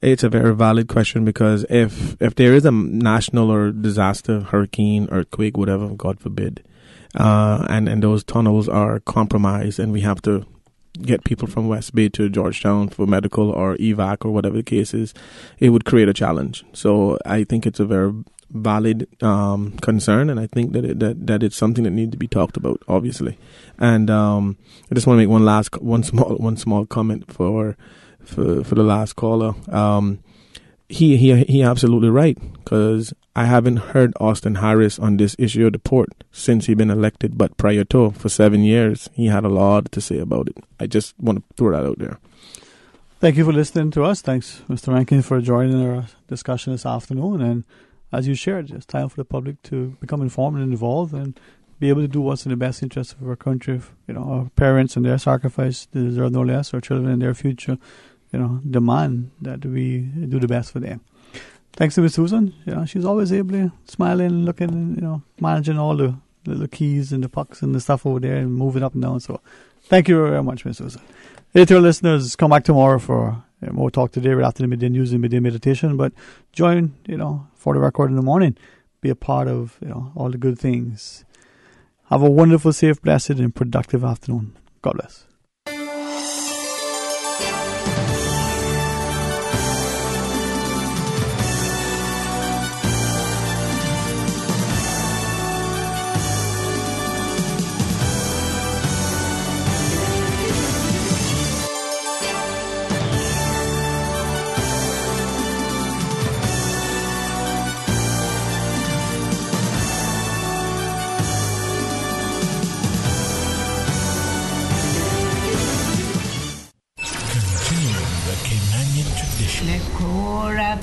it's a very valid question because if there is a national or disaster, hurricane, earthquake, whatever, God forbid, and those tunnels are compromised and we have to get people from West Bay to Georgetown for medical or evac or whatever the case is, it would create a challenge. So I think it's a very valid concern, and I think that it's something that needs to be talked about, obviously. And I just want to make one small comment for the last caller. He absolutely right, because I haven't heard Austin Harris on this issue of the port since he been elected, but prior to, for 7 years, he had a lot to say about it. I just want to throw that out there. Thank you for listening to us. Thanks, Mr. Rankin, for joining our discussion this afternoon. And as you shared, it's time for the public to become informed and involved and be able to do what's in the best interest of our country. Our parents and their sacrifice, they deserve no less. Our children and their future, demand that we do the best for them. Thanks to Miss Susan. She's always able, smiling, looking, managing all the little keys and the pucks and the stuff over there and moving up and down. So thank you very much, Miss Susan. Hey, to our listeners, come back tomorrow for more Talk Today right after the midday news and midday meditation. But join, for the record in the morning. Be a part of, all the good things. Have a wonderful, safe, blessed, and productive afternoon. God bless.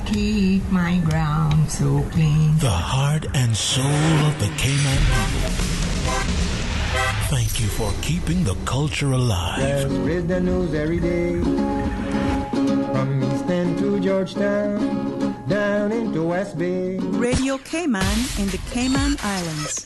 Keep my ground so clean. The heart and soul of the Cayman people. Thank you for keeping the culture alive. Let's read the news every day. From East End to Georgetown, down into West Bay. Radio Cayman in the Cayman Islands.